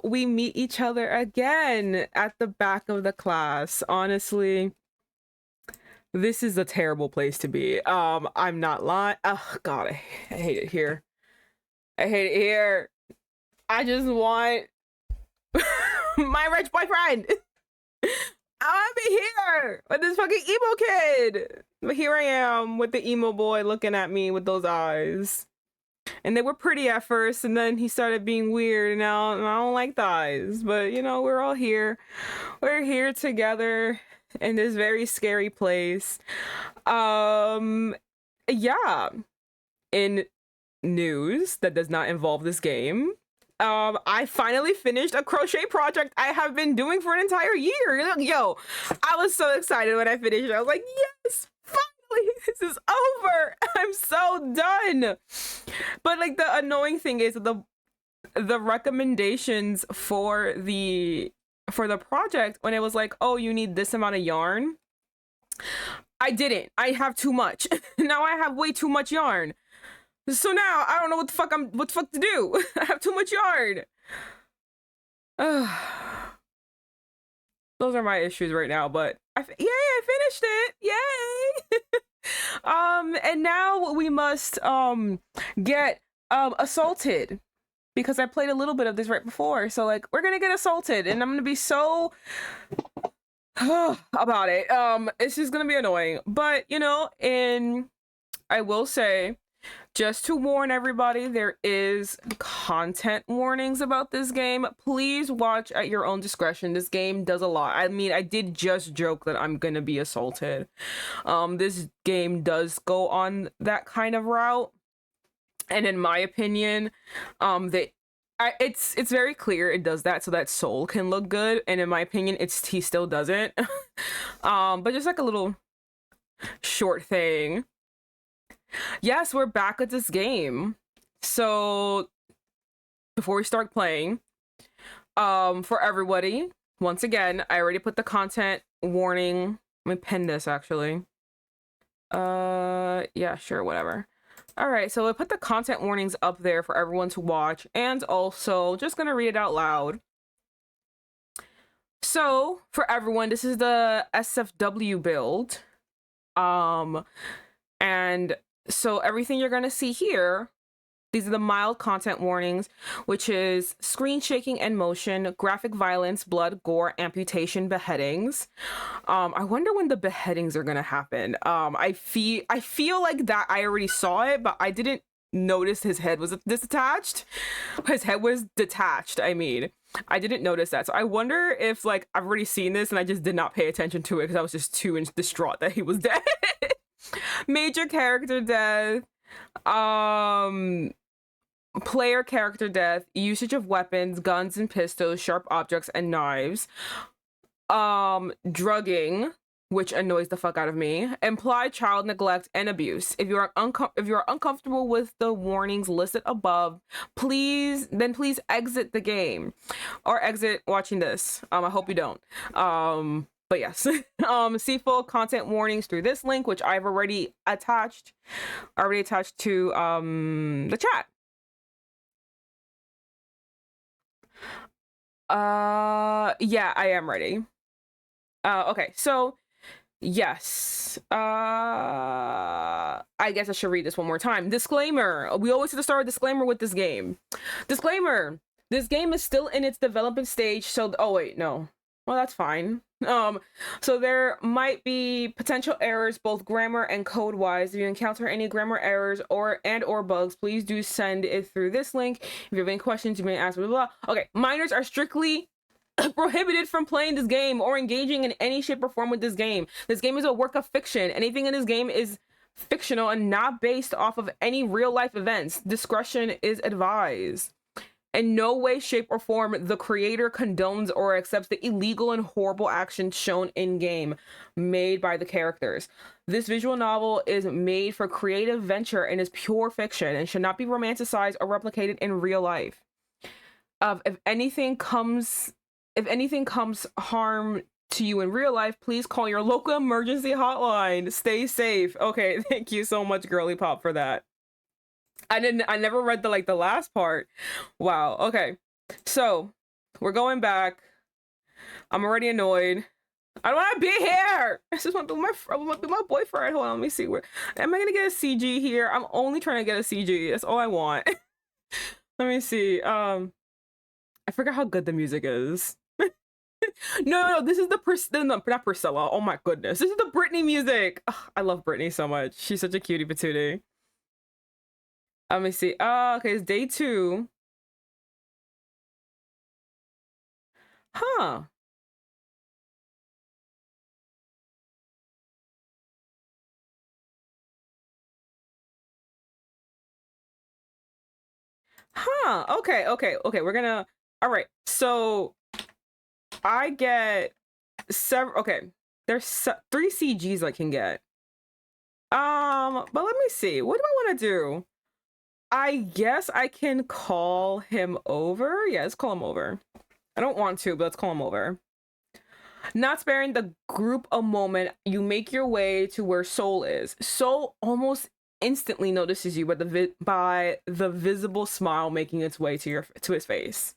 we meet each other again at the back of the class. Honestly, this is a terrible place to be. I'm not lying. Oh God, I hate it here. I hate it here. I just want my rich boyfriend. I want to be here with this fucking emo kid. But here I am with the emo boy looking at me with those eyes. And they were pretty at first, and then he started being weird, and now I don't like the eyes. But, you know, we're all here. We're here together in this very scary place. Yeah. In news that does not involve this game, I finally finished a crochet project I have been doing for an entire year. Yo, I was so excited when I finished it. I was like, yes, finally, this is over. I'm so done. But like the annoying thing is the recommendations for the project, when it was like, oh, you need this amount of yarn, I didn't. I have too much. Now I have way too much yarn. So now I don't know what the fuck to do. I have too much yarn. Those are my issues right now, but I finished it. Yay. And now we must get assaulted, because I played a little bit of this right before. So like we're gonna get assaulted, and I'm gonna be so about it. It's just gonna be annoying. But you know, I will say, just to warn everybody, there is content warnings about this game. Please watch at your own discretion. This game does a lot. I mean, I did just joke that I'm gonna be assaulted. This game does go on that kind of route, and in my opinion, it's very clear it does that so that Soul can look good, and in my opinion, he still doesn't. But just like a little short thing. Yes, we're back with this game. So before we start playing, for everybody, once again, I already put the content warning. Let me pin this actually. Yeah, sure, whatever. All right, so I put the content warnings up there for everyone to watch, and also just gonna read it out loud. So for everyone, this is the SFW build. And so everything you're going to see here, these are the mild content warnings, which is screen shaking and motion, graphic violence, blood, gore, amputation, beheadings. I wonder when the beheadings are going to happen. I feel like that I already saw it, but I didn't notice his head was disattached. His head was detached, I mean. I didn't notice that. So I wonder if like I've already seen this and I just did not pay attention to it because I was just too distraught that he was dead. Major character death, player character death, usage of weapons, guns and pistols, sharp objects and knives, drugging, which annoys the fuck out of me, implied child neglect and abuse. If you are uncomfortable with the warnings listed above, please exit the game or exit watching this. I hope you don't. But yes, see full content warnings through this link, which I've already attached. To the chat. Yeah, I am ready. Okay, so yes. I guess I should read this one more time. Disclaimer. We always have to start a disclaimer with this game. Disclaimer. This game is still in its development stage, so oh wait, no. Well, that's fine. So there might be potential errors, both grammar and code-wise. If you encounter any grammar errors or bugs, please do send it through this link. If you have any questions, you may ask, blah, blah, blah. Okay, minors are strictly prohibited from playing this game or engaging in any shape or form with this game. This game is a work of fiction. Anything in this game is fictional and not based off of any real-life events. Discretion is advised. In no way, shape, or form, the creator condones or accepts the illegal and horrible actions shown in-game made by the characters. This visual novel is made for creative venture and is pure fiction and should not be romanticized or replicated in real life. If anything comes harm to you in real life, please call your local emergency hotline. Stay safe. Okay, thank you so much, Girly Pop, for that. I never read the last part. Wow. Okay. So We're going back. I'm already annoyed. I don't want to be here. I just want to be my boyfriend. Hold on, let me see where. Am I gonna get a CG here? I'm only trying to get a CG. That's all I want. Let me see. I forgot how good the music is. No, this is the not Priscilla. Oh my goodness, this is the Britney music. Ugh, I love Britney so much. She's such a cutie patootie. Let me see. Okay, it's day 2. Huh. Huh. Okay. We're gonna. All right. So I get several. Okay, there's 3 CGs I can get. But let me see. What do I want to do? I guess I can call him over. Yeah, let's call him over. I don't want to, but let's call him over. Not sparing the group a moment, you make your way to where Soul is. Soul almost instantly notices you by the visible smile making its way to his face.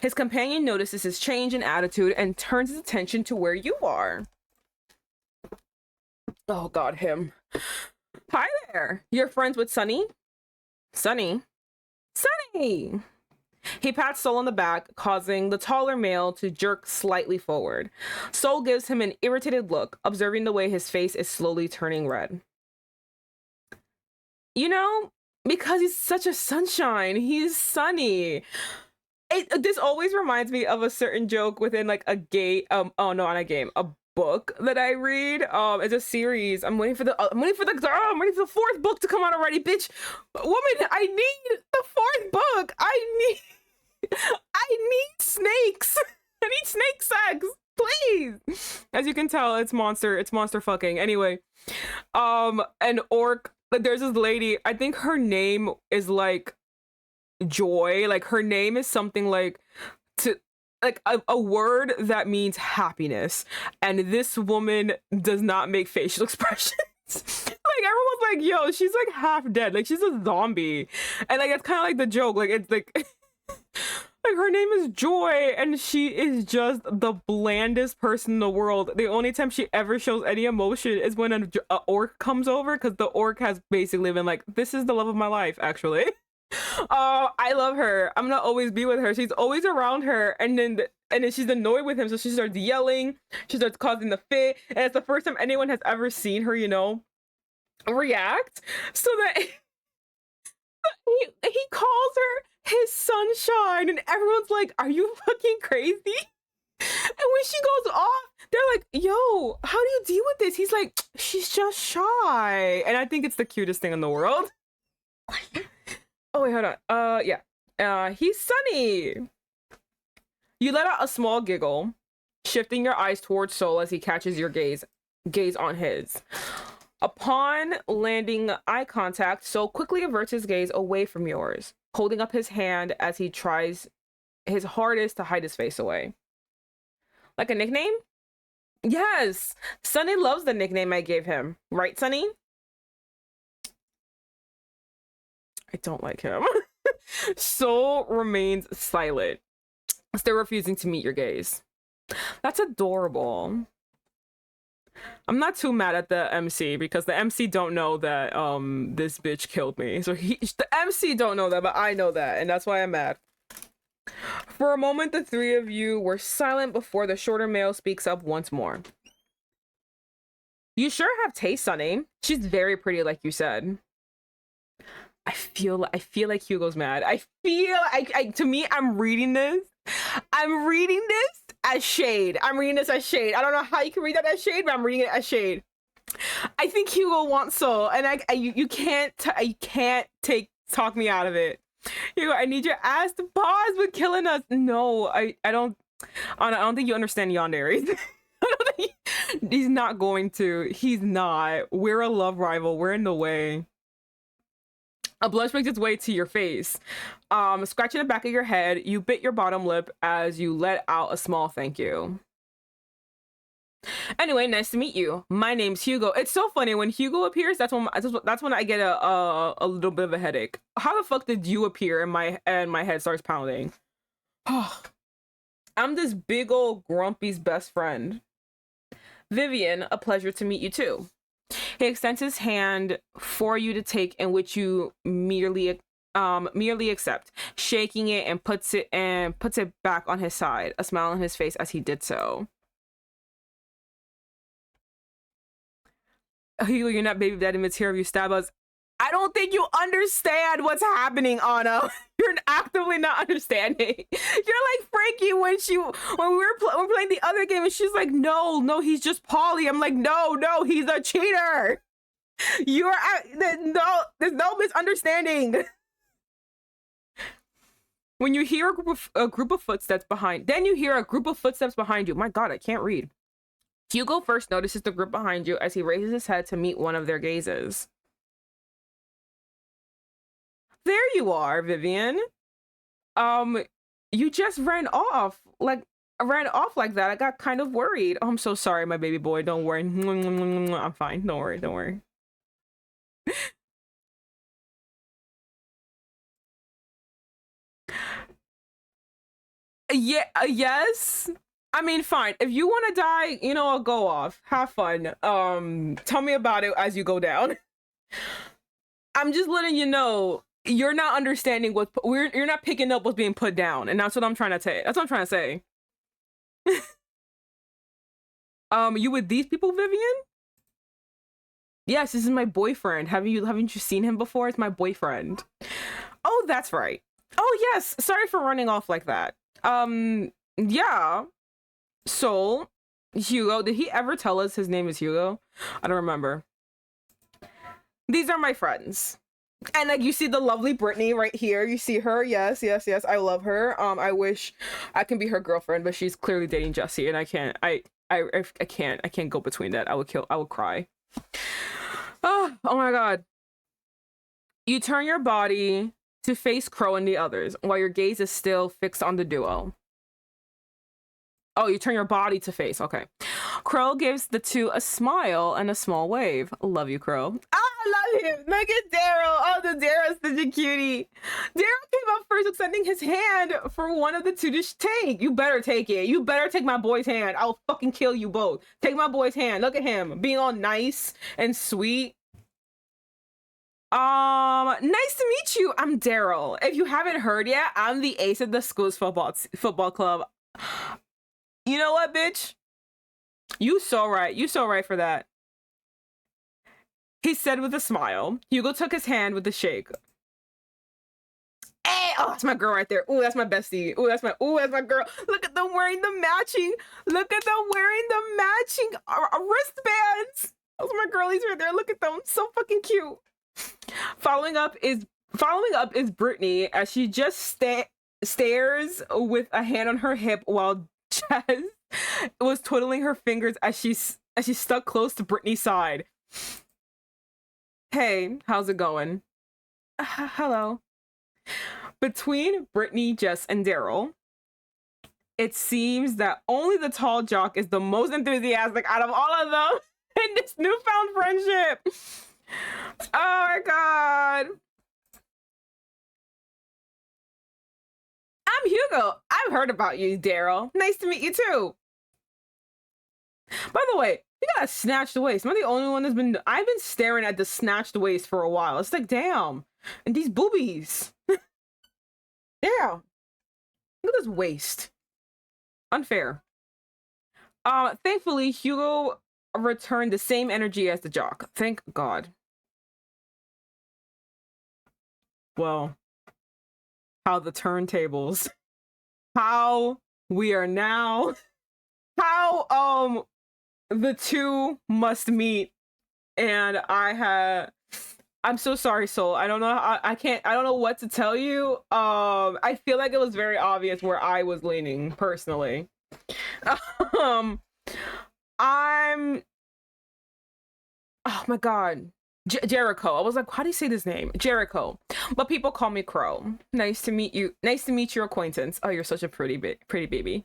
His companion notices his change in attitude and turns his attention to where you are. Oh god, him. Hi there. You're friends with Sunny? Sunny? Sunny! He pats Soul on the back, causing the taller male to jerk slightly forward. Soul gives him an irritated look, observing the way his face is slowly turning red. You know, because he's such a sunshine, he's sunny. This always reminds me of a certain joke within like a a book that I read. It's a series. I'm waiting for the 4th book to come out already, bitch. Woman, I need the 4th book. I need snakes. I need snake sex, please. As you can tell, it's monster fucking. Anyway, an orc. There's this lady. I think her name is like Joy. Like her name is something like a word that means happiness, and this woman does not make facial expressions. Like everyone's like, yo, she's like half dead, like she's a zombie, and like it's kind of like the joke, like it's like like her name is Joy and she is just the blandest person in the world. The only time she ever shows any emotion is when an orc comes over, because the orc has basically been like, this is the love of my life, actually. I love her. I'm gonna always be with her. She's always around her, and then she's annoyed with him, so she starts yelling. She starts causing the fit, and it's the first time anyone has ever seen her, you know, react. So that he calls her his sunshine, and everyone's like, "Are you fucking crazy?" And when she goes off, they're like, "Yo, how do you deal with this?" He's like, "She's just shy," and I think it's the cutest thing in the world. Oh wait, hold on. Yeah. He's Sunny. You let out a small giggle, shifting your eyes towards Soul as he catches your gaze on his. Upon landing eye contact, Soul quickly averts his gaze away from yours, holding up his hand as he tries his hardest to hide his face away. Like a nickname? Yes! Sunny loves the nickname I gave him. Right, Sunny? I don't like him. Soul remains silent, still refusing to meet your gaze. That's adorable. I'm not too mad at the MC, because the MC don't know that this bitch killed me. So the MC don't know that, but I know that, and that's why I'm mad. For a moment, the 3 of you were silent before the shorter male speaks up once more. You sure have taste, Sunny. She's very pretty, like you said. I feel like Hyugo's mad. To me, I'm reading this as shade. I don't know how you can read that as shade, but I'm reading it as shade. I think Hyugo wants Soul, and you can't talk me out of it. Hyugo, I need your ass to pause with killing us. No, I don't think you understand yandere. He's not going to. He's not. We're a love rival. We're in the way. A blush makes its way to your face. Scratching the back of your head, you bit your bottom lip as you let out a small thank you. Anyway, nice to meet you. My name's Hyugo. It's so funny when Hyugo appears. That's when I get a little bit of a headache. How the fuck did you appear and my head starts pounding? I'm this big old grumpy's best friend. Vivian, a pleasure to meet you too. He extends his hand for you to take, in which you merely accept, shaking it and puts it back on his side, a smile on his face as he did so. Hugo, you're not baby daddy material, you stab us. I don't think you understand what's happening, Anna. You're actively not understanding. You're like Frankie when we were playing the other game and she's like, no, he's just Polly. I'm like, no, he's a cheater. There's no misunderstanding. When you hear a group of footsteps behind, then you hear a group of footsteps behind you. My God, I can't read. Hugo first notices the group behind you as he raises his head to meet one of their gazes. There you are, Vivian. You just ran off like that. I got kind of worried. Oh, I'm so sorry, my baby boy. Don't worry. I'm fine. Don't worry. Yeah, yes. I mean, fine. If you want to die, I'll go off. Have fun. Tell me about it as you go down. I'm just letting you know you're not understanding you're not picking up what's being put down, and that's what I'm trying to say. That's what I'm trying to say. You with these people, Vivian? Yes, this is my boyfriend. haven't you seen him before? It's my boyfriend. Oh, that's right. Oh, yes. Sorry for running off like that. Yeah. So, Hugo, did he ever tell us his name is Hugo? I don't remember. These are my friends. And like you see the lovely Brittany right here. You see her. Yes. I love her. I wish I can be her girlfriend, but she's clearly dating Jesse and I can't. I can't go between that. I would cry. Oh my God. You turn your body to face Crowe and the others while your gaze is still fixed on the duo. Oh, you turn your body to face. Okay. Crowe gives the two a smile and a small wave. Love you, Crowe. I love him. Look at Daryl. Oh, Daryl's such a cutie. Daryl came up first, extending his hand for one of the two to take. You better take it. You better take my boy's hand. I'll fucking kill you both. Take my boy's hand. Look at him being all nice and sweet. Nice to meet you. I'm Daryl. If you haven't heard yet, I'm the ace of the school's football club. You know what, bitch? You so right. You so right for that. He said with a smile. Hugo took his hand with a shake. Hey, oh, that's my girl right there. Ooh, that's my bestie. Ooh, that's my girl. Look at them wearing the matching. Look at them wearing the matching wristbands. Those are my girlies right there. Look at them. So fucking cute. Following up is Brittany as she just stares with a hand on her hip while Jess was twiddling her fingers as she stuck close to Brittany's side. Hey, how's it going? Hello. Between Brittany, Jess, and Daryl, it seems that only the tall jock is the most enthusiastic out of all of them in this newfound friendship. Oh my God. I'm Hugo. I've heard about you, Daryl. Nice to meet you too. By the way, you got a snatched waist. Am I the only one I've been staring at the snatched waist for a while. It's like, damn. And these boobies. Damn. Look at this waist. Unfair. Thankfully, Hugo returned the same energy as the jock. Thank God. Well, how the turntables. How we are now. How the two must meet. And I'm so sorry, Soul. I don't know. I don't know what to tell you. I feel like it was very obvious where I was leaning personally. Oh my God. Jericho. I was like, how do you say this name? Jericho. But people call me Crowe. Nice to meet you. Nice to meet your acquaintance. Oh, you're such a pretty baby.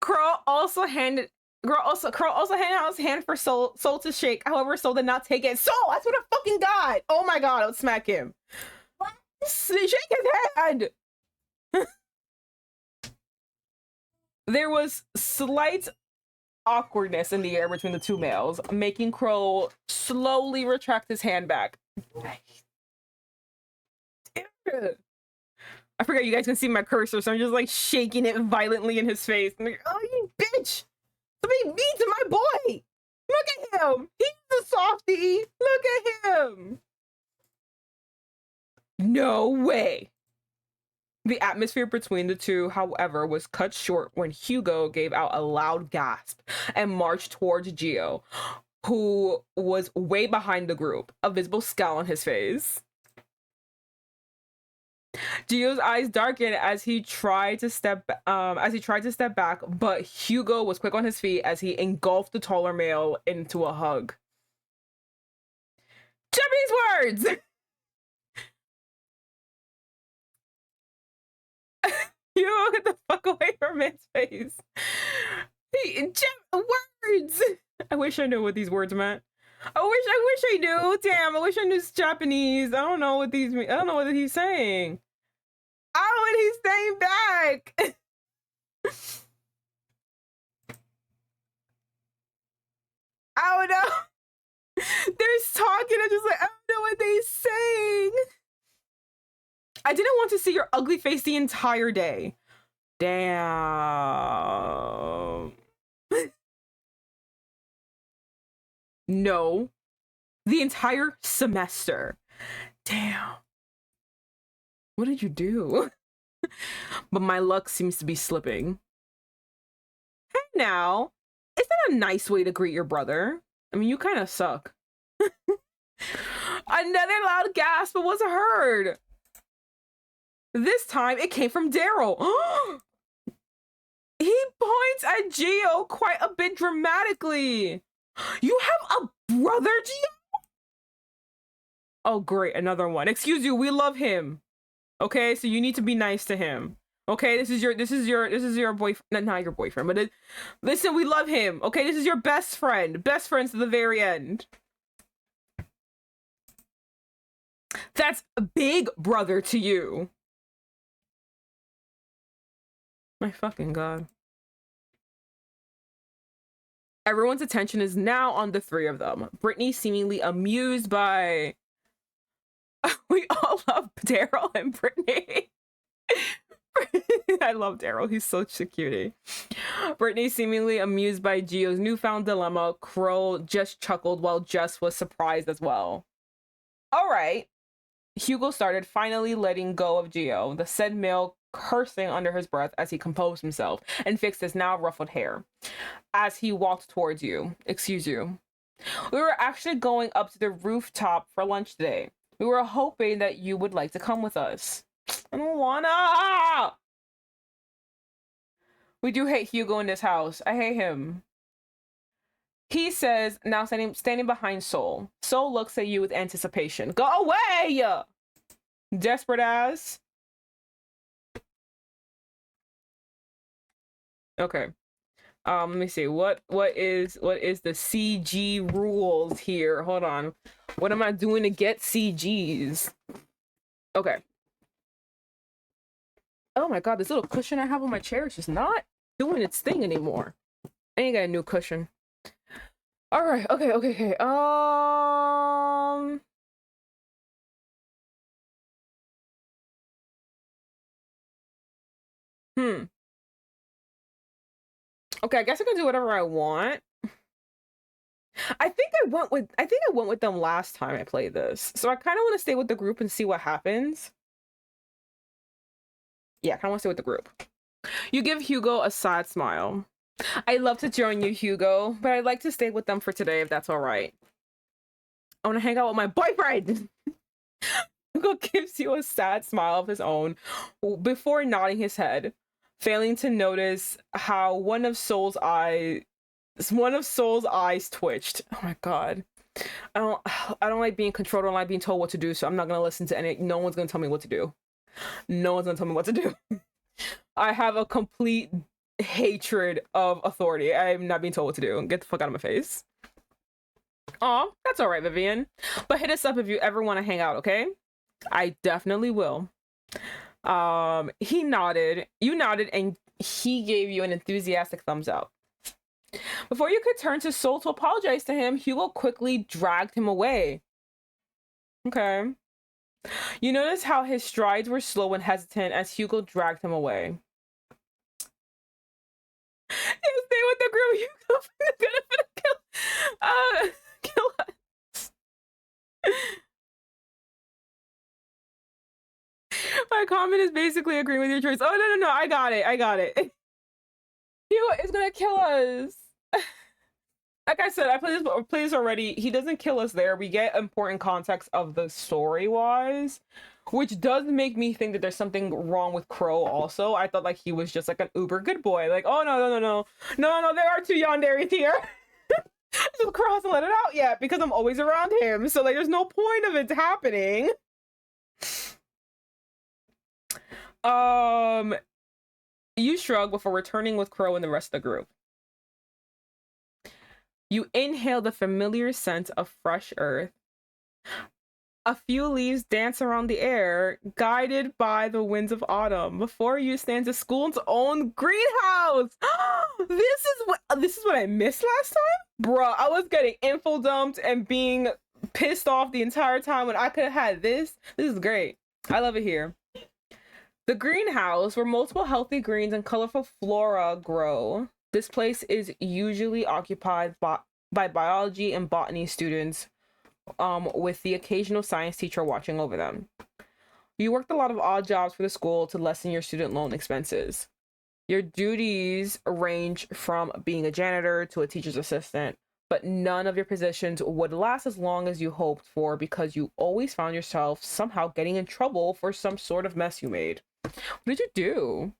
Crowe also handed out his hand for Soul to shake. However, Soul did not take it. Soul, I swear to fucking God. Oh my God, I would smack him. What? Shake his hand! There was slight awkwardness in the air between the two males, making Crowe slowly retract his hand back. I forgot you guys can see my cursor, so I'm just like shaking it violently in his face. I'm like, oh, you bitch! Somebody mean to my boy! Look at him! He's the softie! Look at him! No way! The atmosphere between the two, however, was cut short when Hyugo gave out a loud gasp and marched towards Gio, who was way behind the group, a visible scowl on his face. Gio's eyes darkened as he tried to step back, but Hyugo was quick on his feet as he engulfed the taller male into a hug. Japanese words! You get the fuck away from his face. Words! I wish I knew what these words meant. I wish I knew. Damn, I wish I knew Japanese. I don't know what these mean. I don't know what he's saying. I don't know what he's saying back. I don't know. They're talking. I'm just like, I don't know what they're saying. I didn't want to see your ugly face the entire day. Damn. No. The entire semester. Damn. What did you do? But my luck seems to be slipping. Hey now. Is that a nice way to greet your brother? I mean, you kind of suck. Another loud gasp was heard. This time it came from Daryl. He points at Gio quite a bit dramatically. You have a brother, Gio? Oh, great, another one. Excuse you, we love him. Okay, so you need to be nice to him. Okay, this is your boyfriend, not your boyfriend, but listen, we love him. Okay, this is your best friend. Best friends to the very end. That's a big brother to you. My fucking god. Everyone's attention is now on the three of them. Brittany seemingly amused by... We all love Daryl and Brittany. I love Daryl. He's such a cutie. Brittany seemingly amused by Gio's newfound dilemma. Crowe just chuckled while Jess was surprised as well. All right. Hyugo started, finally letting go of Gio, the said male cursing under his breath as he composed himself and fixed his now ruffled hair. As he walked towards you. Excuse you. We were actually going up to the rooftop for lunch today. We were hoping that you would like to come with us. I don't wanna! We do hate Hyugo in this house. I hate him. He says, now standing behind Soul. Soul looks at you with anticipation. Go away! Desperate ass. Okay. Let me see. What is the CG rules here? Hold on. What am I doing to get CGs? Okay. Oh my god, this little cushion I have on my chair is just not doing its thing anymore. I ain't got a new cushion. All right. Okay. Okay, I guess I can do whatever I want. I think I went with them last time I played this. So I kind of want to stay with the group and see what happens. Yeah, I kind of want to stay with the group. You give Hyugo a sad smile. I'd love to join you, Hyugo, but I'd like to stay with them for today if that's all right. I want to hang out with my boyfriend. Hyugo gives you a sad smile of his own before nodding his head, failing to notice how one of Soul's eyes twitched. Oh my god. I don't like being controlled. I don't like being told what to do, so I'm not gonna listen to any. No one's gonna tell me what to do. No one's gonna tell me what to do. I have a complete hatred of authority. I'm not being told what to do. Get the fuck out of my face. Aw, that's all right, Vivian. But hit us up if you ever want to hang out, okay? I definitely will. He nodded. You nodded, and he gave you an enthusiastic thumbs up. Before you could turn to Soul to apologize to him, Hyugo quickly dragged him away. Okay. You notice how his strides were slow and hesitant as Hyugo dragged him away. You stay with the group. Hyugo's gonna kill us. My comment is basically agreeing with your choice. Oh, no. I got it. Hyugo is gonna kill us. Like I said, I played this already. He doesn't kill us there. We get important context of the story-wise, which does make me think that there's something wrong with Crowe also. I thought like he was just like an uber good boy. Like, oh no, there are two yanderes here. Just cross and let it out yet because I'm always around him. So like there's no point of it happening. You shrug before returning with Crowe and the rest of the group. You inhale the familiar scent of fresh earth. A few leaves dance around the air, guided by the winds of autumn. Before you stands the school's own greenhouse. This is what I missed last time? Bruh, I was getting info dumped and being pissed off the entire time when I could have had this. This is great. I love it here. The greenhouse, where multiple healthy greens and colorful flora grow. This place is usually occupied by biology and botany students, with the occasional science teacher watching over them. You worked a lot of odd jobs for the school to lessen your student loan expenses. Your duties range from being a janitor to a teacher's assistant, but none of your positions would last as long as you hoped for because you always found yourself somehow getting in trouble for some sort of mess you made. What did you do?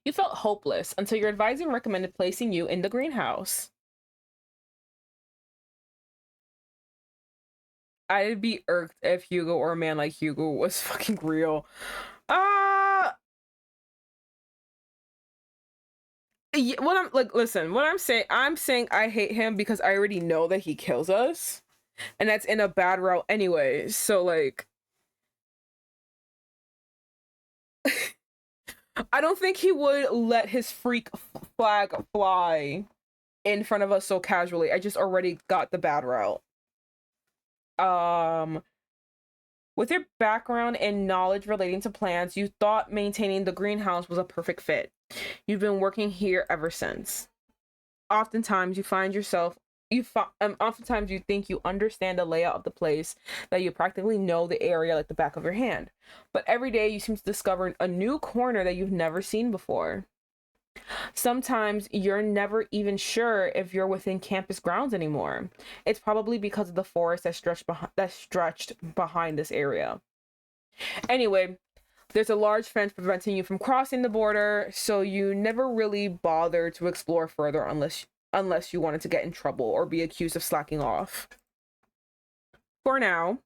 You felt hopeless until your advisor recommended placing you in the greenhouse. I'd be irked if Hyugo or a man like Hyugo was fucking real. Yeah, I'm saying I hate him because I already know that he kills us. And that's in a bad route anyway. So like I don't think he would let his freak flag fly in front of us so casually. I just already got the bad route. With your background and knowledge relating to plants, you thought maintaining the greenhouse was a perfect fit. You've been working here ever since. Oftentimes you find yourself oftentimes you think you understand the layout of the place, that you practically know the area like the back of your hand. But every day you seem to discover a new corner that you've never seen before. Sometimes you're never even sure if you're within campus grounds anymore. It's probably because of the forest that stretched behind this area. Anyway, there's a large fence preventing you from crossing the border, so you never really bother to explore further unless you wanted to get in trouble or be accused of slacking off. For now,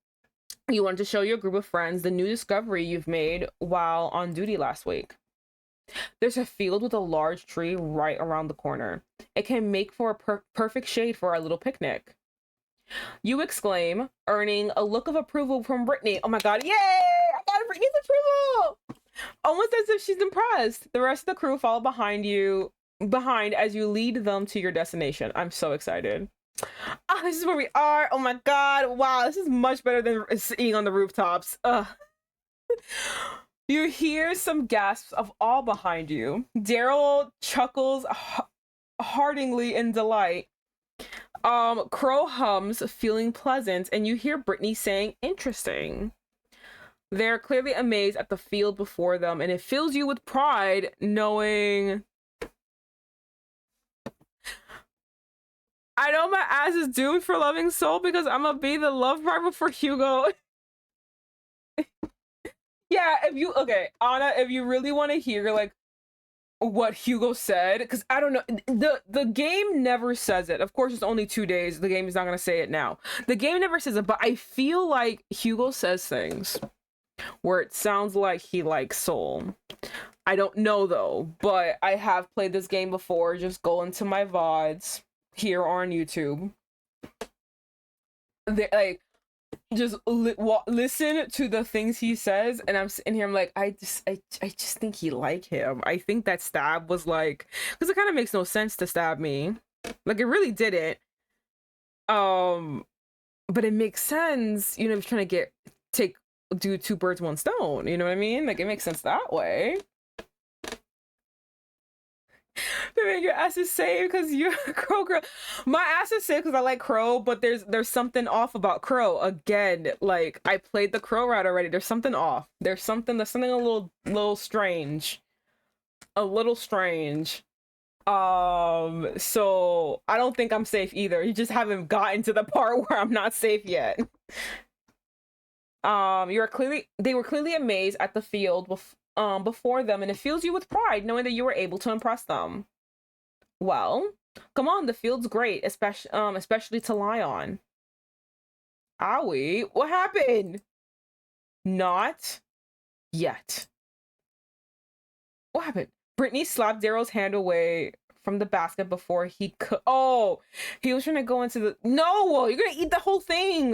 you want to show your group of friends the new discovery you've made while on duty last week. There's a field with a large tree right around the corner. It can make for a perfect shade for our little picnic. You exclaim, earning a look of approval from Brittany. Oh my god, yay! I got Brittany's approval! Almost as if she's impressed. The rest of the crew follow behind as you lead them to your destination. I'm so excited. Oh, this is where we are. Oh my god, wow, this is much better than sitting on the rooftops. Ugh. You hear some gasps of awe behind you. Daryl chuckles heartily in delight. Crowe hums, feeling pleasant, and you hear Brittany saying, interesting. They're clearly amazed at the field before them, and it fills you with pride knowing... I know my ass is doomed for loving Soul because I'm gonna be the love rival for Hyugo. Yeah, Anna, if you really want to hear like what Hyugo said, because I don't know, the game never says it. Of course, it's only 2 days. The game is not gonna say it now. The game never says it, but I feel like Hyugo says things where it sounds like he likes Soul. I don't know though, but I have played this game before. Just go into my VODs here on YouTube. just listen to the things he says, and I'm sitting here, I'm like, I just think he like him. I think that stab was like, because it kind of makes no sense to stab me, like it really didn't. But it makes sense, you know, if you're trying to do two birds one stone, you know what I mean? Like it makes sense that way. Baby, your ass is saved because you're a Crowe girl. My ass is saved because I like Crowe, but there's something off about Crowe. Again, like I played the Crowe route already. There's something off. There's something a little strange. A little strange. So I don't think I'm safe either. You just haven't gotten to the part where I'm not safe yet. They were clearly amazed at the field before them, and it fills you with pride knowing that you were able to impress them. Well, come on, the field's great, especially to lie on. Owie, what happened? Not yet. What happened? Brittany slapped Daryl's hand away from the basket before he could. Oh, he was trying to go into the. No, you're gonna eat the whole thing.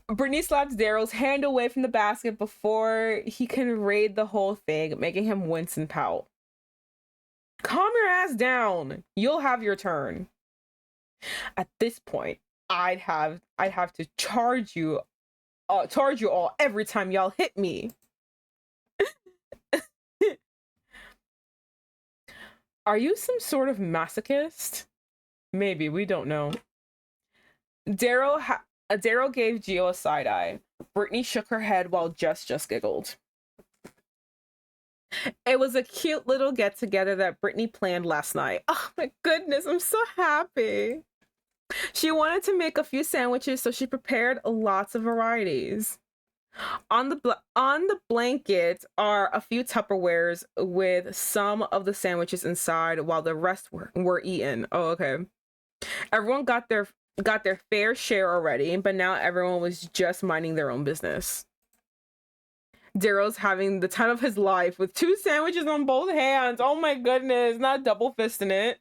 Brittany slaps Daryl's hand away from the basket before he can raid the whole thing, making him wince and pout. Calm your ass down. You'll have your turn. At this point, I'd have to charge you all every time y'all hit me. Are you some sort of masochist? Maybe, we don't know. Daryl gave Gio a side eye. Brittany shook her head while Jess just giggled. It was a cute little get together that Brittany planned last night. Oh my goodness, I'm so happy. She wanted to make a few sandwiches, so she prepared lots of varieties. On the blanket are a few Tupperwares with some of the sandwiches inside while the rest were eaten. Oh, okay. Everyone got their fair share already, but now everyone was just minding their own business. Daryl's having the time of his life with 2 sandwiches on both hands. Oh my goodness, not double fisting it.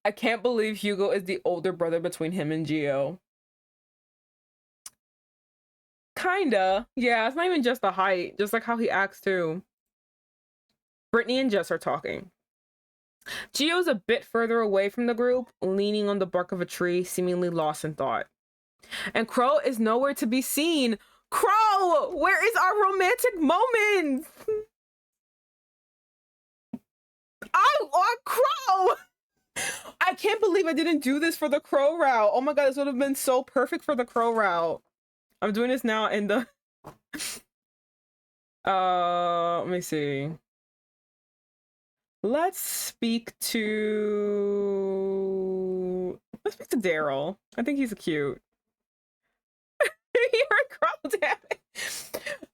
I can't believe Hyugo is the older brother between him and Gio. Kinda. Yeah, it's not even just the height, just like how he acts too. Brittany and Jess are talking. Gio's a bit further away from the group, leaning on the bark of a tree, seemingly lost in thought. And Crowe is nowhere to be seen. Crowe! Where is our romantic moment? I want Crowe! I can't believe I didn't do this for the Crowe route. Oh my god, this would have been so perfect for the Crowe route. I'm doing this now in the... let me see. Let's speak to Daryl. I think he's cute. You're a Crowe, damn it.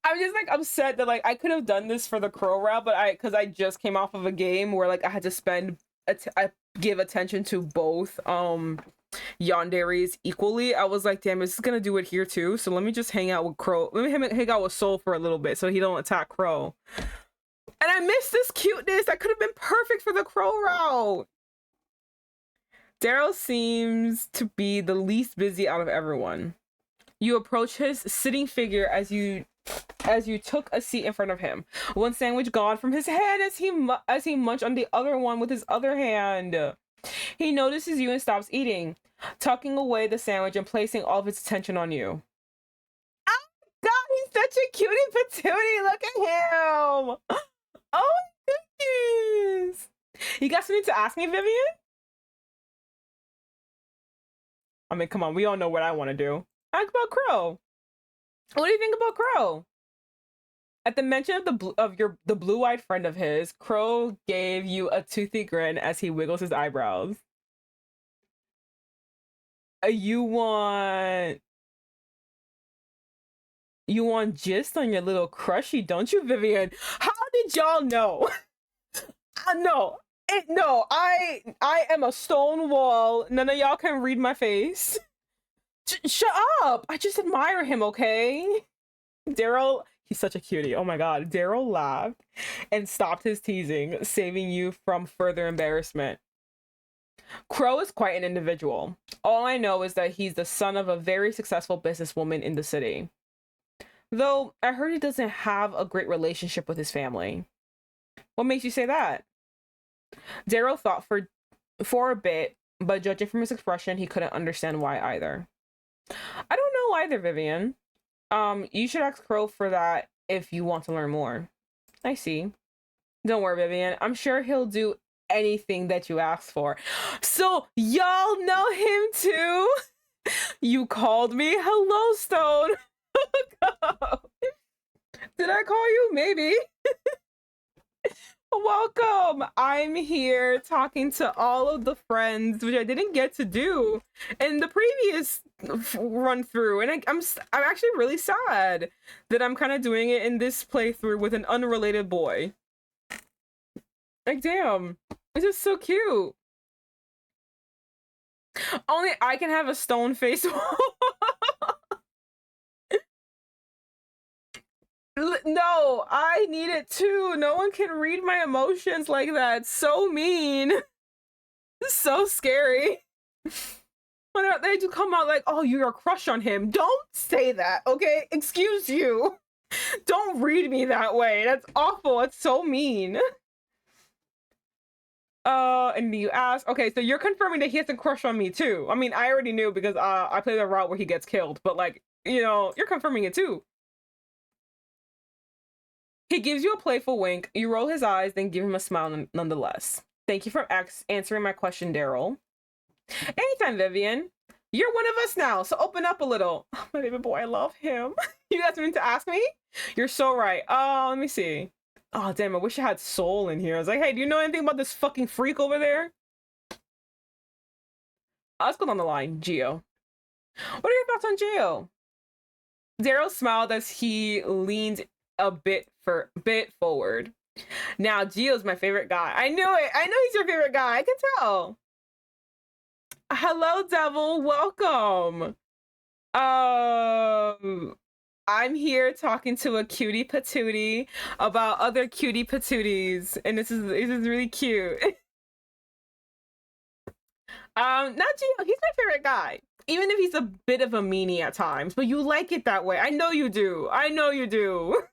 I'm just like upset that like I could have done this for the Crowe route, but because I just came off of a game where like I had to give attention to both yanderis equally. I was like, damn, this is gonna do it here too. So let me just hang out with Crowe. Let me hang out with Soul for a little bit so he don't attack Crowe. And I miss this cuteness. That could have been perfect for the Crowe route. Daryl seems to be the least busy out of everyone. You approach his sitting figure as you took a seat in front of him. One sandwich gone from his hand as he munched on the other one with his other hand. He notices you and stops eating, tucking away the sandwich and placing all of its attention on you. Oh my god, he's such a cutie patootie. Look at him. Oh my goodness. You got something to ask me, Vivian? I mean, come on, we all know what I want to do. Ask about Crowe. What do you think about Crowe? At the mention of the blue-eyed friend of his, Crowe gave you a toothy grin as he wiggles his eyebrows. You want gist on your little crushy, don't you, Vivian? How did y'all know? No, I am a stone wall. None of y'all can read my face. Shut up! I just admire him, okay? Daryl, he's such a cutie. Oh my god. Daryl laughed and stopped his teasing, saving you from further embarrassment. Crowe is quite an individual. All I know is that he's the son of a very successful businesswoman in the city. Though I heard he doesn't have a great relationship with his family. What makes you say that? Daryl thought for a bit, but judging from his expression, he couldn't understand why either. I don't know either, Vivian. You should ask Crowe for that if you want to learn more. I see. Don't worry, Vivian. I'm sure he'll do anything that you ask for. So y'all know him too? You called me? Hello, Stone. Did I call you? Maybe. Welcome. I'm here talking to all of the friends, which I didn't get to do in the previous run through, and I'm actually really sad that I'm kind of doing it in this playthrough with an unrelated boy. Like, damn, this is so cute. Only I can have a stone face. No, I need it too. No one can read my emotions like that. So mean. So scary. When they do come out like, oh, you're a crush on him. Don't say that, okay? Excuse you. Don't read me that way. That's awful. It's so mean. And you ask, okay, so you're confirming that he has a crush on me too. I mean, I already knew because I play the route where he gets killed, but like, you know, you're confirming it too. He gives you a playful wink. You roll his eyes, then give him a smile nonetheless. Thank you for answering my question, Daryl. Anytime, Vivian. You're one of us now, so open up a little. Oh, my baby boy, I love him. You got something to ask me? You're so right. Let me see. Oh, damn, I wish I had Soul in here. I was like, hey, do you know anything about this fucking freak over there? Let's go down the line. Geo. What are your thoughts on Geo? Daryl smiled as he leaned a bit forward. Now, Geo's my favorite guy. I knew it. I know he's your favorite guy. I can tell. Hello, Devil. Welcome. I'm here talking to a cutie patootie about other cutie patooties, and this is really cute. Not Geo. He's my favorite guy, even if he's a bit of a meanie at times. But you like it that way. I know you do. I know you do.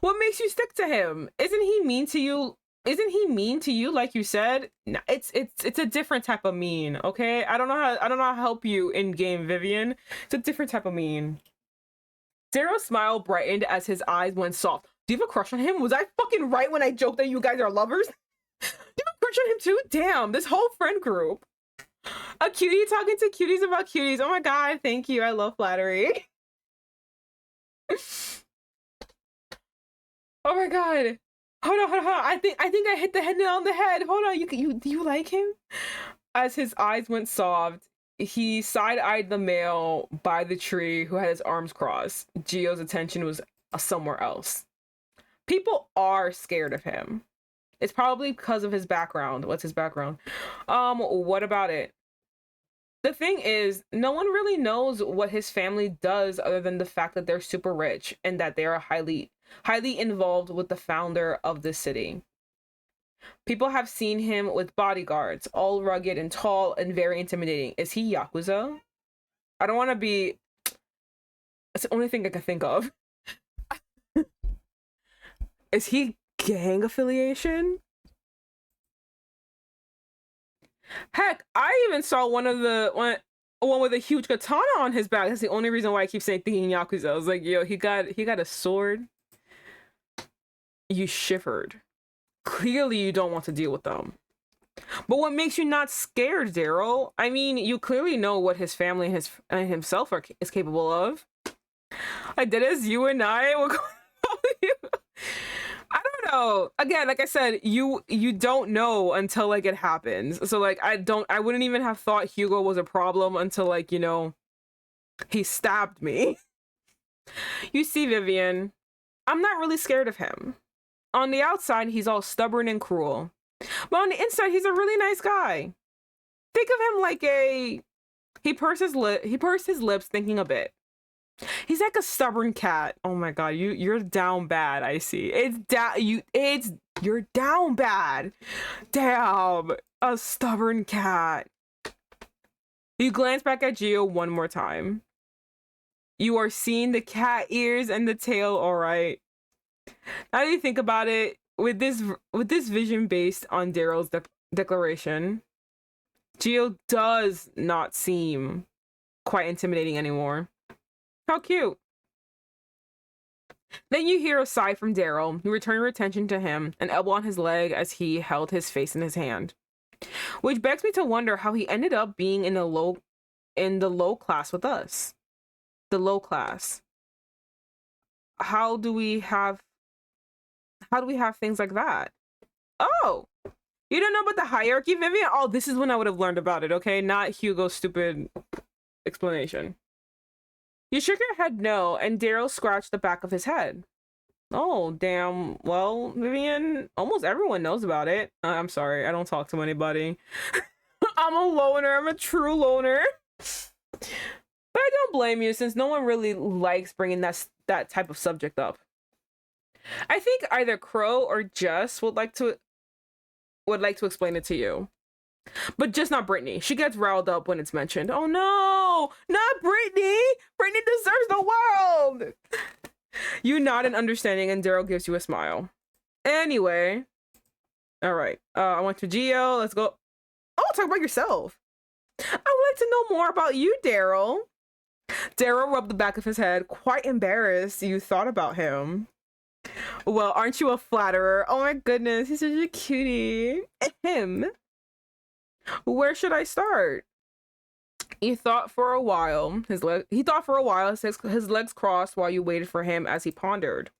What makes you stick to him? Isn't he mean to you? Isn't he mean to you like you said? No, it's a different type of mean, okay? I don't know how to help you in game, Vivian. It's a different type of mean. Daryl's smile brightened as his eyes went soft. Do you have a crush on him? Was I fucking right when I joked that you guys are lovers? Do you have a crush on him too? Damn, this whole friend group. A cutie talking to cuties about cuties. Oh my god, thank you. I love flattery. Oh my god. Hold on. I think I hit the head nail on the head. Hold on. Do you like him? As his eyes went soft, he side-eyed the male by the tree who had his arms crossed. Geo's attention was somewhere else. People are scared of him. It's probably because of his background. What's his background? What about it? The thing is, no one really knows what his family does other than the fact that they're super rich and that they are highly involved with the founder of the city. People have seen him with bodyguards, all rugged and tall and very intimidating. Is he Yakuza? I don't want to be... That's the only thing I can think of. Is he gang affiliation? Heck, I even saw one with a huge katana on his back. That's the only reason why I keep saying thinking Yakuza. I was like, yo, he got a sword. You shivered. Clearly you don't want to deal with them. But what makes you not scared, Daryl? I mean, you clearly know what his family and himself is capable of. I did as you and I will I don't know. Again, like I said, you don't know until like it happens. So like I wouldn't even have thought Hyugo was a problem until like, you know, he stabbed me. You see, Vivian, I'm not really scared of him. On the outside, he's all stubborn and cruel. But on the inside, he's a really nice guy. Think of him like he pursed his lips thinking a bit. He's like a stubborn cat. Oh my god, you're down bad, I see. You're down bad. Damn, a stubborn cat. You glance back at Gio one more time. You are seeing the cat ears and the tail, all right. Now that you think about it, with this vision based on Daryl's declaration, Gio does not seem quite intimidating anymore. How cute. Then you hear a sigh from Daryl. You return your attention to him, an elbow on his leg as he held his face in his hand. Which begs me to wonder how he ended up being in the low class with us. The low class. How do we have things like that? Oh, you don't know about the hierarchy, Vivian? Oh, this is when I would have learned about it, okay? Not Hugo's stupid explanation. You shook your head no, and Daryl scratched the back of his head. Oh, damn. Well, Vivian, almost everyone knows about it. I'm sorry, I don't talk to anybody. I'm a loner. I'm a true loner. But I don't blame you, since no one really likes bringing that type of subject up. I think either Crowe or Jess would like to explain it to you. But just not Brittany. She gets riled up when it's mentioned. Oh no, not Brittany. Brittany deserves the world. You nod in understanding and Daryl gives you a smile. Anyway. All right. I went to Gio. Let's go. Oh, talk about yourself. I would like to know more about you, Daryl. Daryl rubbed the back of his head, quite embarrassed you thought about him. Well, aren't you a flatterer? Oh my goodness, he's such a cutie. Him. Where should I start? He thought for a while. His legs crossed while you waited for him as he pondered.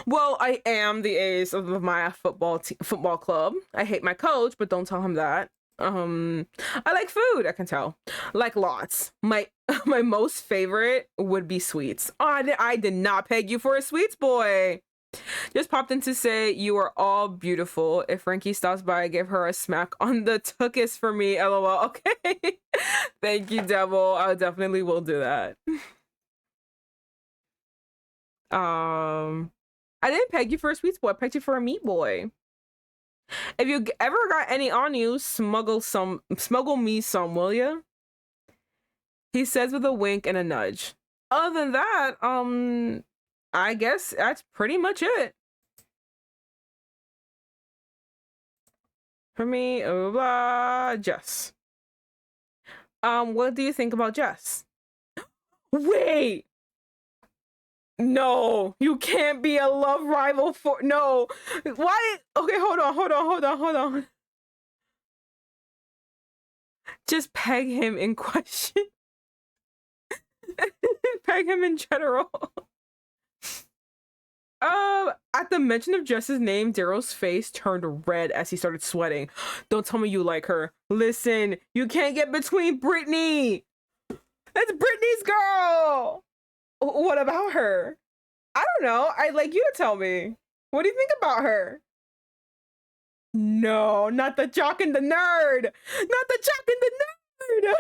Well, I am the ace of my football club. I hate my coach, but don't tell him that. I like food, I can tell. Like lots. My most favorite would be sweets. Oh, I did not peg you for a sweets boy. Just popped in to say you are all beautiful. If Frankie stops by, give her a smack on the tuchus for me, lol. Okay. Thank you, Devil. I definitely will do that. I didn't peg you for a sweets boy. I pegged you for a meat boy. If you ever got any on you, smuggle me some, will ya? He says with a wink and a nudge. Other than that, I guess that's pretty much it. For me, blah, blah, Jess. What do you think about Jess? Wait! No, you can't be a love rival for no. Why? Okay, hold on. Just peg him in question. Peg him in general. At the mention of Jess's name, Daryl's face turned red as he started sweating. Don't tell me you like her. Listen, you can't get between Brittany. That's Brittany's girl. What about her? I don't know. I'd like you to tell me. What do you think about her? No, not the jock and the nerd. Not the jock and the nerd.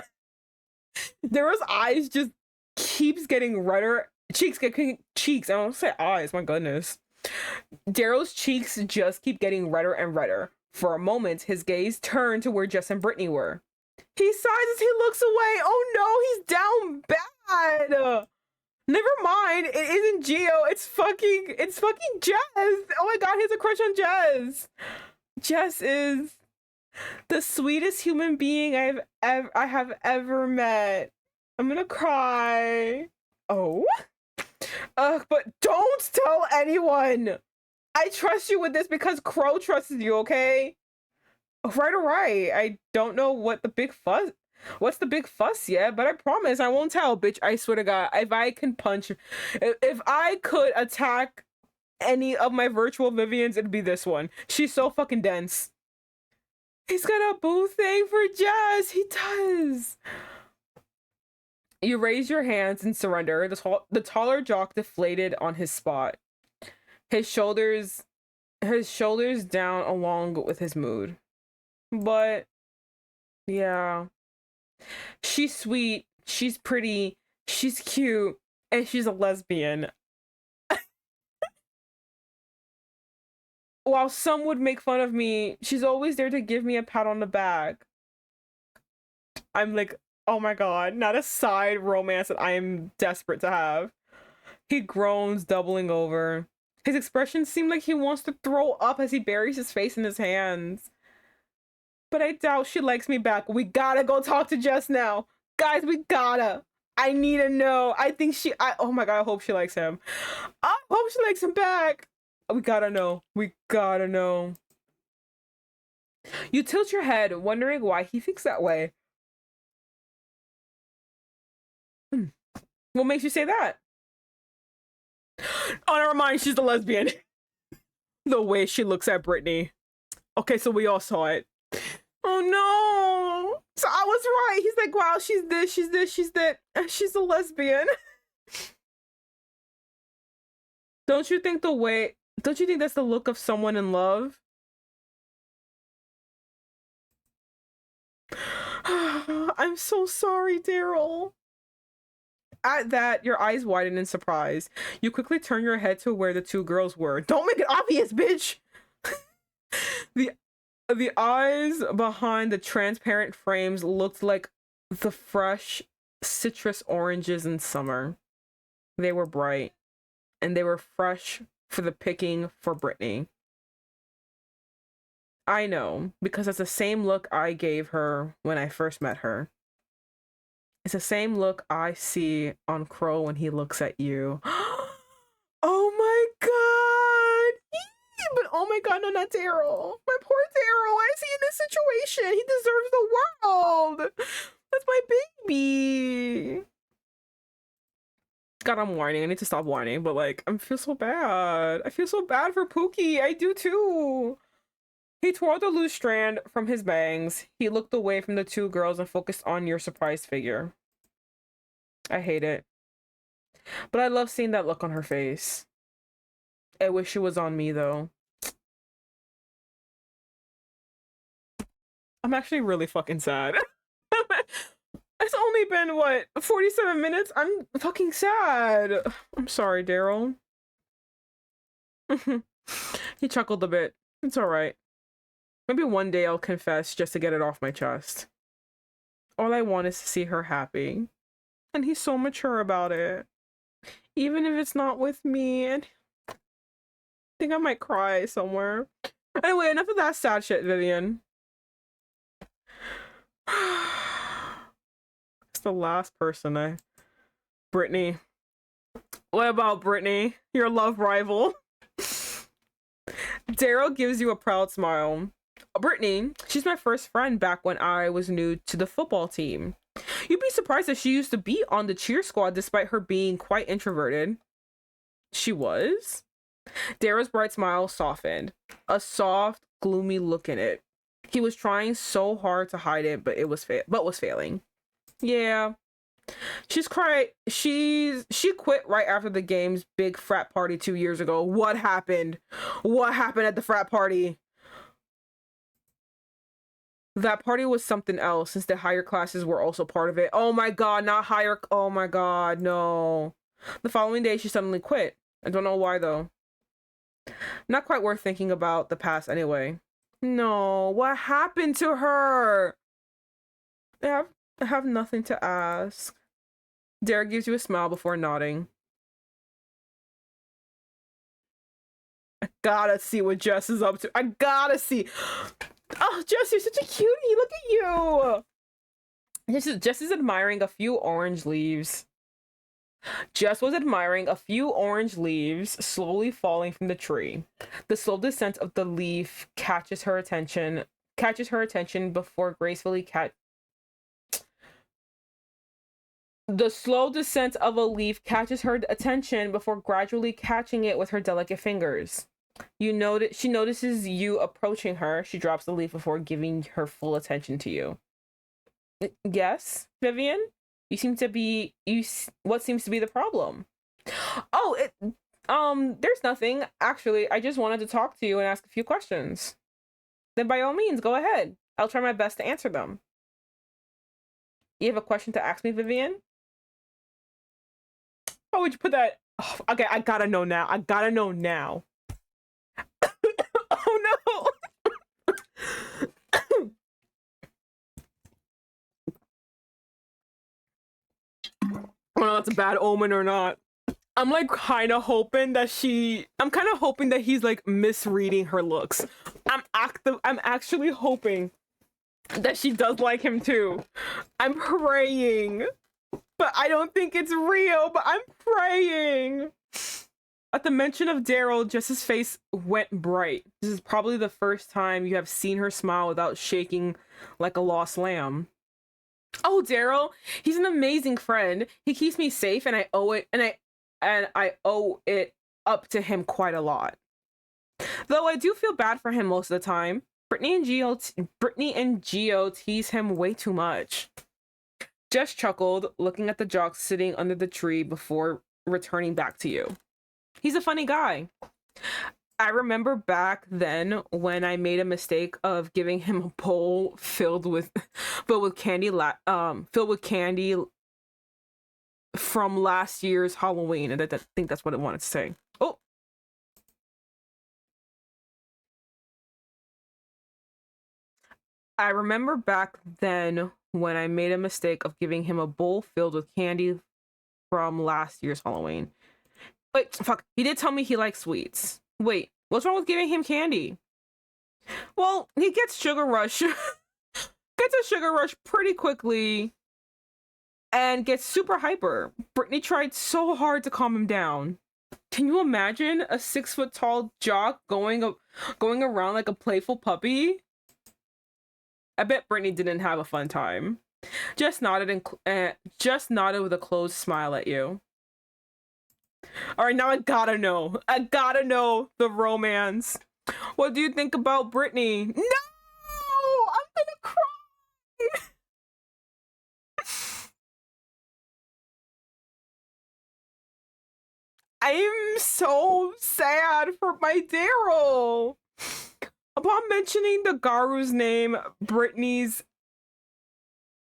Daryl's eyes just keeps getting redder. Cheeks. I don't say eyes. My goodness. Daryl's cheeks just keep getting redder and redder. For a moment, his gaze turned to where Jess and Brittany were. He sighs as he looks away. Oh no, he's down bad. Never mind. It isn't Gio. It's fucking Jess. Oh my god, he has a crush on Jess. Jess is the sweetest human being I have ever met. I'm gonna cry. Oh. But don't tell anyone. I trust you with this because Crowe trusts you, okay? Right. I don't know what's the big fuss yet, but I promise I won't tell, bitch. I swear to God, if I could attack any of my virtual Vivians, it'd be this one. She's so fucking dense. He's got a boo thing for Jess. He does. You raise your hands in surrender. The taller jock deflated on his spot. His shoulders down along with his mood. But yeah. She's sweet. She's pretty. She's cute. and she's a lesbian. While some would make fun of me, she's always there to give me a pat on the back. I'm like, oh my god, not a side romance that I am desperate to have. He groans, doubling over. His expression seemed like he wants to throw up as he buries his face in his hands. But I doubt she likes me back. We gotta go talk to Jess now. Guys, we gotta. I need to know. I think oh my god, I hope she likes him. I hope she likes him back. We gotta know. We gotta know. You tilt your head, wondering why he thinks that way. What makes you say that? On our mind, she's the lesbian. The way she looks at Brittany. Okay, so we all saw it. Oh no! So I was right. He's like, wow, she's this, she's this, she's that. She's a lesbian. Don't you think that's the look of someone in love? I'm so sorry, Daryl. At that, your eyes widen in surprise. You quickly turn your head to where the two girls were. Don't make it obvious, bitch! The eyes behind the transparent frames looked like the fresh citrus oranges in summer. They were bright, and they were fresh for the picking for Brittany. I know, because it's the same look I gave her when I first met her. It's the same look I see on Crowe when he looks at you. Oh my god! But oh my god, no, not Daryl. My poor Daryl. Why is he in this situation? He deserves the world. That's my baby. God, I'm whining. I need to stop whining, but like, I feel so bad. I feel so bad for Pookie. I do too. He twirled a loose strand from his bangs. He looked away from the two girls and focused on your surprised figure. I hate it. But I love seeing that look on her face. I wish it was on me, though. I'm actually really fucking sad. It's only been, what, 47 minutes? I'm fucking sad. I'm sorry, Daryl. He chuckled a bit. It's alright. Maybe one day I'll confess just to get it off my chest. All I want is to see her happy. And he's so mature about it. Even if it's not with me. And I think I might cry somewhere. Anyway, enough of that sad shit, Vivian. It's the last person Brittany. What about Brittany? Your love rival? Daryl gives you a proud smile. Brittany, she's my first friend back when I was new to the football team. You'd be surprised that she used to be on the cheer squad despite her being quite introverted. She was? Daryl's bright smile softened. A soft, gloomy look in it. He was trying so hard to hide it, but was failing. Yeah. She quit right after the game's big frat party 2 years ago. What happened? What happened at the frat party? That party was something else, since the higher classes were also part of it. Oh my god, not higher. Oh my god, no. The following day, she suddenly quit. I don't know why, though. Not quite worth thinking about the past anyway. No, what happened to her? I have nothing to ask. Derek gives you a smile before nodding. I gotta see what Jess is up to. I gotta see. Oh, Jess, you're such a cutie. Look at you. Jess is admiring a few orange leaves. Jess was admiring a few orange leaves slowly falling from the tree. The slow descent of the leaf catches her attention before gracefully The slow descent of a leaf catches her attention before gradually catching it with her delicate fingers. She notices you approaching her. She drops the leaf before giving her full attention to you. Yes, Vivian? What seems to be the problem? Oh, there's nothing. Actually, I just wanted to talk to you and ask a few questions. Then by all means, go ahead. I'll try my best to answer them. You have a question to ask me, Vivian? Why would you put that? Oh, okay, I gotta know now. I gotta know now. Oh no! I don't know if that's a bad omen or not. I'm like kind of hoping that he's like misreading her looks. I'm actually hoping that she does like him too. I'm praying, but I don't think it's real, but I'm praying. At the mention of Daryl, Jess's face went bright. This is probably the first time you have seen her smile without shaking like a lost lamb. Oh, Daryl, he's an amazing friend. He keeps me safe, and I owe it, and I owe it up to him quite a lot. Though I do feel bad for him most of the time. Brittany and Geo tease him way too much. Jess chuckled, looking at the jock sitting under the tree before returning back to you. He's a funny guy. I remember back then when I made a mistake of giving him a bowl filled with candy from last year's Halloween, and I think that's what it wanted to say. Oh. I remember back then when I made a mistake of giving him a bowl filled with candy from last year's Halloween. Wait, fuck. He did tell me he likes sweets. Wait, what's wrong with giving him candy? Well, he gets sugar rush. Gets a sugar rush pretty quickly and gets super hyper. Brittany tried so hard to calm him down. Can you imagine a 6-foot-tall jock going around like a playful puppy? I bet Brittany didn't have a fun time. Just nodded with a closed smile at you. All right, now I gotta know. I gotta know the romance. What do you think about Brittany? No! I'm gonna cry! I'm so sad for my Daryl. Upon mentioning the Garu's name, Brittany's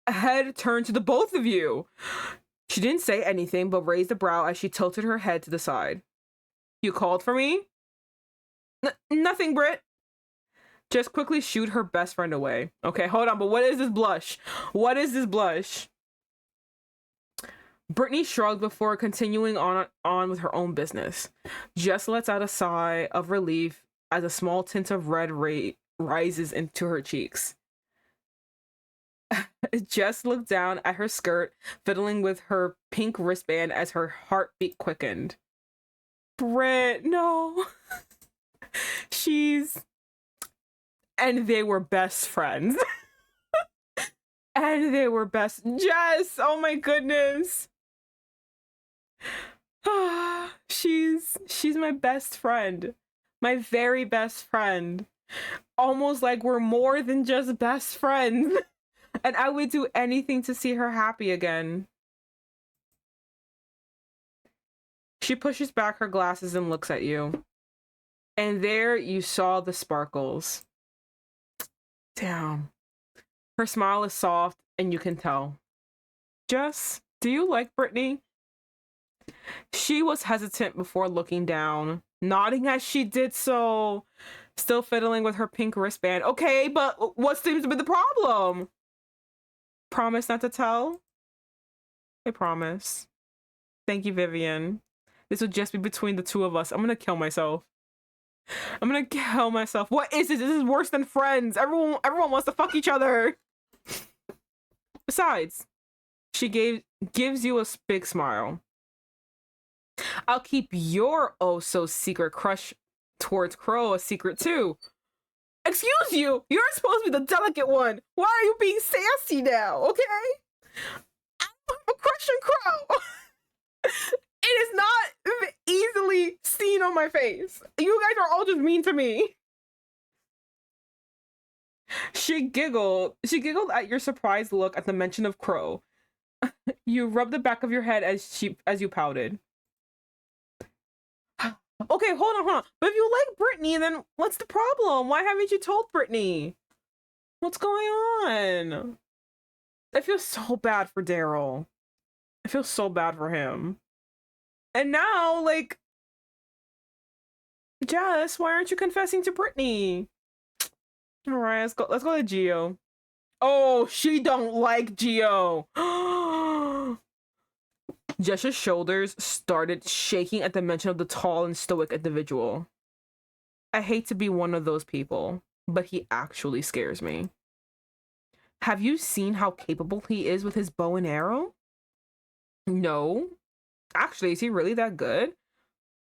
head turned to the both of you. She didn't say anything, but raised a brow as she tilted her head to the side. You called for me? Nothing, Britt. Just quickly shoot her best friend away. Okay, hold on, but what is this blush? What is this blush? Brittany shrugged before continuing on with her own business. Jess lets out a sigh of relief as a small tint of red rises into her cheeks. Jess looked down at her skirt, fiddling with her pink wristband as her heartbeat quickened. Britt, no. And they were best friends. And they were best. Jess, oh my goodness. She's my best friend. My very best friend. Almost like we're more than just best friends. And I would do anything to see her happy again. She pushes back her glasses and looks at you. And there you saw the sparkles. Damn. Her smile is soft and you can tell. Jess, do you like Brittany? She was hesitant before looking down, nodding as she did so, still fiddling with her pink wristband. Okay, but what seems to be the problem? Promise not to tell? I promise. Thank you, Vivian. This will just be between the two of us. I'm gonna kill myself. I'm gonna kill myself. What is this? This is worse than friends. Everyone wants to fuck each other. Besides, she gives you a big smile. I'll keep your oh-so-secret crush towards Crowe a secret too. Excuse you! You're supposed to be the delicate one! Why are you being sassy now, okay? I have a crush on Crowe! It is not easily seen on my face. You guys are all just mean to me. She giggled at your surprised look at the mention of Crowe. You rubbed the back of your head as you pouted. Okay, hold on. But if you like Brittany, then what's the problem? Why haven't you told Brittany? What's going on? I feel so bad for Daryl. I feel so bad for him. And now, like, Jess, why aren't you confessing to Brittany? All right, let's go to Gio. Oh, she don't like Gio. Jess's shoulders started shaking at the mention of the tall and stoic individual. I hate to be one of those people, but he actually scares me. Have you seen how capable he is with his bow and arrow? No. Actually, is he really that good?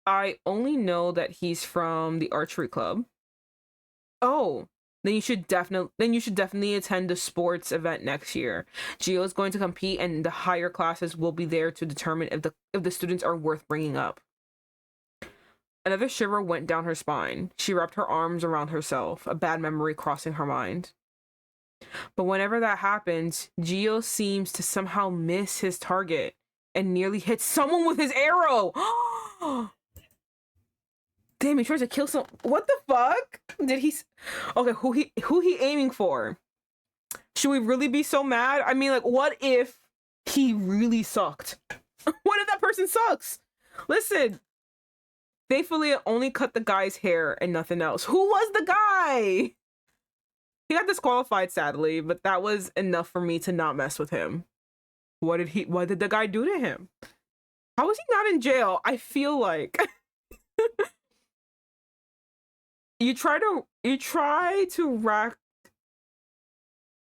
I only know that he's from the archery club. Oh, then you should definitely attend the sports event next year. Gio is going to compete, and the higher classes will be there to determine if the students are worth bringing up. Another shiver went down her spine. She wrapped her arms around herself, a bad memory crossing her mind. But whenever that happens, Gio seems to somehow miss his target and nearly hits someone with his arrow. Damn, he tries to kill some. What the fuck? Did he? Okay, who he aiming for? Should we really be so mad? I mean, like, what if he really sucked? What if that person sucks? Listen, thankfully, it only cut the guy's hair and nothing else. Who was the guy? He got disqualified, sadly, but that was enough for me to not mess with him. What did the guy do to him? How is he not in jail? I feel like you try to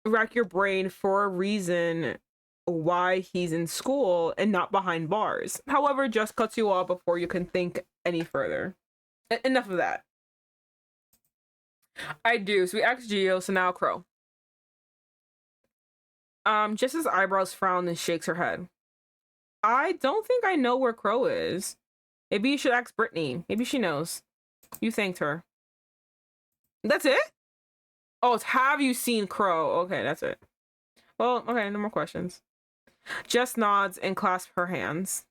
rack your brain for a reason why he's in school and not behind bars. However, just cuts you off before you can think any further. Enough of that. I do. So we asked Gio, so now Crowe. Jess's eyebrows frown and shakes her head. I don't think I know where Crowe is. Maybe you should ask Brittany. Maybe she knows. You thanked her. That's it? Oh, it's have you seen Crowe? Okay, that's it. Well, okay, no more questions. Jess nods and clasps her hands.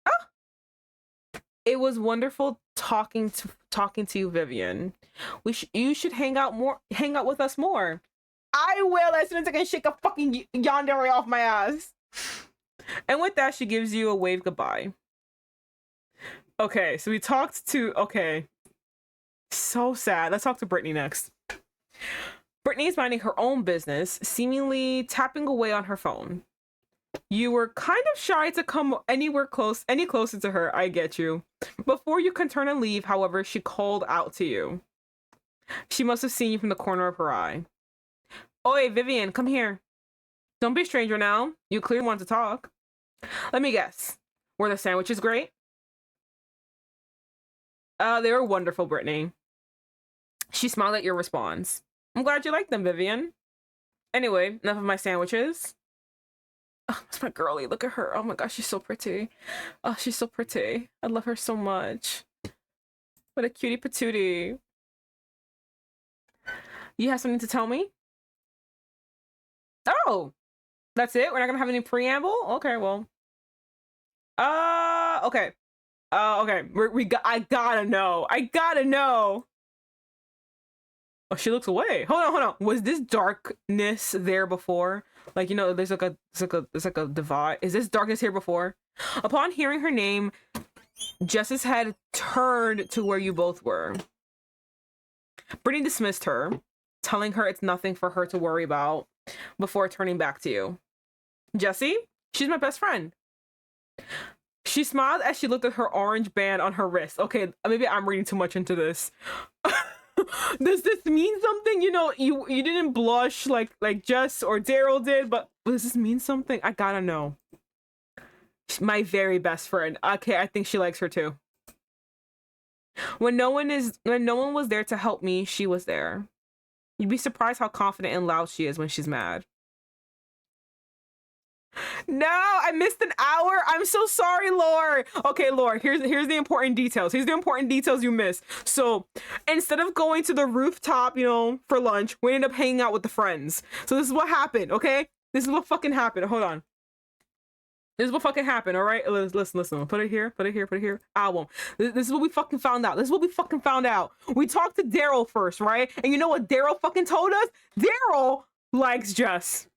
Ah! It was wonderful talking to you, Vivian. You should hang out with us more. I will, as soon as I can shake a fucking yandere off my ass. And with that, she gives you a wave goodbye. Okay, so we talked to... Okay. So sad. Let's talk to Brittany next. Brittany is minding her own business, seemingly tapping away on her phone. You were kind of shy to come any closer to her, I get you. Before you can turn and leave, however, she called out to you. She must have seen you from the corner of her eye. Oi, Vivian, come here. Don't be a stranger now. You clearly want to talk. Let me guess. Were the sandwiches great? They were wonderful, Brittany. She smiled at your response. I'm glad you liked them, Vivian. Anyway, enough of my sandwiches. Oh, that's my girlie. Look at her. Oh my gosh, she's so pretty. Oh, she's so pretty. I love her so much. What a cutie patootie. You have something to tell me? Oh, that's it? We're not gonna have any preamble? Okay, well. Okay. Okay. I gotta know. I gotta know. Oh, she looks away. Hold on. Was this darkness there before? Like, you know, there's like a divide. Is this darkness here before? Upon hearing her name, Jess's head turned to where you both were. Brittany dismissed her, telling her it's nothing for her to worry about, before turning back to you. Jessie, she's my best friend. She smiled as she looked at her orange band on her wrist. Okay, maybe I'm reading too much into this. Does this mean something? You know, you didn't blush like Jess or Daryl did, but does this mean something? I gotta know. She's my very best friend. Okay, I think she likes her too. When no one was there to help me, she was there. You'd be surprised how confident and loud she is when she's mad. No, I missed an hour. I'm so sorry, Lore. Okay, Lore, here's the important details. Here's the important details you missed. So instead of going to the rooftop, you know, for lunch, we ended up hanging out with the friends. So this is what happened, okay? This is what fucking happened. Hold on. This is what fucking happened, all right? Listen. Put it here. Album. This is what we fucking found out. We talked to Daryl first, right? And you know what Daryl fucking told us? Daryl likes Jess.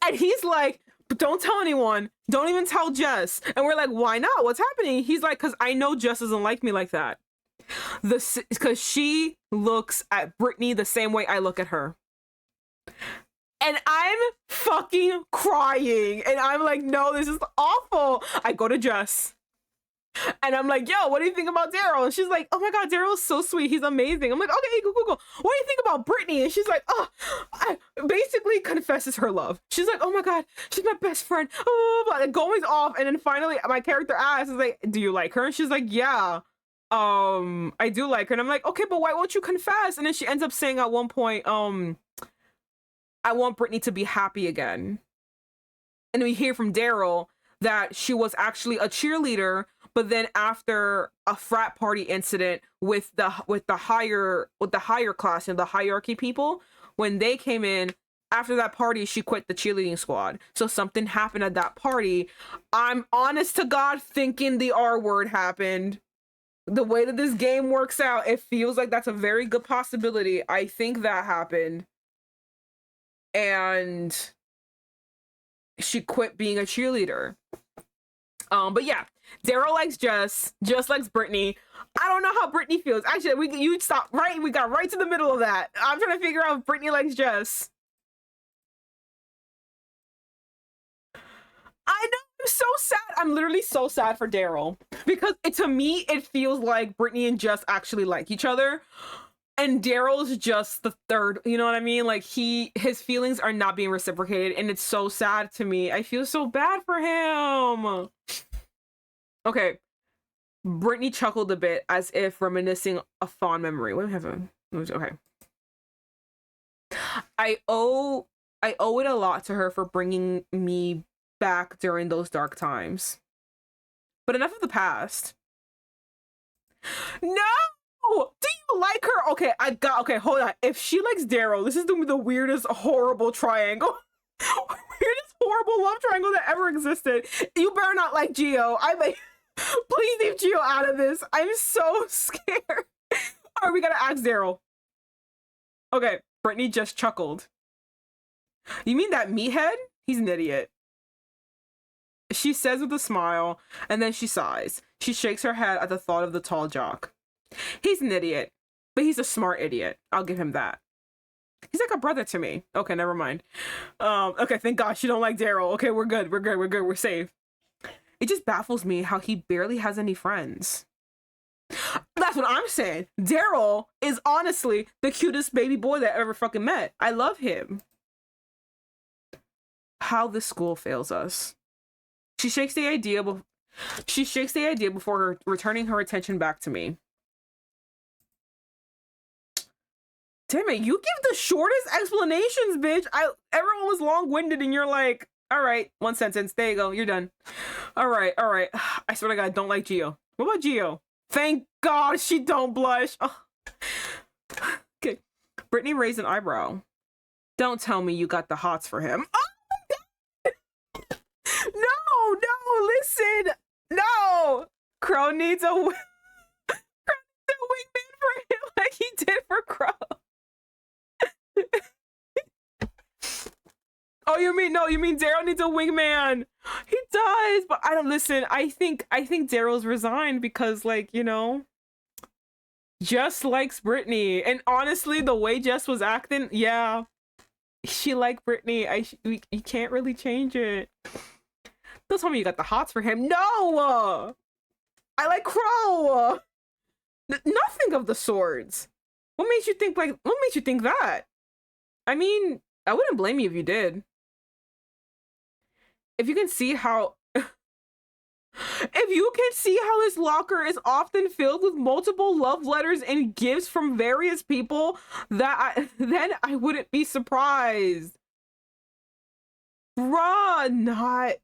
And he's like, but don't tell anyone. Don't even tell Jess. And we're like, why not? What's happening? He's like, because I know Jess doesn't like me like that. Because she looks at Brittany the same way I look at her. And I'm fucking crying. And I'm like, no, this is awful. I go to Jess. And I'm like, yo, what do you think about Daryl? And she's like, oh my God, Daryl's so sweet. He's amazing. I'm like, okay, cool. What do you think about Brittany? And she's like, oh, I basically confesses her love. She's like, oh my God, she's my best friend. Oh, blah, blah, going off. And then finally my character asks, is like, do you like her? And she's like, yeah, I do like her. And I'm like, okay, but why won't you confess? And then she ends up saying at one point, I want Brittany to be happy again. And we hear from Daryl that she was actually a cheerleader, but then after a frat party incident with the higher class and the hierarchy people, when they came in after that party, she quit the cheerleading squad. So something happened at that party. I'm honest to God thinking the R word happened. The way that this game works out, it feels like that's a very good possibility. I think that happened. And she quit being a cheerleader. But yeah, Daryl likes Jess likes Brittany. I don't know how Brittany feels. Actually, you stop right. We got right to the middle of that. I'm trying to figure out if Brittany likes Jess. I know, I'm so sad. I'm literally so sad for Daryl because to me it feels like Brittany and Jess actually like each other. And Daryl's just the third, you know what I mean? Like his feelings are not being reciprocated, and it's so sad to me. I feel so bad for him. Okay. Brittany chuckled a bit as if reminiscing a fond memory. What do we have? Okay. I owe it a lot to her for bringing me back during those dark times. But enough of the past. No! Do you like her? Okay, hold on. If she likes Daryl, this is gonna be the weirdest, horrible triangle. Weirdest, horrible love triangle that ever existed. You better not like Gio. Please leave Gio out of this. I'm so scared. All right, we gotta ask Daryl. Okay, Brittany just chuckled. You mean that meathead? He's an idiot. She says with a smile, and then she sighs. She shakes her head at the thought of the tall jock. He's an idiot, but he's a smart idiot. I'll give him that. He's like a brother to me. Okay, never mind. Okay, thank God she don't like Daryl. Okay, we're good. We're safe. It just baffles me how he barely has any friends. That's what I'm saying. Daryl is honestly the cutest baby boy that I ever fucking met. I love him. How this school fails us. She shakes the idea before her returning her attention back to me. Damn it, you give the shortest explanations, bitch. Everyone was long-winded and you're like, all right, one sentence. There you go. You're done. All right. I swear to God, I don't like Gio. What about Gio? Thank God she don't blush. Oh. Okay. Brittany raised an eyebrow. Don't tell me you got the hots for him. Oh my God. No, listen. No. Crowe needs a wingman for him like he did for Crowe. Oh, you mean Daryl needs a wingman. He does, but I don't listen. I think Daryl's resigned because, like, you know, Jess likes Brittany, and honestly, the way Jess was acting, yeah, she liked Brittany. You can't really change it. Don't tell me you got the hots for him. No, I like Crowe. Nothing of the sorts. What made you think that? I mean, I wouldn't blame you if you did. If you can see how his locker is often filled with multiple love letters and gifts from various people, then I wouldn't be surprised. Bruh,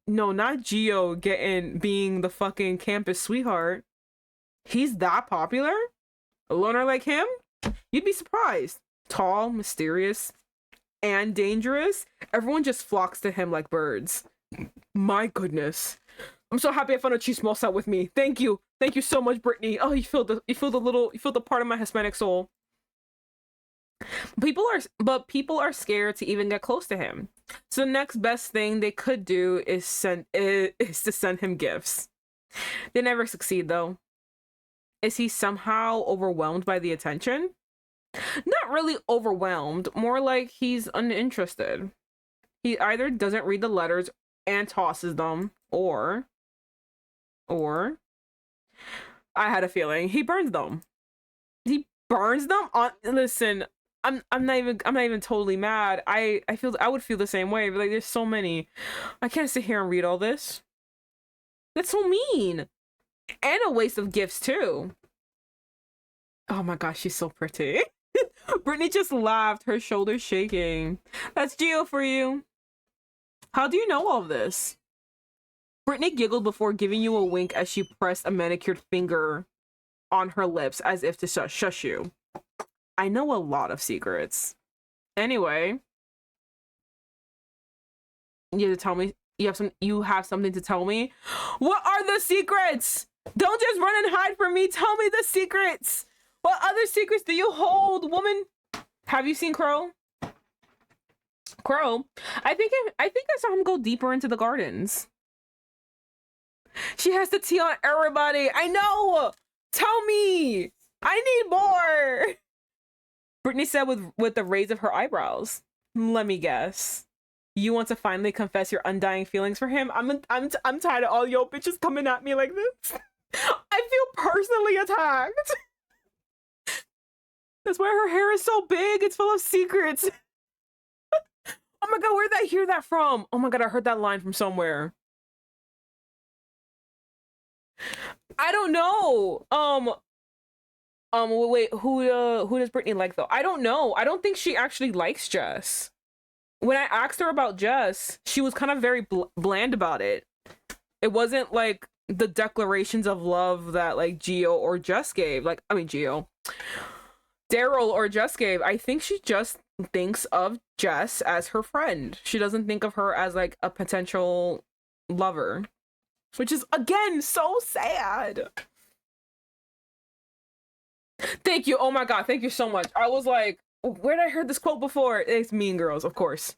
not Gio being the fucking campus sweetheart. He's that popular? A loner like him? You'd be surprised. Tall, mysterious, and dangerous. Everyone just flocks to him like birds. My goodness. I'm so happy I found a chismosa with me. Thank you so much, Brittany. Oh, you filled the part of my Hispanic soul. People are scared to even get close to him. So the next best thing they could do is to send him gifts. They never succeed though. Is he somehow overwhelmed by the attention? Not really overwhelmed, more like he's uninterested. He either doesn't read the letters and tosses them, or I had a feeling he burns them. He burns them on. Listen, I'm not even totally mad. I would feel the same way. But like, there's so many. I can't sit here and read all this. That's so mean, and a waste of gifts too. Oh my gosh, she's so pretty. Brittany just laughed, her shoulders shaking. That's Gio for you. How do you know all of this? Brittany giggled before giving you a wink as she pressed a manicured finger on her lips as if to shush you. I know a lot of secrets. Anyway, you have to tell me. You have something to tell me. What are the secrets? Don't just run and hide from me. Tell me the secrets. What other secrets do you hold, woman? Have you seen Crowe? Crowe? I think I saw him go deeper into the gardens. She has the tea on everybody. I know. Tell me. I need more. Brittany said with the raise of her eyebrows. Let me guess. You want to finally confess your undying feelings for him? I'm tired of all yo bitches coming at me like this. I feel personally attacked. That's why her hair is so big. It's full of secrets. Oh my god, where did I hear that from? Oh my god, I heard that line from somewhere. I don't know. Wait, who does Brittany like though? I don't know. I don't think she actually likes Jess. When I asked her about Jess, she was kind of very bland about it. It wasn't like the declarations of love that like Gio or Jess gave. Like, I mean Gio. Daryl or Jess gave. I think she just thinks of Jess as her friend. She doesn't think of her as like a potential lover. Which is, again, so sad. Thank you. Oh my god, thank you so much. I was like, where did I heard this quote before? It's Mean Girls, of course.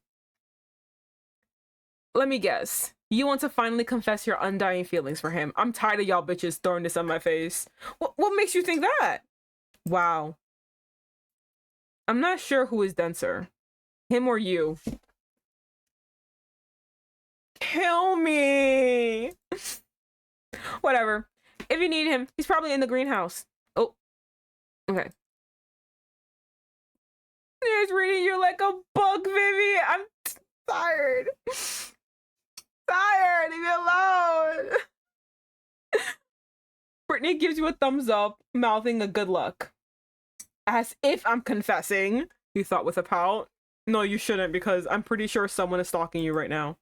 Let me guess. You want to finally confess your undying feelings for him. I'm tired of y'all bitches throwing this on my face. What makes you think that? Wow. I'm not sure who is denser. Him or you. Kill me. Whatever. If you need him, he's probably in the greenhouse. Oh. Okay. He's reading you like a book, Vivi. I'm tired. Tired. Leave me alone. Brittany gives you a thumbs up, mouthing a good luck. As if I'm confessing, you thought with a pout. No, you shouldn't, because I'm pretty sure someone is stalking you right now.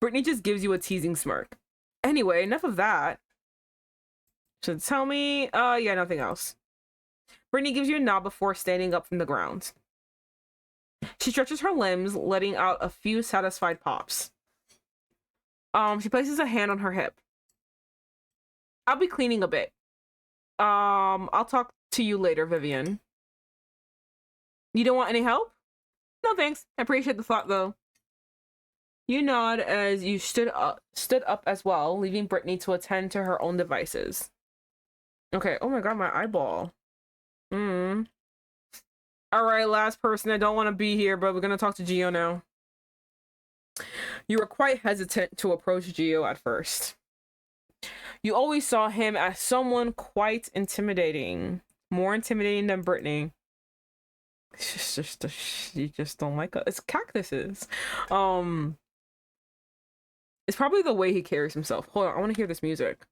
Brittany just gives you a teasing smirk. Anyway, enough of that. Should tell me, yeah, nothing else. Brittany gives you a nod before standing up from the ground. She stretches her limbs, letting out a few satisfied pops. She places a hand on her hip. I'll be cleaning a bit. I'll talk to you later, Vivian. You don't want any help? No thanks. I appreciate the thought though. You nod as you stood up as well, leaving Brittany to attend to her own devices. Okay, oh my god, my eyeball. Alright, last person. I don't want to be here, but we're gonna talk to Gio now. You were quite hesitant to approach Gio at first. You always saw him as someone quite intimidating. More intimidating than Brittany. You just don't like us. It's cactuses. It's probably the way he carries himself. Hold on, I want to hear this music.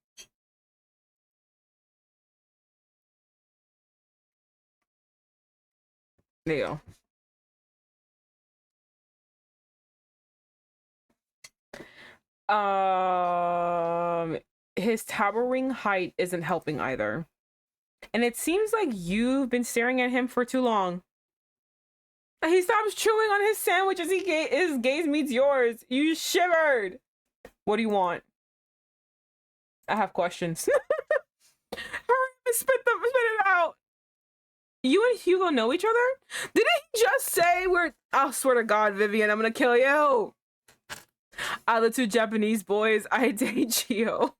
There you go. His towering height isn't helping either. And it seems like you've been staring at him for too long. He stops chewing on his sandwich as his gaze meets yours. You shivered. What do you want? I have questions. Hurry, spit it out. You and Hyugo know each other? Didn't he just say we're... Oh, swear to God, Vivian, I'm gonna kill you. Out of the two Japanese boys, I date Gio.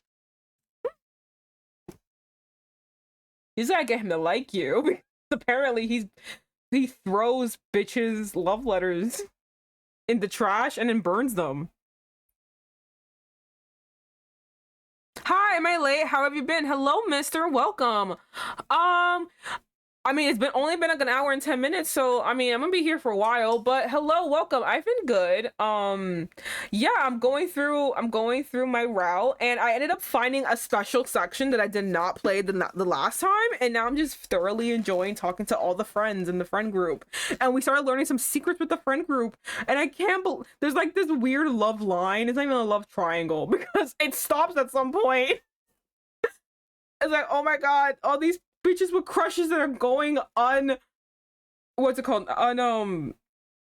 You just gotta get him to like you. Because apparently he throws bitches love letters in the trash and then burns them. Hi, am I late? How have you been? Hello, mister. Welcome. I mean, it's been only been like an hour and 10 minutes, so I mean, I'm gonna be here for a while, but hello, welcome. I've been good. Yeah, I'm going through my route, and I ended up finding a special section that I did not play the last time, and now I'm just thoroughly enjoying talking to all the friends in the friend group. And we started learning some secrets with the friend group, and I can't believe there's like this weird love line. It's not even a love triangle because it stops at some point. It's like, oh my God, all these bitches with crushes that are going what's it called?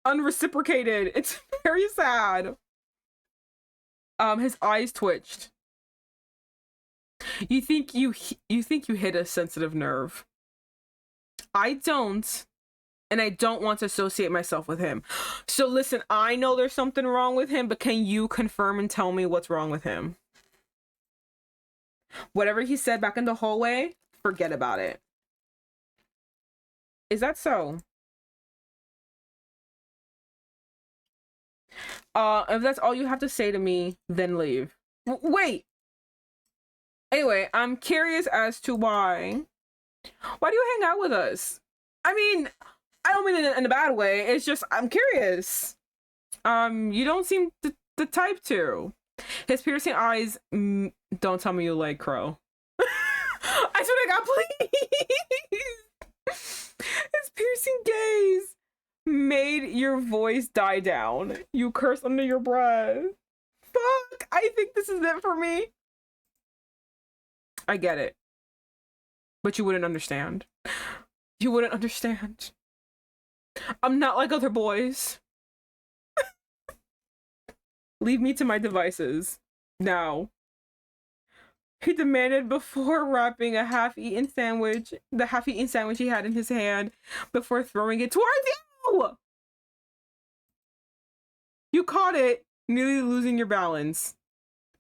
Unreciprocated. It's very sad. His eyes twitched. You think you hit a sensitive nerve. I don't, and I don't want to associate myself with him. So listen, I know there's something wrong with him, but can you confirm and tell me what's wrong with him? Whatever he said back in the hallway, forget about it. Is that so? If that's all you have to say to me, then leave. Wait! Anyway, I'm curious as to why. Why do you hang out with us? I mean, I don't mean it in a bad way. It's just, I'm curious. You don't seem the type to. His piercing eyes, don't tell me you like Crowe. I swear to God, please! His piercing gaze made your voice die down. You curse under your breath. Fuck! I think this is it for me. I get it. But you wouldn't understand. You wouldn't understand. I'm not like other boys. Leave me to my devices. Now. He demanded before wrapping a half-eaten sandwich, the half-eaten sandwich he had in his hand, before throwing it towards you! You caught it, nearly losing your balance.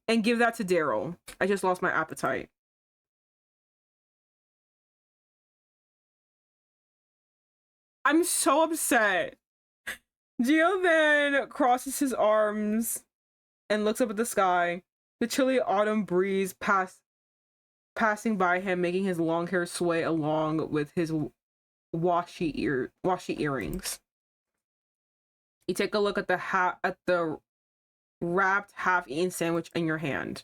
And give that to Daryl. I just lost my appetite. I'm so upset. Gio then crosses his arms and looks up at the sky. The chilly autumn breeze passing by him, making his long hair sway along with his washy earrings. You take a look at the wrapped half-eaten sandwich in your hand.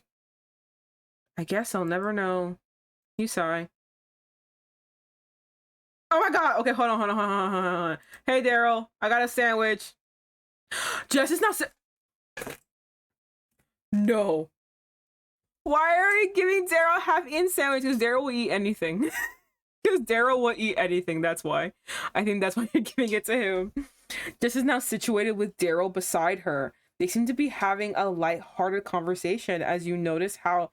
I guess I'll never know. You sigh. Oh my God! Okay, hold on. Hey, Daryl, I got a sandwich. Jess is not. No. Why are you giving Daryl a half-eaten sandwich? Because Daryl will eat anything. Because Daryl will eat anything, that's why. I think that's why you're giving it to him. Jess is now situated with Daryl beside her. They seem to be having a light-hearted conversation as you notice how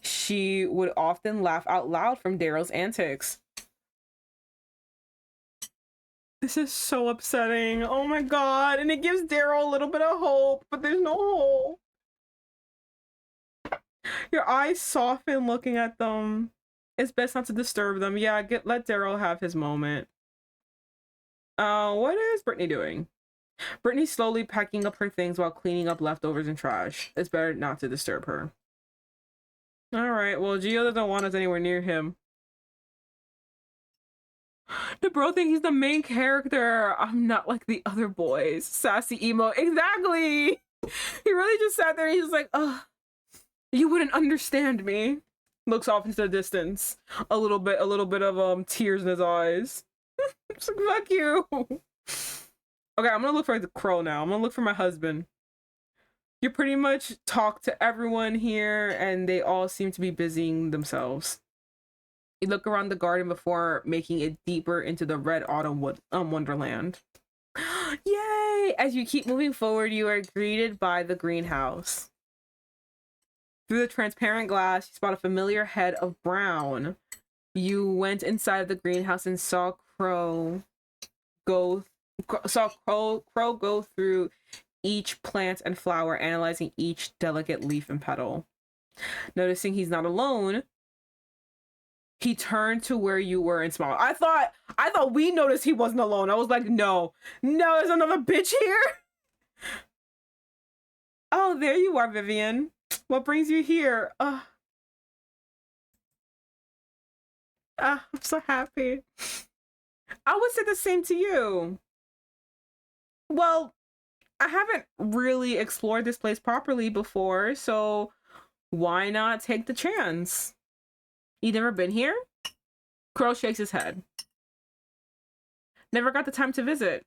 she would often laugh out loud from Daryl's antics. This is so upsetting. Oh my God. And it gives Daryl a little bit of hope, but there's no hope. Your eyes soften looking at them. It's best not to disturb them. Yeah, let Daryl have his moment. What is Brittany doing? Brittany's slowly packing up her things while cleaning up leftovers and trash. It's better not to disturb her. Alright, well, Gio doesn't want us anywhere near him. The bro thinks he's the main character. I'm not like the other boys. Sassy emo. Exactly! He really just sat there and he's like, ugh. You wouldn't understand me. Looks off into the distance. A little bit of tears in his eyes. Just like, fuck you. Okay, I'm gonna look for the Crowe now. I'm gonna look for my husband. You pretty much talk to everyone here and they all seem to be busying themselves. You look around the garden before making it deeper into the red autumn wonderland. Yay! As you keep moving forward, you are greeted by the greenhouse. Through the transparent glass, you spot a familiar head of brown. You went inside of the greenhouse and saw Crowe go through each plant and flower, analyzing each delicate leaf and petal. Noticing he's not alone, he turned to where you were and smiled. I thought we noticed he wasn't alone. I was like, no, there's another bitch here. Oh, there you are, Vivian. What brings you here? I'm so happy. I would say the same to you. Well, I haven't really explored this place properly before, so why not take the chance? You never been here? Crowe shakes his head. Never got the time to visit.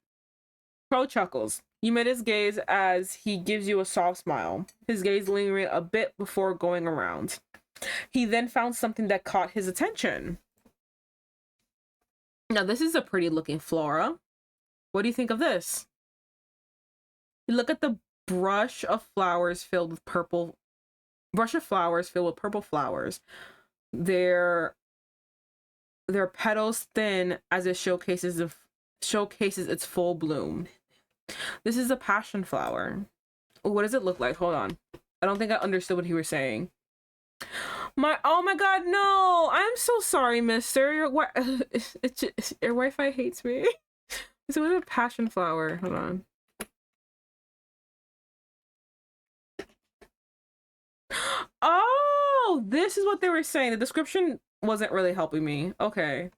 Crowe chuckles. You met his gaze as he gives you a soft smile, his gaze lingering a bit before going around. He then found something that caught his attention. Now, this is a pretty looking flora. What do you think of this? You look at the brush of flowers filled with purple flowers. Their petals thin as it showcases its full bloom. This is a passion flower. What does it look like? Hold on. I don't think I understood what he was saying. Oh my god, no! I'm so sorry, mister. Your Wi-Fi hates me. It's a passion flower. Hold on. Oh, this is what they were saying. The description wasn't really helping me. Okay.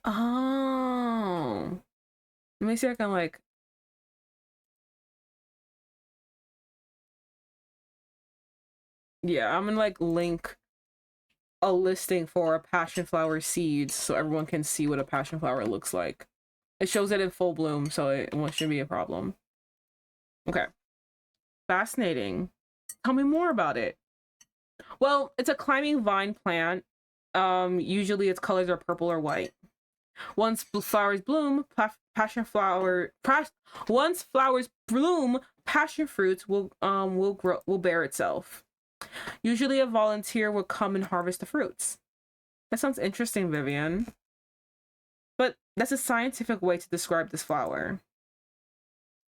Oh. Let me see if I can like... Yeah, I'm gonna like link a listing for a passion flower seeds so everyone can see what a passion flower looks like. It shows it in full bloom, so it shouldn't be a problem. Okay. Fascinating. Tell me more about it. Well, it's a climbing vine plant. Usually its colors are purple or white. Once flowers bloom, passion fruits will bear itself. Usually a volunteer will come and harvest the fruits. That sounds interesting, Vivian. But that's a scientific way to describe this flower.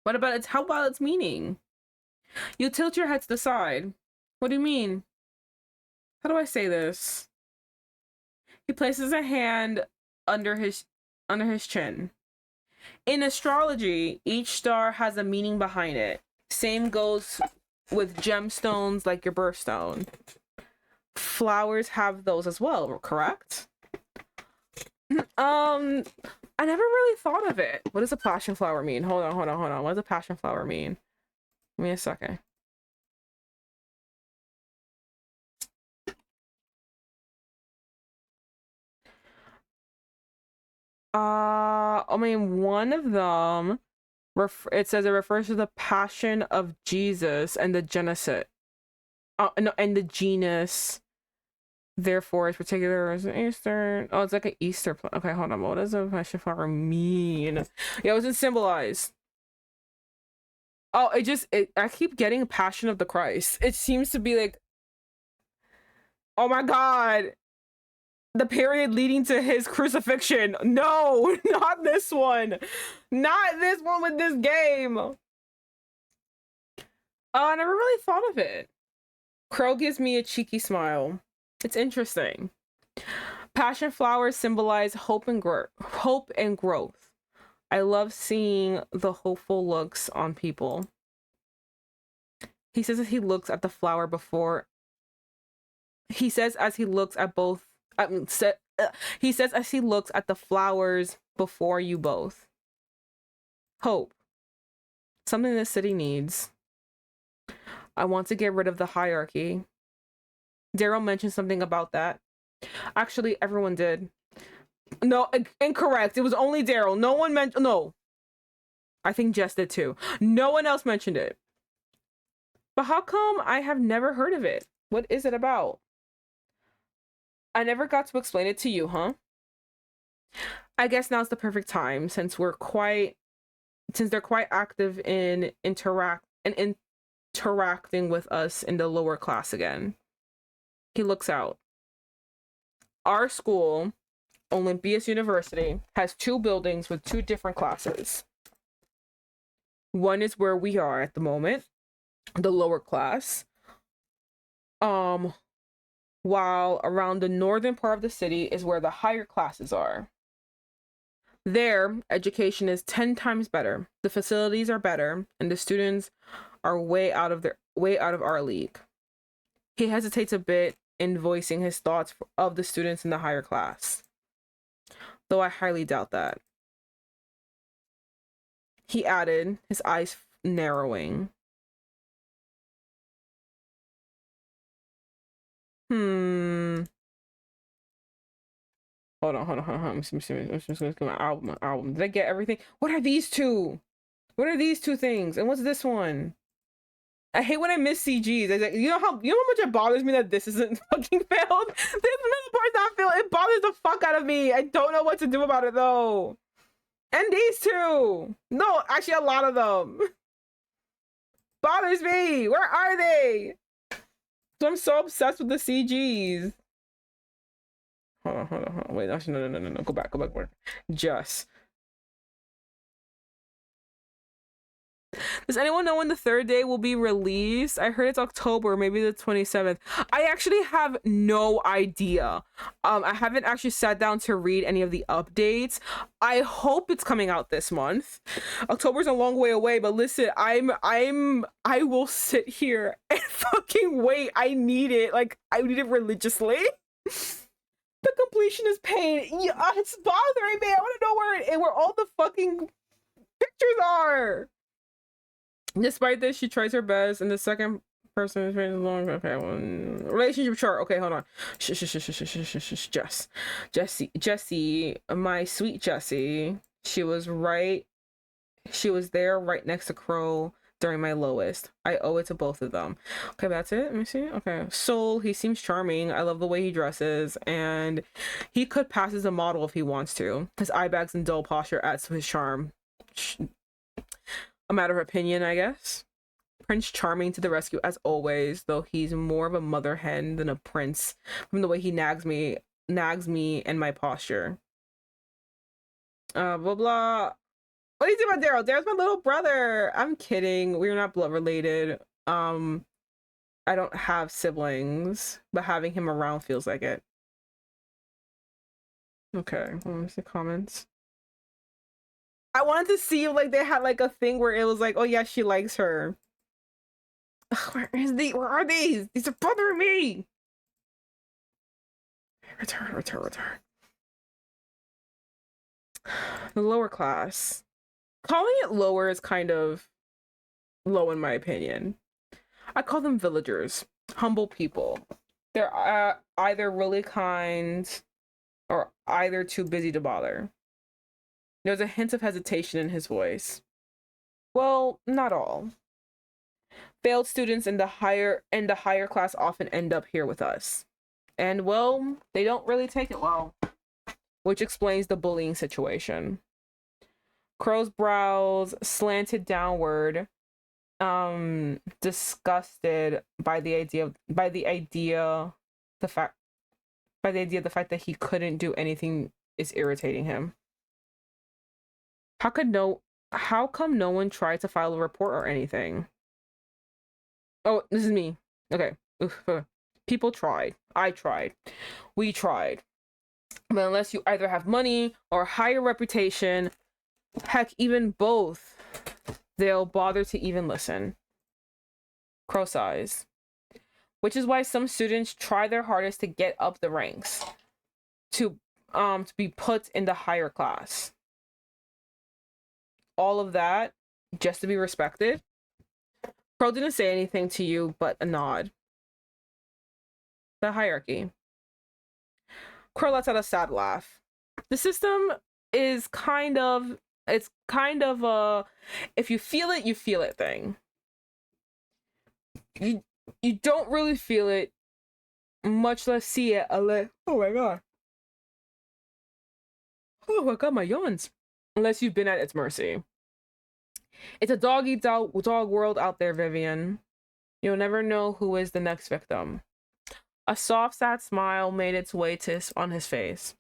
How about its meaning? You tilt your head to the side. What do you mean? How do I say this? He places a hand under his chin. In astrology, each star has a meaning behind it. Same goes with gemstones like your birthstone. Flowers have those as well, correct? I never really thought of it. What does a passion flower mean? Hold on. What does a passion flower mean? Give me a second. I mean, one of them, it says it refers to the passion of Jesus and the Genesis. No, and the genus. Therefore, it's particular as an Eastern. Oh, it's like an Easter plant. Okay, hold on. What does a passion flower mean? Yeah, what does it symbolize? Oh, I keep getting Passion of the Christ. It seems to be like, oh my god, the period leading to his crucifixion. No, not this one. Not this one with this game. Oh, I never really thought of it. Crowe gives me a cheeky smile. It's interesting. Passion flowers symbolize hope and growth. I love seeing the hopeful looks on people. He says as he looks at the flower before. He says as he looks at both. He says as he looks at the flowers before you both. Hope. Something this city needs. I want to get rid of the hierarchy. Daryl mentioned something about that. Actually, everyone did. No, incorrect. It was only Daryl. No one mentioned. No. I think Jess did too. No one else mentioned it. But how come I have never heard of it? What is it about? I never got to explain it to you, huh? I guess now's the perfect time since they're quite active in interacting with us in the lower class again. He looks out. Our school Olympias University has 2 buildings with 2 different classes. One is where we are at the moment, the lower class. While around the northern part of the city is where the higher classes are. There, education is 10 times better. The facilities are better, and the students are way out of our league. He hesitates a bit in voicing his thoughts of the students in the higher class, though I highly doubt that. He added, his eyes narrowing. Hold on. I'm just gonna get my album. Did I get everything? What are these two? What are these 2 things? And what's this one? I hate when I miss CGs. You know how much it bothers me that this isn't fucking failed? This middle part's not failed. It bothers the fuck out of me. I don't know what to do about it though. And these 2. No, actually a lot of them. Bothers me. Where are they? So I'm so obsessed with the CGs. Hold on. Wait, actually, no. Go back. Just. Does anyone know when the 3rd day will be released? I heard it's October, maybe the 27th. I actually have no idea. I haven't actually sat down to read any of the updates. I hope it's coming out this month. October's a long way away, but listen, I will sit here and fucking wait. I need it. Like, I need it religiously. The completion is pain. Yeah, it's bothering me. I want to know where all the fucking pictures are. Despite this, she tries her best, and the second person is very long. Okay, relationship chart. Okay, hold on. Jessie, my sweet Jessie. She was there right next to Crowe during my lowest. I owe it to both of them. Okay, that's it. Let me see. Okay, Soul. He seems charming. I love the way he dresses, and he could pass as a model if he wants to. His eye bags and dull posture adds to his charm. A matter of opinion, I guess. Prince Charming to the rescue as always, though he's more of a mother hen than a prince from the way he nags me and my posture. Blah blah. What do you think about Daryl? Daryl's my little brother. I'm kidding. We're not blood related. I don't have siblings, but having him around feels like it. Okay, let me see comments. I wanted to see if like they had like a thing where it was like, oh yeah, she likes her. Ugh, where are these? These are bothering me. Return. The lower class. Calling it lower is kind of low in my opinion. I call them villagers, humble people. They're either really kind or either too busy to bother. There's a hint of hesitation in his voice. Well, not all. Failed students in the higher class often end up here with us. And well, they don't really take it well. Which explains the bullying situation. Crowe's brows slanted downward, disgusted by the fact that he couldn't do anything is irritating him. How come no one tried to file a report or anything? Oh, this is me. Okay. Oof. People tried. I tried. We tried. But unless you either have money or a higher reputation, heck, even both, they'll bother to even listen. Crowe sighs. Which is why some students try their hardest to get up the ranks. To be put in the higher class. All of that just to be respected. Crowe didn't say anything to you but a nod. The hierarchy. Crowe lets out a sad laugh. The system is kind of a if you feel it, you feel it thing. You don't really feel it, much less see it. Oh my god. Oh my god, my yawns. Unless you've been at its mercy. It's a dog-eat-dog world out there, Vivian. You'll never know who is the next victim. A soft, sad smile made its way on his face.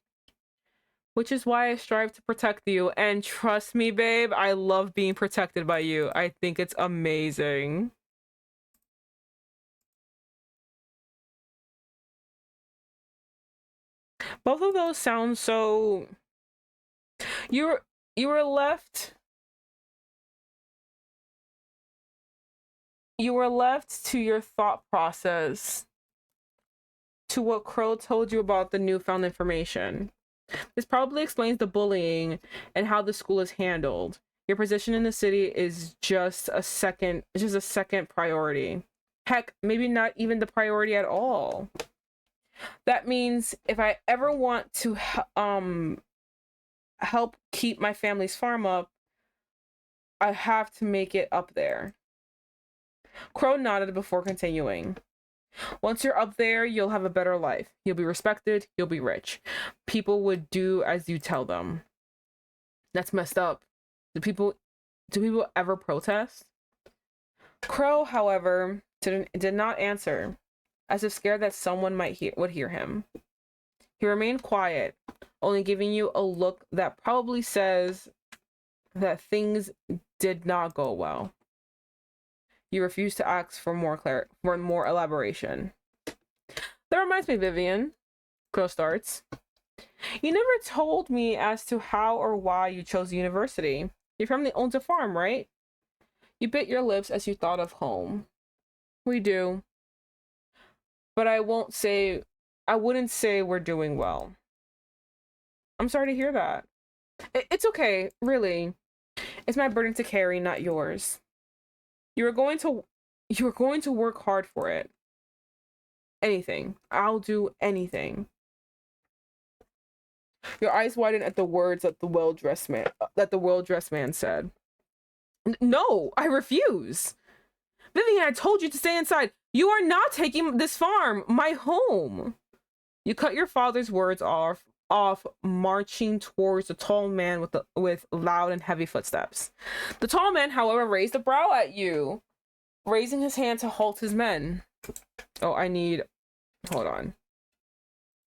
which is why I strive to protect you. And trust me, babe, I love being protected by you. I think it's amazing. Both of those sound so... You were left... You were left to your thought process, to what Crowe told you about the newfound information. This probably explains the bullying and how the school is handled. Your position in the city is just a second priority. Heck, maybe not even the priority at all. That means if I ever want to help keep my family's farm up, I have to make it up there. Crowe nodded before continuing. Once you're up there, you'll have a better life. You'll be respected, you'll be rich. People would do as you tell them. That's messed up. Do people ever protest? Crowe, however, did not answer, as if scared that someone would hear him. He remained quiet, only giving you a look that probably says that things did not go well. You refuse to ask for more elaboration. That reminds me, Vivian. Crowe starts. You never told me as to how or why you chose the university. Your family owns a farm, right? You bit your lips as you thought of home. We do. But I wouldn't say we're doing well. I'm sorry to hear that. It's okay, really. It's my burden to carry, not yours. You were going to work hard for it. Anything. I'll do anything. Your eyes widened at the words that the well-dressed man said. No, I refuse. Vivian, I told you to stay inside. You are not taking this farm, my home. You cut your father's words off, marching towards the tall man with loud and heavy footsteps. The tall man, however, raised a brow at you, raising his hand to halt his men. Oh, hold on.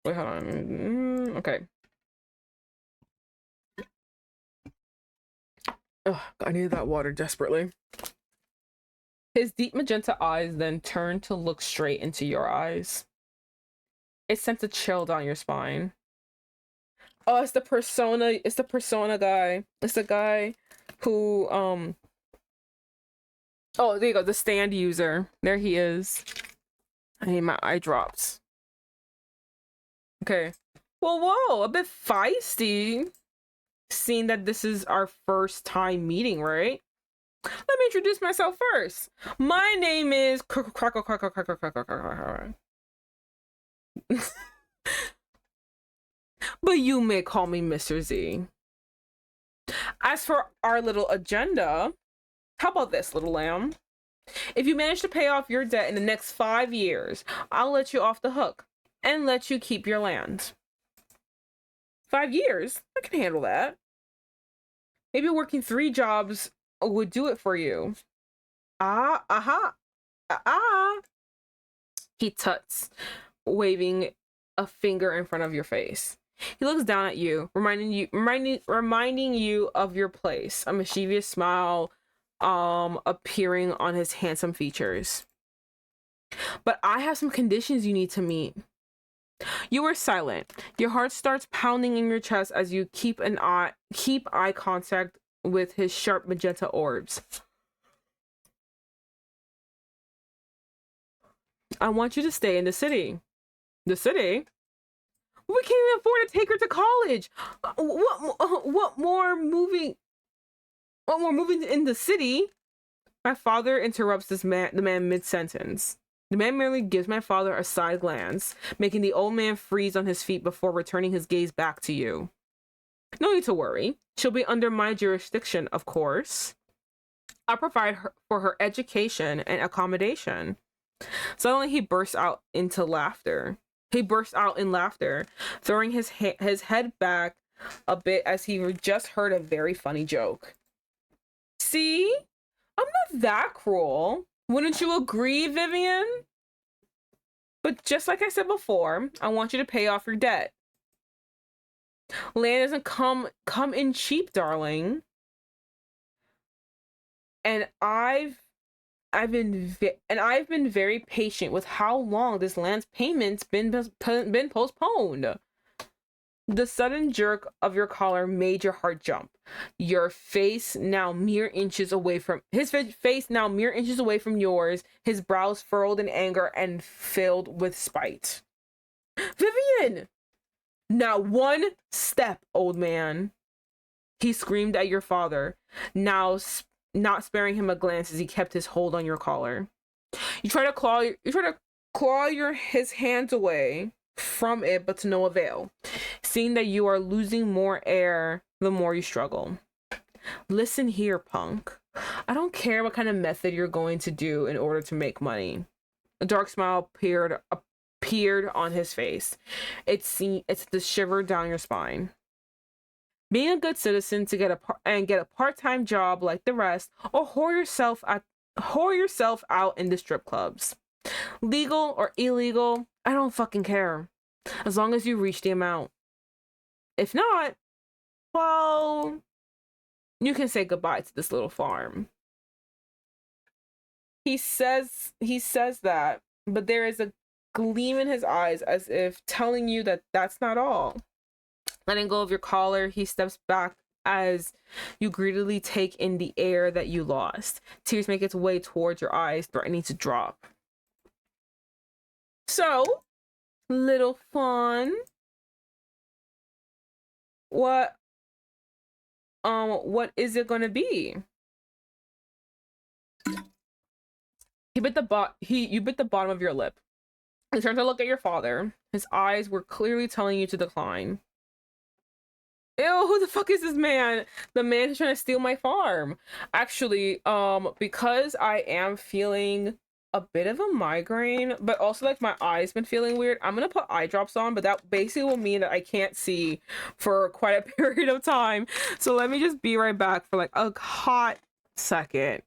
Wait, hold on. Okay. Ugh, I needed that water desperately. His deep magenta eyes then turned to look straight into your eyes. It sent a chill down your spine. Oh, it's the persona guy. It's the guy who, oh, there you go, the stand user. There he is. I need my eye drops. Okay. Whoa, a bit feisty. Seeing that this is our first time meeting, right? Let me introduce myself first. My name is but you may call me Mr. Z. As for our little agenda, how about this, little lamb? If you manage to pay off your debt in the next 5 years, I'll let you off the hook and let you keep your land. 5 years? I can handle that. Maybe working 3 jobs would do it for you. He tuts, waving a finger in front of your face. He looks down at you, reminding you of your place. A mischievous smile appearing on his handsome features. But I have some conditions you need to meet. You are silent. Your heart starts pounding in your chest as you keep eye contact with his sharp magenta orbs. I want you to stay in the city. The city? We can't even afford to take her to college. What more moving in the city? My father interrupts the man mid-sentence. The man merely gives my father a side glance, making the old man freeze on his feet before returning his gaze back to you. No need to worry. She'll be under my jurisdiction, of course. I'll provide for her education and accommodation. Suddenly he bursts out in laughter, throwing his head back a bit as he just heard a very funny joke. See? I'm not that cruel. Wouldn't you agree, Vivian? But just like I said before, I want you to pay off your debt. Land doesn't come in cheap, darling. And I've been very patient with how long this land's payments been postponed. The sudden jerk of your collar made your heart jump. Your face now mere inches away from his face now mere inches away from yours, his brows furrowed in anger and filled with spite. Vivian! Now one step, old man. He screamed at your father, now not sparing him a glance as he kept his hold on your collar. You try to claw his hands away from it, but to no avail. Seeing that you are losing more air the more you struggle. Listen here, punk. I don't care what kind of method you're going to do in order to make money. A dark smile appeared on his face. It's the shiver down your spine. Being a good citizen to get a part-time job like the rest, or whore yourself out in the strip clubs. Legal or illegal, I don't fucking care. As long as you reach the amount. If not, well, you can say goodbye to this little farm. He says that, but there is a gleam in his eyes as if telling you that that's not all. Letting go of your collar, he steps back as you greedily take in the air that you lost. Tears make its way towards your eyes, threatening to drop. So, little fawn, what is it gonna be? You bit the bottom of your lip. You turn to look at your father. His eyes were clearly telling you to decline. Ew, who the fuck is this man? The man who's trying to steal my farm. Actually, because I am feeling a bit of a migraine, but also like my eyes been feeling weird, I'm gonna put eye drops on, but that basically will mean that I can't see for quite a period of time. So let me just be right back for like a hot second.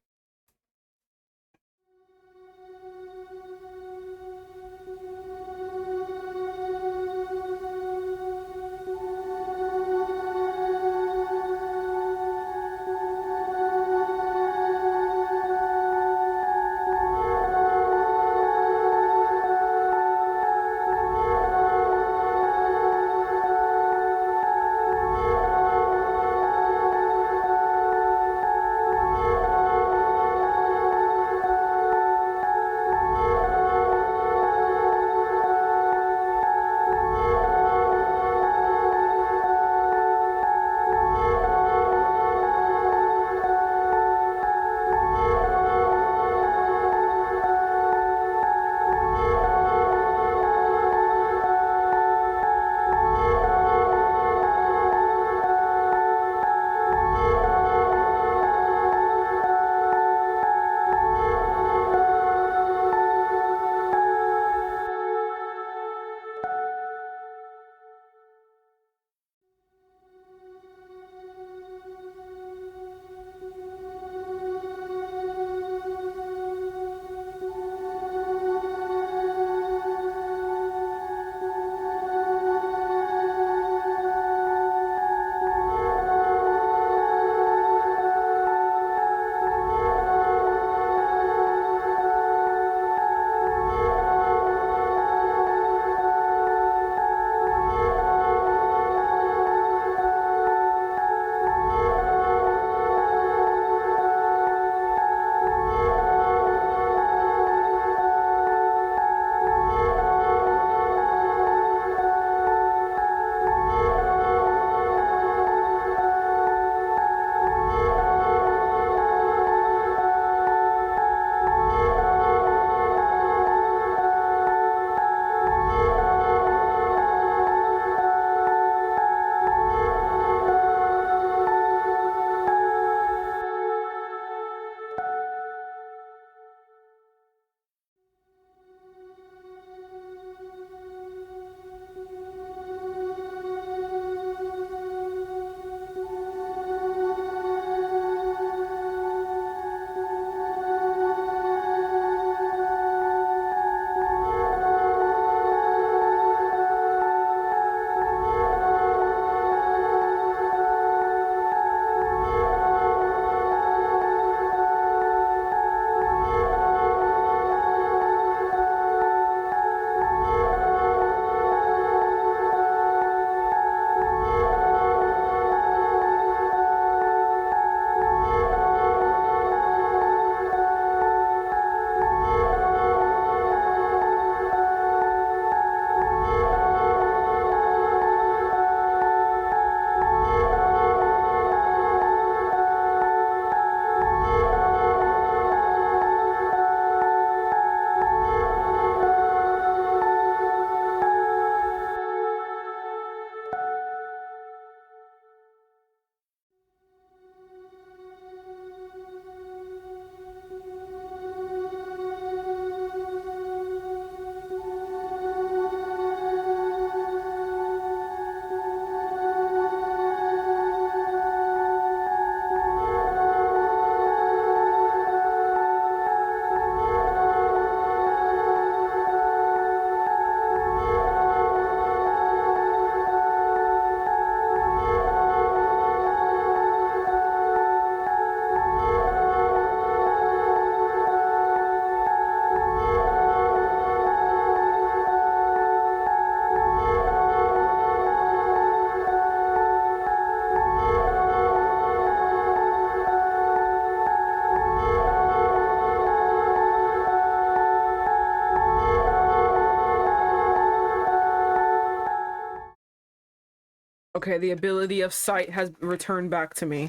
Okay, the ability of sight has returned back to me.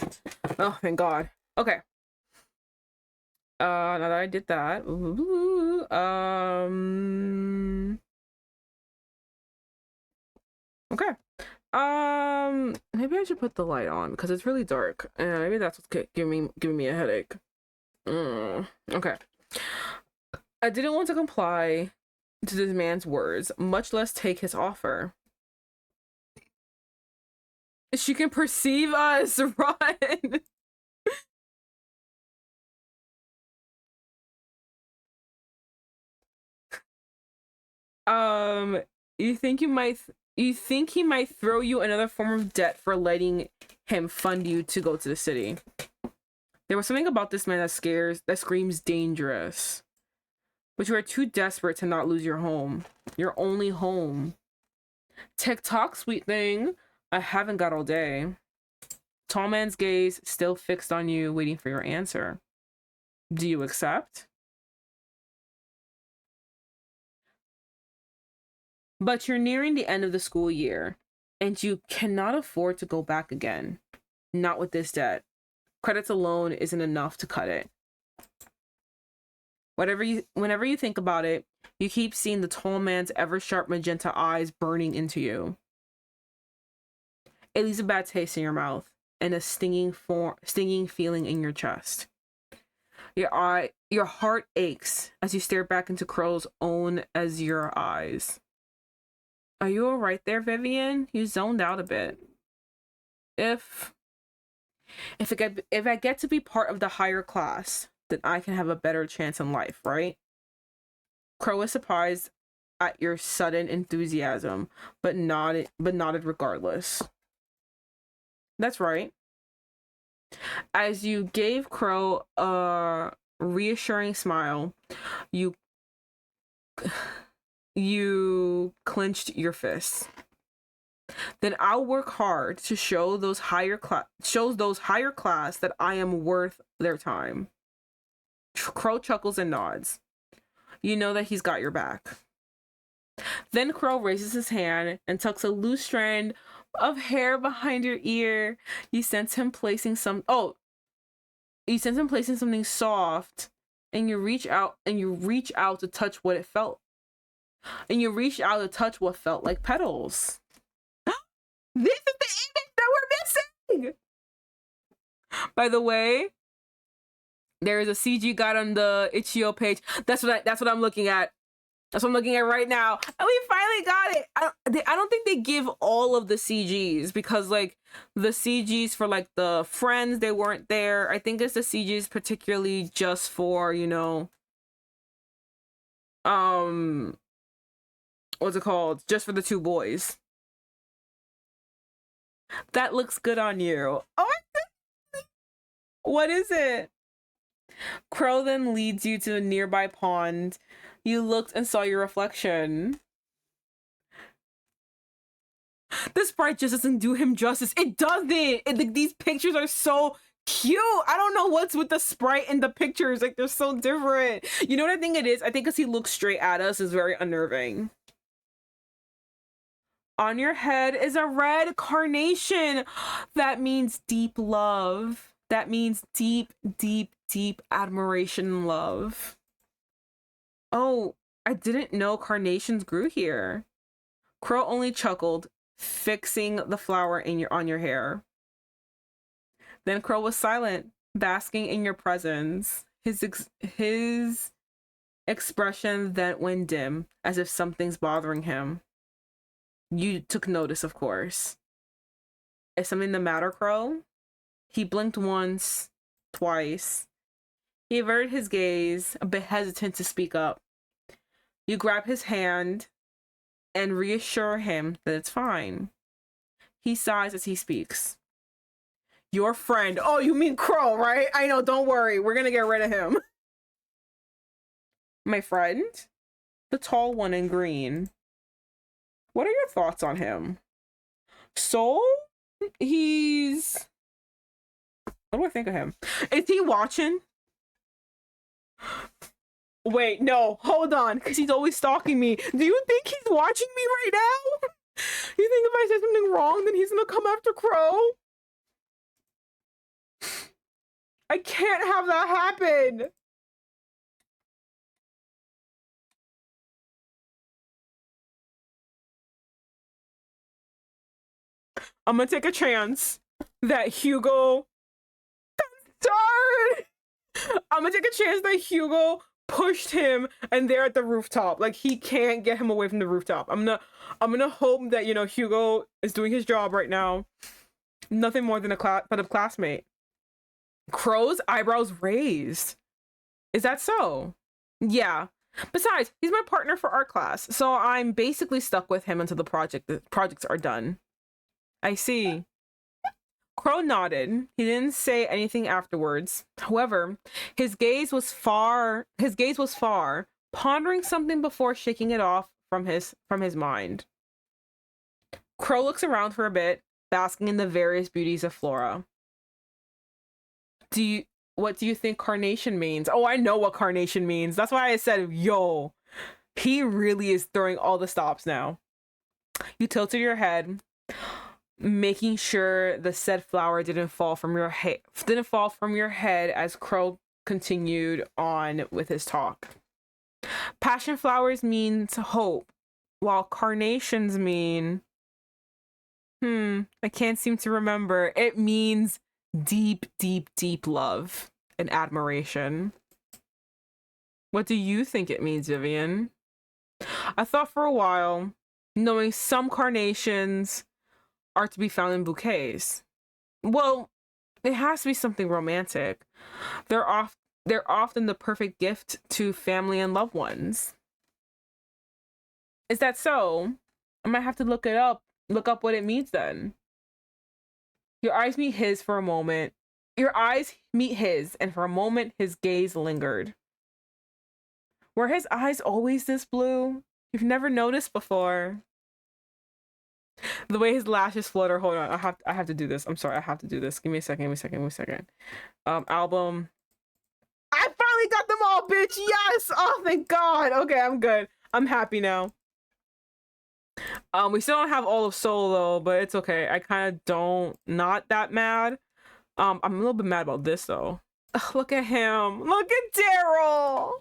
Oh, thank God. Okay. Now that I did that, okay. Maybe I should put the light on because it's really dark, and maybe that's what's giving me a headache. Okay. I didn't want to comply to this man's words, much less take his offer. She can perceive us, run. You think he might throw you another form of debt for letting him fund you to go to the city. There was something about this man that screams dangerous. But you are too desperate to not lose your home. Your only home. Tick-tock, sweet thing. I haven't got all day. Tall man's gaze still fixed on you, waiting for your answer. Do you accept? But you're nearing the end of the school year, and you cannot afford to go back again. Not with this debt. Credits alone isn't enough to cut it. Whenever you think about it, you keep seeing the tall man's ever-sharp magenta eyes burning into you. It leaves a bad taste in your mouth and a stinging feeling in your chest. Your heart aches as you stare back into Crowe's own azure eyes. Are you all right there, Vivian? You zoned out a bit. If I get to be part of the higher class, then I can have a better chance in life, right? Crowe is surprised at your sudden enthusiasm, but nodded regardless. That's right. As you gave Crowe a reassuring smile, you clenched your fists. Then I'll work hard to show those higher class that I am worth their time. Crowe chuckles and nods. You know that he's got your back. Then Crowe raises his hand and tucks a loose strand of hair behind your ear. You sense him placing something soft, and you reach out to touch what it felt. And you reached out to touch what felt like petals. This is the image that we're missing! By the way, there is a CG guide on the Itch.io page. That's what I'm looking at. That's what I'm looking at right now. And we finally got it. I don't think they give all of the CGs because like the CGs for like the friends, they weren't there. I think it's the CGs particularly just for, you know, what's it called? Just for the two boys. That looks good on you. Oh, what is it? Crowe then leads you to a nearby pond. You looked and saw your reflection. The sprite just doesn't do him justice. It doesn't! These pictures are so cute! I don't know what's with the sprite and the pictures. Like, they're so different. You know what I think it is? I think because he looks straight at us is very unnerving. On your head is a red carnation. That means deep love. That means deep, deep, deep admiration and love. Oh, I didn't know carnations grew here. Crowe only chuckled, fixing the flower on your hair. Then Crowe was silent, basking in your presence. His expression then went dim, as if something's bothering him. You took notice, of course. Is something the matter, Crowe? He blinked once, twice. He averted his gaze, a bit hesitant to speak up. You grab his hand and reassure him that it's fine. He sighs as he speaks. Your friend. Oh, you mean Crowe, right? I know, don't worry. We're gonna get rid of him. My friend? The tall one in green. What are your thoughts on him? So, he's... What do I think of him? Is he watching? Wait, no, hold on, because he's always stalking me. Do you think he's watching me right now? You think if I say something wrong, then he's gonna come after Crowe. I can't have that happen. I'm gonna take a chance that Hyugo. Darn! I'm gonna take a chance that Hyugo pushed him and they're at the rooftop. Like, he can't get him away from the rooftop. I'm gonna hope that, you know, Hyugo is doing his job right now. Nothing more than a classmate. Crowe's eyebrows raised. Is that so? Yeah. Besides, he's my partner for art class, so I'm basically stuck with him until the projects are done. I see. Crowe nodded. He didn't say anything afterwards. However, his gaze was far, pondering something before shaking it off from his mind. Crowe looks around for a bit, basking in the various beauties of Flora. What do you think carnation means? Oh, I know what carnation means. That's why I said, yo, he really is throwing all the stops now. You tilted your head, making sure the said flower didn't fall from your head as Crowe continued on with his talk. Passion flowers means hope, while carnations mean I can't seem to remember. It means deep, deep, deep love and admiration. What do you think it means, Vivian? I thought for a while, knowing some carnations are to be found in bouquets. Well, it has to be something romantic. They're often the perfect gift to family and loved ones. Is that so? I might have to look up what it means then. Your eyes meet his for a moment. Your eyes meet his, and for a moment his gaze lingered. Were his eyes always this blue? You've never noticed before. The way his lashes flutter. Hold on, I have to do this. I'm sorry, I have to do this. Give me a second. Album. I finally got them all, bitch. Yes. Oh, thank God. Okay, I'm good. I'm happy now. We still don't have all of Soul though, but it's okay. I kind of not that mad. I'm a little bit mad about this though. Ugh, look at him. Look at Daryl.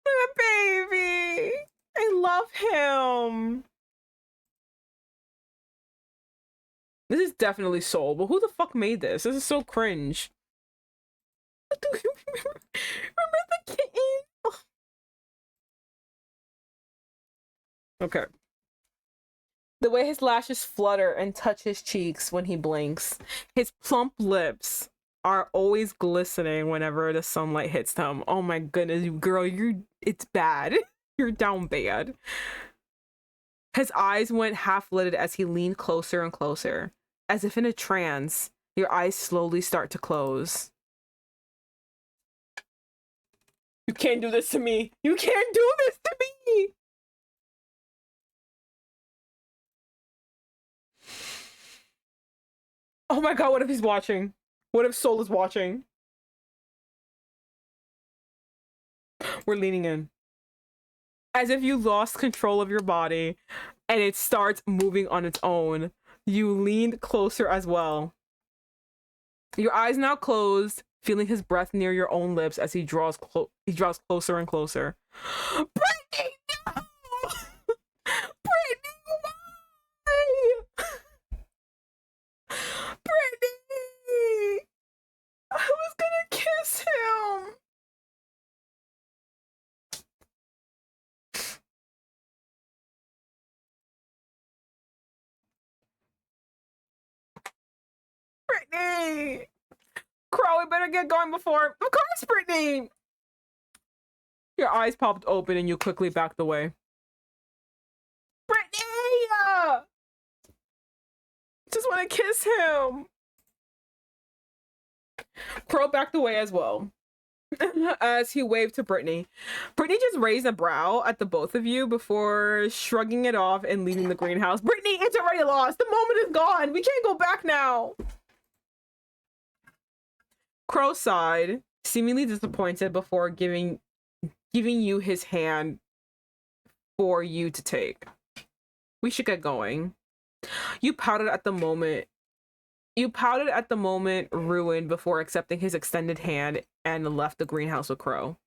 Look at baby. I love him. This is definitely Soul, but who the fuck made this? This is so cringe. Remember the kitten? Ugh. Okay. The way his lashes flutter and touch his cheeks when he blinks. His plump lips are always glistening whenever the sunlight hits them. Oh my goodness, girl, it's bad. You're down bad. His eyes went half-lidded as he leaned closer and closer. As if in a trance, your eyes slowly start to close. You can't do this to me. You can't do this to me. Oh my God, what if he's watching? What if Soul is watching? We're leaning in. As if you lost control of your body and it starts moving on its own. You leaned closer as well. Your eyes now closed, feeling his breath near your own lips as he draws closer and closer. Brittany, no! Brittany, why? Brittany! I was gonna kiss him. Brittany! Crowe, we better get going before... Of course, Brittany! Your eyes popped open and you quickly backed away. Brittany! Just want to kiss him. Crowe backed away as well. As he waved to Brittany. Brittany just raised a brow at the both of you before shrugging it off and leaving the greenhouse. Brittany, it's already lost. The moment is gone. We can't go back now. Crowe sighed, seemingly disappointed before giving you his hand for you to take. We should get going. You pouted at the moment. You pouted at the moment ruined before accepting his extended hand and left the greenhouse with Crowe.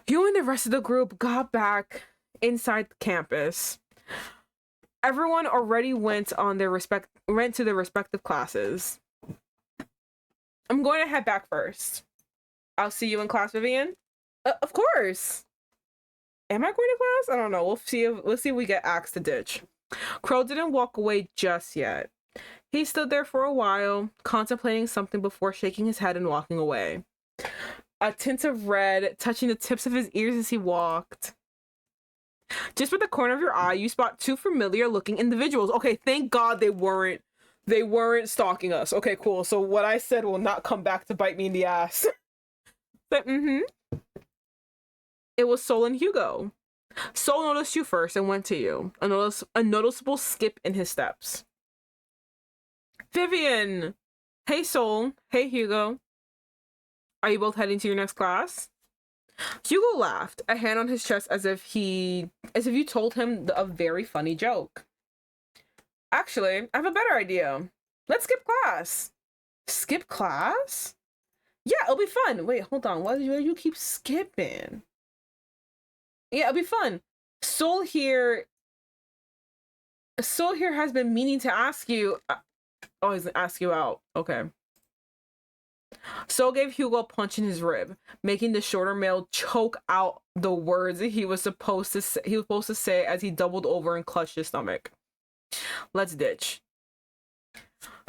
You and the rest of the group got back inside the campus. Everyone already went to their respective classes. I'm going to head back first. I'll see you in class, Vivian. Of course. Am I going to class? I don't know. We'll see if we get asked to ditch. Crowe didn't walk away just yet. He stood there for a while, contemplating something before shaking his head and walking away. A tint of red touching the tips of his ears as he walked. Just with the corner of your eye, you spot two familiar-looking individuals. Okay, thank God they weren't stalking us. Okay, cool. So what I said will not come back to bite me in the ass. But, It was Sol and Hyugo. Sol noticed you first and went to you. A noticeable skip in his steps. Vivian! Hey, Sol. Hey, Hyugo. Are you both heading to your next class? Hyugo laughed, a hand on his chest as if you told him a very funny joke. Actually, I have a better idea. Let's skip class. Skip class? Yeah, it'll be fun. Wait, hold on. Why do you keep skipping? Yeah, it'll be fun. Sol here has been meaning to ask you. Oh, he's gonna ask you out. Okay. Sol gave Hyugo a punch in his rib, making the shorter male choke out the words he was supposed to say as he doubled over and clutched his stomach. Let's ditch.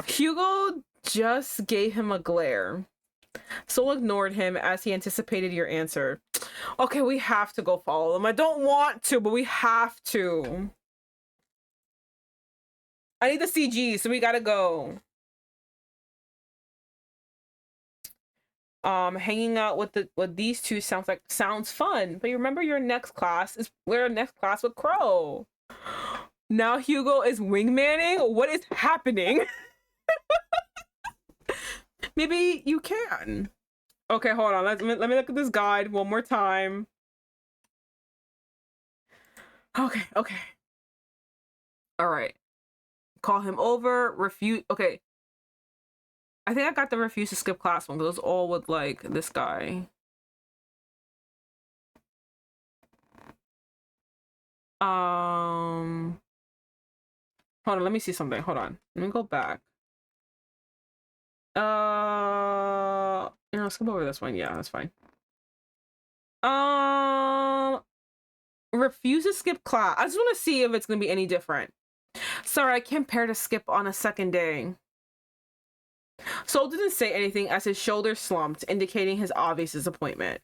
Hyugo just gave him a glare. Sol ignored him as he anticipated your answer. Okay, we have to go follow them. I don't want to, but we have to. I need the CG, so we gotta go. Hanging out with these two sounds fun, but you remember we're next class with Crowe. Now Hyugo is wingmanning? What is happening? Maybe you can. Okay, hold on. Let me look at this guide one more time. Okay. All right. Call him over. Refuse. Okay. I think I got the refuse to skip class one because it was all with like this guy. Hold on, let me see something. Hold on. Let me go back. Skip over this one. Yeah, that's fine. Refuse to skip class. I just want to see if it's gonna be any different. Sorry, I can't bear to skip on a second day. Sol didn't say anything as his shoulders slumped, indicating his obvious disappointment.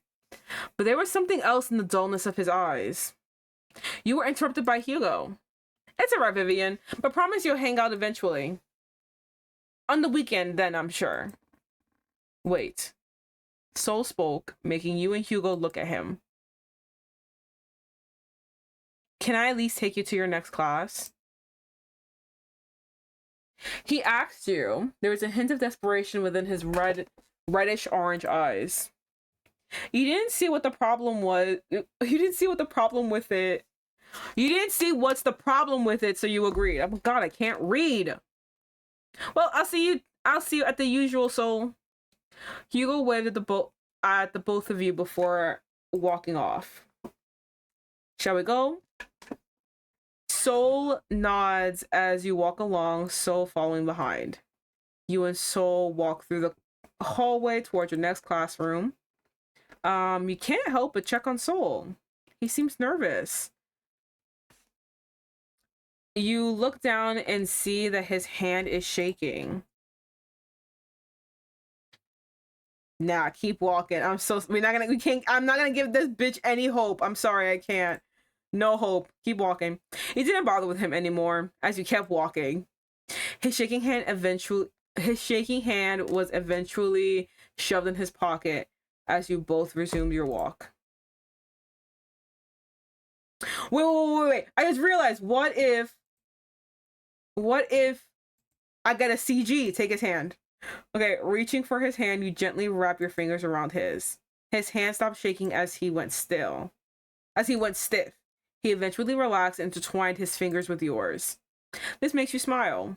But there was something else in the dullness of his eyes. You were interrupted by Hyugo. It's alright, Vivian, but promise you'll hang out eventually. On the weekend, then, I'm sure. Wait. Sol spoke, making you and Hyugo look at him. Can I at least take you to your next class? He asked you. There was a hint of desperation within his reddish-orange eyes. You didn't see what the problem was. You didn't see what the problem with it. You didn't see what's the problem with it, so you agreed. Oh God, I can't read. Well, I'll see you at the usual, Sol. Hyugo waved at the both of you before walking off. Shall we go? Sol nods as you walk along, Sol following behind. You and Sol walk through the hallway towards your next classroom. You can't help but check on Sol. He seems nervous. You look down and see that his hand is shaking. Nah, keep walking. I'm not gonna give this bitch any hope. I'm sorry, I can't. No hope. Keep walking. You didn't bother with him anymore as you kept walking. His shaking hand was eventually shoved in his pocket as you both resumed your walk. Wait. I just realized, what if I get a CG? Take his hand. Okay, reaching for his hand, you gently wrap your fingers around his. His hand stopped shaking as he went stiff. He eventually relaxed and intertwined his fingers with yours. This makes you smile.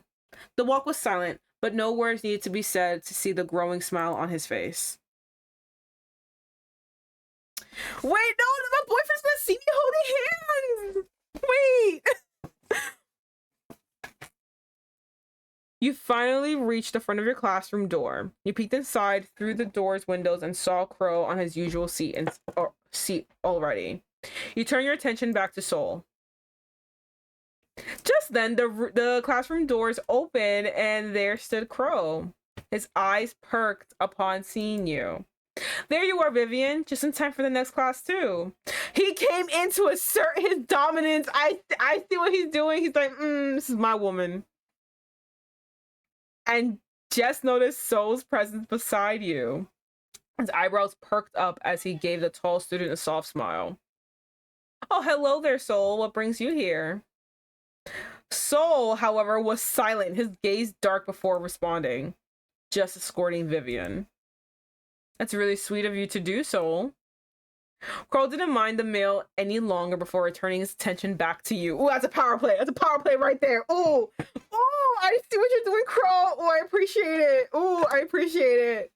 The walk was silent, but no words needed to be said to see the growing smile on his face. Wait, no, my boyfriend's gonna see me holding hands! Wait! You finally reached the front of your classroom door. You peeked inside through the door's windows and saw Crowe on his usual seat already. You turn your attention back to Soul. Just then, the classroom doors opened and there stood Crowe. His eyes perked upon seeing you. There you are, Vivian, just in time for the next class too. He came in to assert his dominance. I see what he's doing. He's like, this is my woman. And just noticed Soul's presence beside you. His eyebrows perked up as he gave the tall student a soft smile. Oh, hello there, Soul. What brings you here? Soul, however, was silent, his gaze dark before responding, just escorting Vivian. That's really sweet of you to do, Soul. Crowe didn't mind the meal any longer before returning his attention back to you. Ooh, that's a power play. That's a power play right there. Ooh, I see what you're doing, Crowe. Oh, I appreciate it. Ooh, I appreciate it.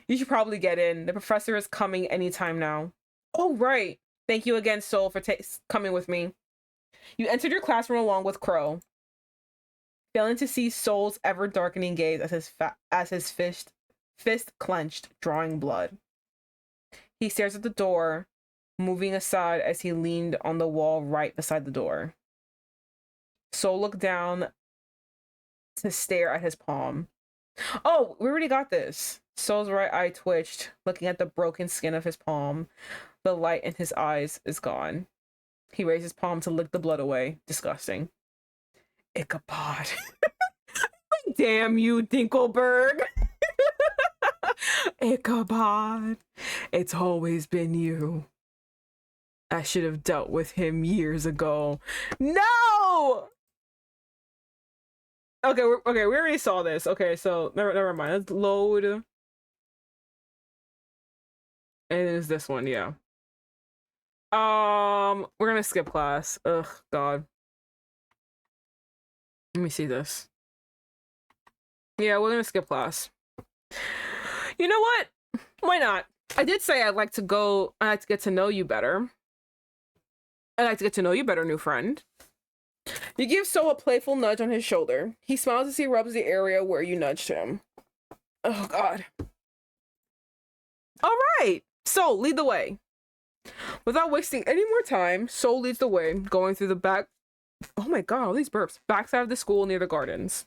You should probably get in. The professor is coming anytime now. Oh, right. Thank you again, Soul, for coming with me. You entered your classroom along with Crowe, failing to see Soul's ever-darkening gaze as his fist clenched, drawing blood. He stares at the door, moving aside as he leaned on the wall right beside the door. Soul looked down to stare at his palm. Oh, we already got this. Soul's right eye twitched, looking at the broken skin of his palm. The light in his eyes is gone. He raised his palm to lick the blood away. Disgusting. Ichabod. Damn you, Dinkelberg. Ichabod. It's always been you. I should have dealt with him years ago. No! Okay, we already saw this. Okay, so never mind. Let's load. And it's this one, yeah. We're gonna skip class. Ugh, God. Let me see this. Yeah, we're gonna skip class. You know what? Why not? I did say I'd like to get to know you better. I'd like to get to know you better, new friend. You give Soul a playful nudge on his shoulder. He smiles as he rubs the area where you nudged him. Oh, God. All right. Soul, lead the way. Without wasting any more time, Soul leads the way, going through the back. Oh my God, all these burps. Backside of the school near the gardens.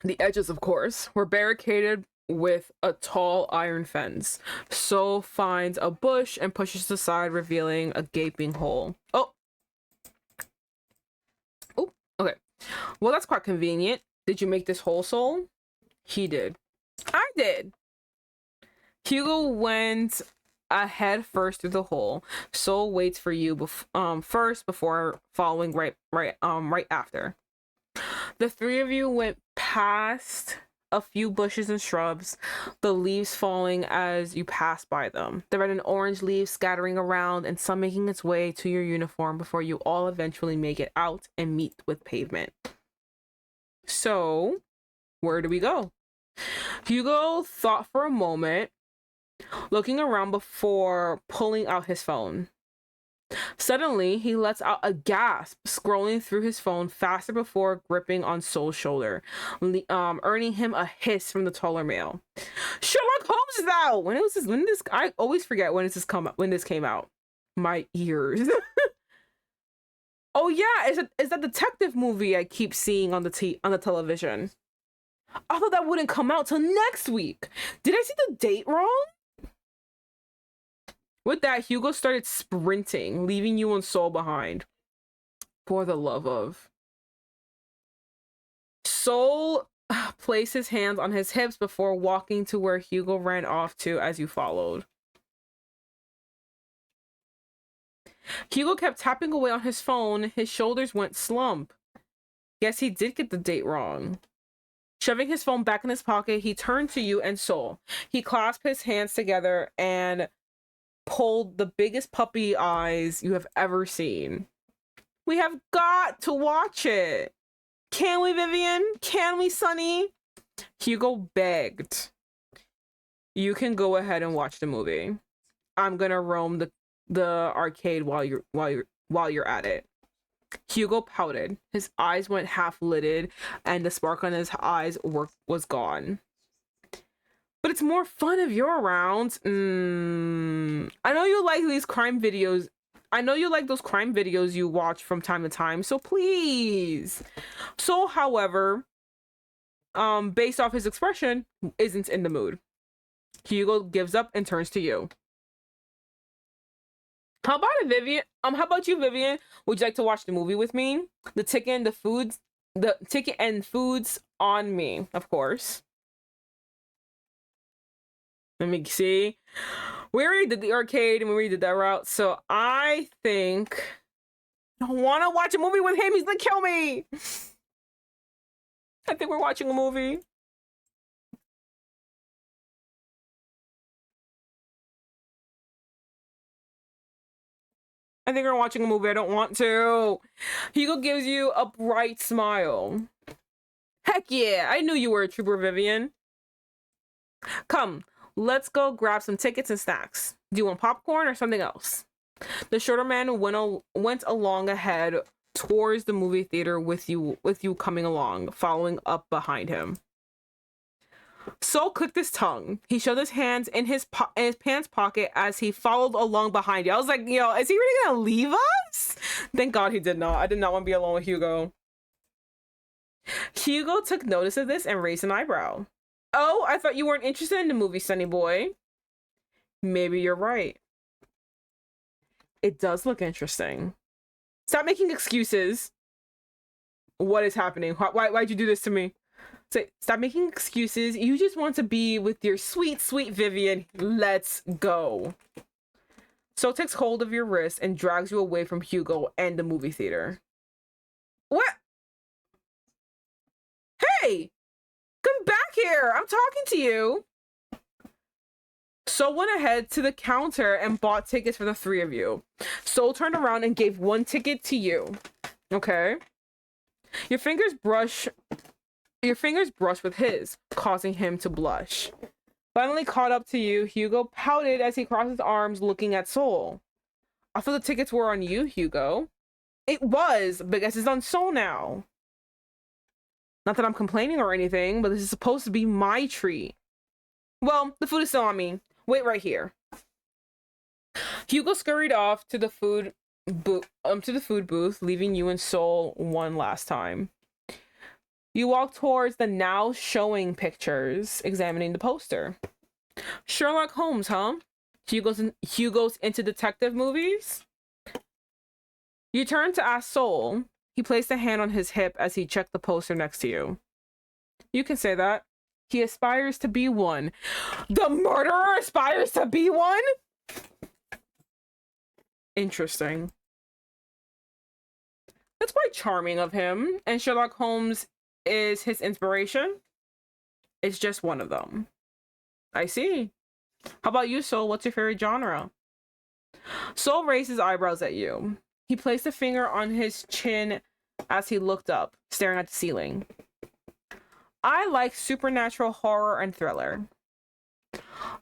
The edges, of course, were barricaded with a tall iron fence. Soul finds a bush and pushes it aside, revealing a gaping hole. Oh, okay. Well, that's quite convenient. Did you make this hole, Soul? He did. I did. Hyugo went ahead first through the hole. Soul waits for you first before following right after. The three of you went past a few bushes and shrubs, the leaves falling as you pass by them. The red and orange leaves scattering around and some making its way to your uniform before you all eventually make it out and meet with pavement. So, where do we go? Hyugo thought for a moment, looking around before pulling out his phone. Suddenly, he lets out a gasp, scrolling through his phone faster before gripping on Soul's shoulder, earning him a hiss from the taller male. Sherlock Holmes, thou! When did this? I always forget when this came out. My ears. Oh yeah, it's that detective movie I keep seeing on the television. I thought that wouldn't come out till next week. Did I see the date wrong? With that, Hyugo started sprinting, leaving you and Soul behind. For the love of. Soul placed his hands on his hips before walking to where Hyugo ran off to as you followed. Hyugo kept tapping away on his phone. His shoulders went slump. Guess he did get the date wrong. Shoving his phone back in his pocket, he turned to you and Soul. He clasped his hands together and pulled the biggest puppy eyes you have ever seen. We have got to watch it. Can we, Vivian? Can we, Sunny? Hyugo begged. You can go ahead and watch the movie. I'm gonna roam the arcade while you're at it. Hyugo pouted. His eyes went half lidded, and the spark on his eyes was gone. But it's more fun if you're around. I know you like these crime videos. I know you like those crime videos you watch from time to time, so please. Soul, however, based off his expression, isn't in the mood. Hyugo gives up and turns to you. How about it, Vivian? How about you, Vivian? Would you like to watch the movie with me? The ticket and foods on me, of course. Let me see. We already did the arcade and we already did that route, so I think I want to watch a movie with him. He's gonna kill me. I think we're watching a movie. I think we're watching a movie. I don't want to. Hyugo gives you a bright smile. Heck yeah, I knew you were a trooper, Vivian. Come, let's go grab some tickets and snacks. Do you want popcorn or something else? The shorter man went along ahead towards the movie theater with you coming along, following up behind him. Soul clicked his tongue. He shoved his hands in his pants pocket as he followed along behind you. I was like, yo, is he really gonna leave us? Thank God he did not. I did not want to be alone with Hyugo. Hyugo took notice of this and raised an eyebrow. Oh, I thought you weren't interested in the movie, Sunny Boy. Maybe you're right. It does look interesting. Stop making excuses. What is happening? Why'd you do this to me? Stop making excuses. You just want to be with your sweet, sweet Vivian. Let's go. So takes hold of your wrist and drags you away from Hyugo and the movie theater. What? Hey! Come back here! I'm talking to you! Soul went ahead to the counter and bought tickets for the three of you. Soul turned around and gave one ticket to you. Okay? Your fingers brush with his, causing him to blush. Finally caught up to you, Hyugo pouted as he crossed his arms looking at Soul. I thought the tickets were on you, Hyugo. It was, but I guess it's on Soul now. Not that I'm complaining or anything, but this is supposed to be my treat. Well, the food is still on me. Wait right here. Hyugo scurried off to the food booth, leaving you and Soul one last time. You walk towards the now showing pictures, examining the poster. Sherlock Holmes, huh? Hugo's into detective movies? You turn to ask Soul. He placed a hand on his hip as he checked the poster next to you. You can say that. He aspires to be one. The murderer aspires to be one? Interesting. That's quite charming of him. And Sherlock Holmes is his inspiration? It's just one of them. I see. How about you, Soul? What's your favorite genre? Soul raised his eyebrows at you. He placed a finger on his chin as he looked up, staring at the ceiling. I like supernatural horror and thriller,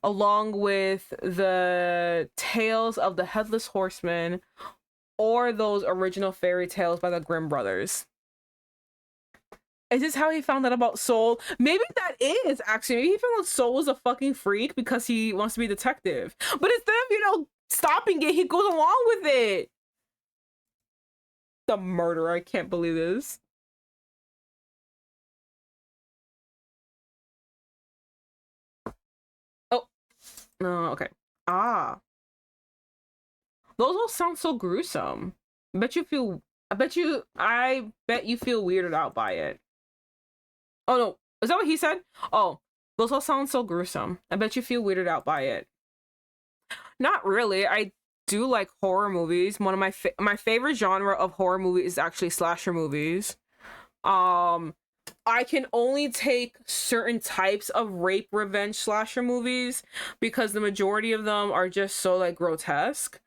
along with the tales of the Headless Horseman or those original fairy tales by the Grimm brothers. Is this how he found out about Soul? Maybe that is, actually. Maybe he found out Soul was a fucking freak because he wants to be a detective. But instead of, stopping it, he goes along with it. The murderer. I can't believe this. Oh. No, okay. Ah. Those all sound so gruesome. I bet you feel weirded out by it. Oh no, is that what he said? Oh, those all sound so gruesome. I bet you feel weirded out by it. Not really. I do like horror movies. One of my favorite genre of horror movie is actually slasher movies. I can only take certain types of rape revenge slasher movies because the majority of them are just so like grotesque.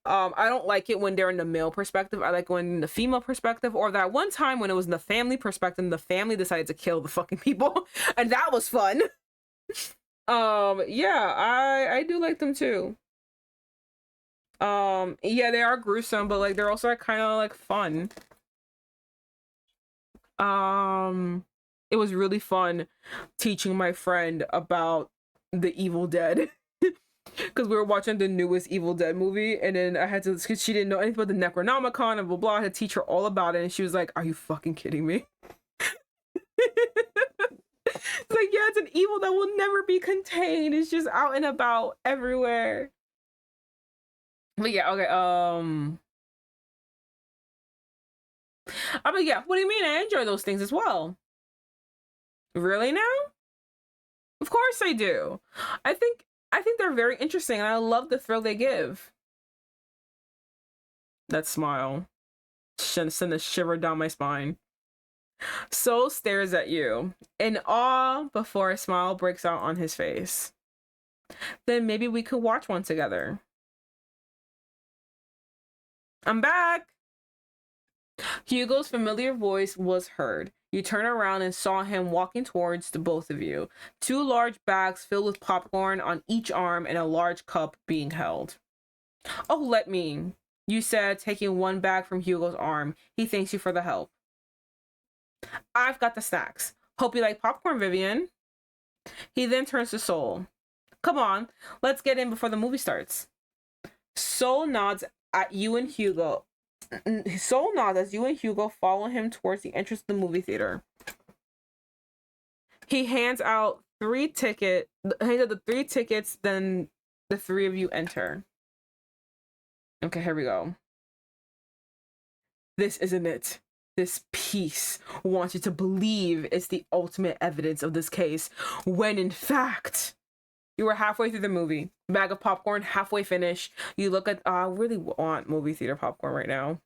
I don't like it when they're in the male perspective. I like when in the female perspective, or that one time when it was in the family perspective and the family decided to kill the fucking people and that was fun. Yeah, I do like them too. Yeah, they are gruesome, but like they're also like, kind of like fun. It was really fun teaching my friend about the Evil Dead because we were watching the newest Evil Dead movie, and then I had to, because she didn't know anything about the Necronomicon and blah blah. I had to teach her all about it, and she was like, "Are you fucking kidding me?" It's like, yeah, it's an evil that will never be contained. It's just out and about everywhere. But yeah, okay. But yeah, what do you mean? I enjoy those things as well. Really now? Of course I do. I think they're very interesting, and I love the thrill they give. That smile send a shiver down my spine. Soul stares at you in awe before a smile breaks out on his face. Then maybe we could watch one together. I'm back. Hugo's familiar voice was heard. You turn around and saw him walking towards the both of you. 2 large bags filled with popcorn on each arm and a large cup being held. Oh, let me, you said, taking one bag from Hugo's arm. He thanks you for the help. I've got the snacks. Hope you like popcorn, Vivian. He then turns to Soul. Come on, let's get in before the movie starts. Soul nods at you and Hyugo. Soul nods as you and Hyugo follow him towards the entrance of the movie theater. He hands out the 3 tickets, then the 3 of you enter. Okay, here we go. This isn't it. This piece wants you to believe it's the ultimate evidence of this case, when in fact, you were halfway through the movie. Bag of popcorn, halfway finished. You look at, I really want movie theater popcorn right now.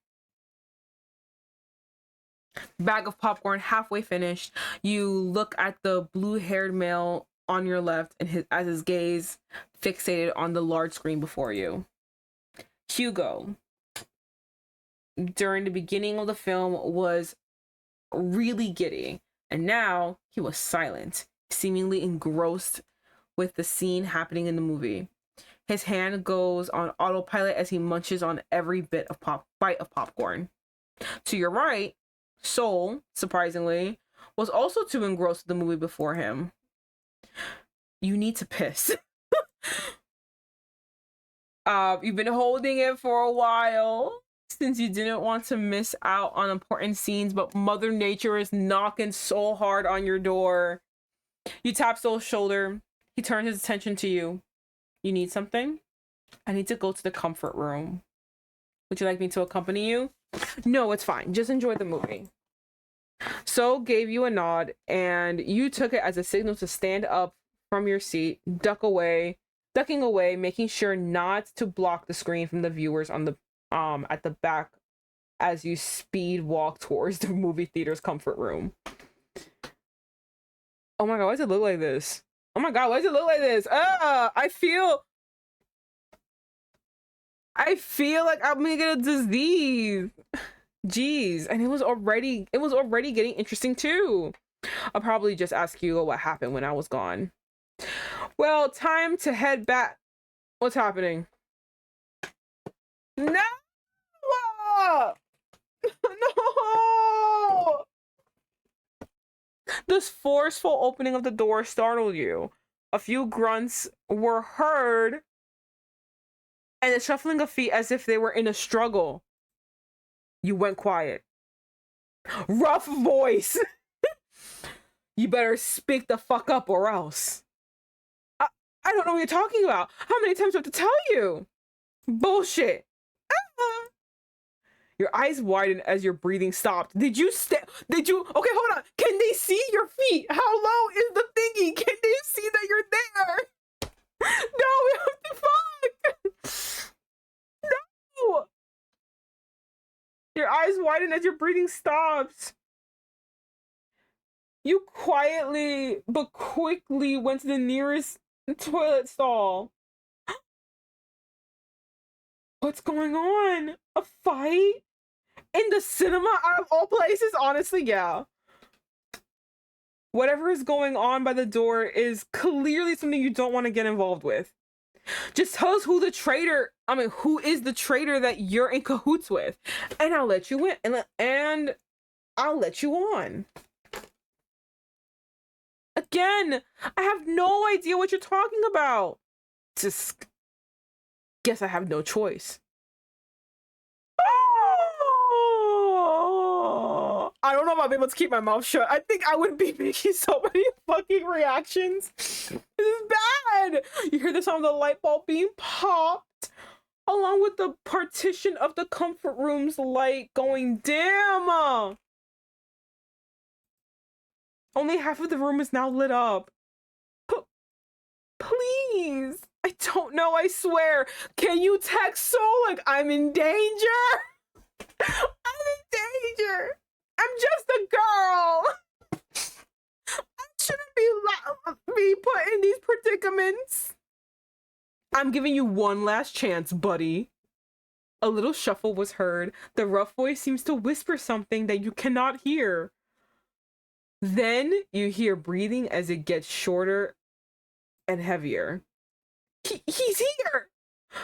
Bag of popcorn, halfway finished. You look at the blue-haired male on your left, and as his gaze fixated on the large screen before you. Hyugo, during the beginning of the film, was really giddy, and now he was silent, seemingly engrossed with the scene happening in the movie. His hand goes on autopilot as he munches on every bite of popcorn. To your right, Soul, surprisingly, was also too engrossed with the movie before him. You need to piss. You've been holding it for a while since you didn't want to miss out on important scenes, but Mother Nature is knocking so hard on your door. You tap Soul's shoulder. He turns his attention to you. You need something? I need to go to the comfort room. Would you like me to accompany you? No, it's fine. Just enjoy the movie. Soul gave you a nod, and you took it as a signal to stand up from your seat, ducking away, making sure not to block the screen from the viewers on the at the back as you speed walk towards the movie theater's comfort room. Oh my god, why does it look like this? Oh my god, why does it look like this? I feel like I'm gonna get a disease. Jeez, and it was already getting interesting too. I'll probably just ask Hugo what happened when I was gone. Well, time to head back. What's happening? No! No! This forceful opening of the door startled you. A few grunts were heard, and the shuffling of feet as if they were in a struggle. You went quiet. Rough voice! You better speak the fuck up or else. I don't know what you're talking about. How many times do I have to tell you? Bullshit. Your eyes widened as your breathing stopped. Did you? Okay, hold on. Can they see your feet? How low is the thingy? Can they see that you're there? No, what the fuck? No. Your eyes widen as your breathing stops. You quietly but quickly went to the nearest toilet stall. What's going on? A fight? In the cinema, out of all places? Honestly, yeah. Whatever is going on by the door is clearly something you don't want to get involved with. Just tell us who the traitor, who is the traitor that you're in cahoots with, and I'll let you in, and I'll let you on. Again, I have no idea what you're talking about. Just guess I have no choice. Oh! I don't know if I'll be able to keep my mouth shut. I think I would be making so many fucking reactions. This is bad. You hear the sound of the light bulb being popped, along with the partition of the comfort room's light going dim. Only half of the room is now lit up. Please. I don't know, I swear. Can you text Solik? I'm in danger. I'm in danger. I'm just a girl. I shouldn't be put in these predicaments. I'm giving you one last chance, buddy. A little shuffle was heard. The rough voice seems to whisper something that you cannot hear. Then you hear breathing as it gets shorter and heavier. He's here!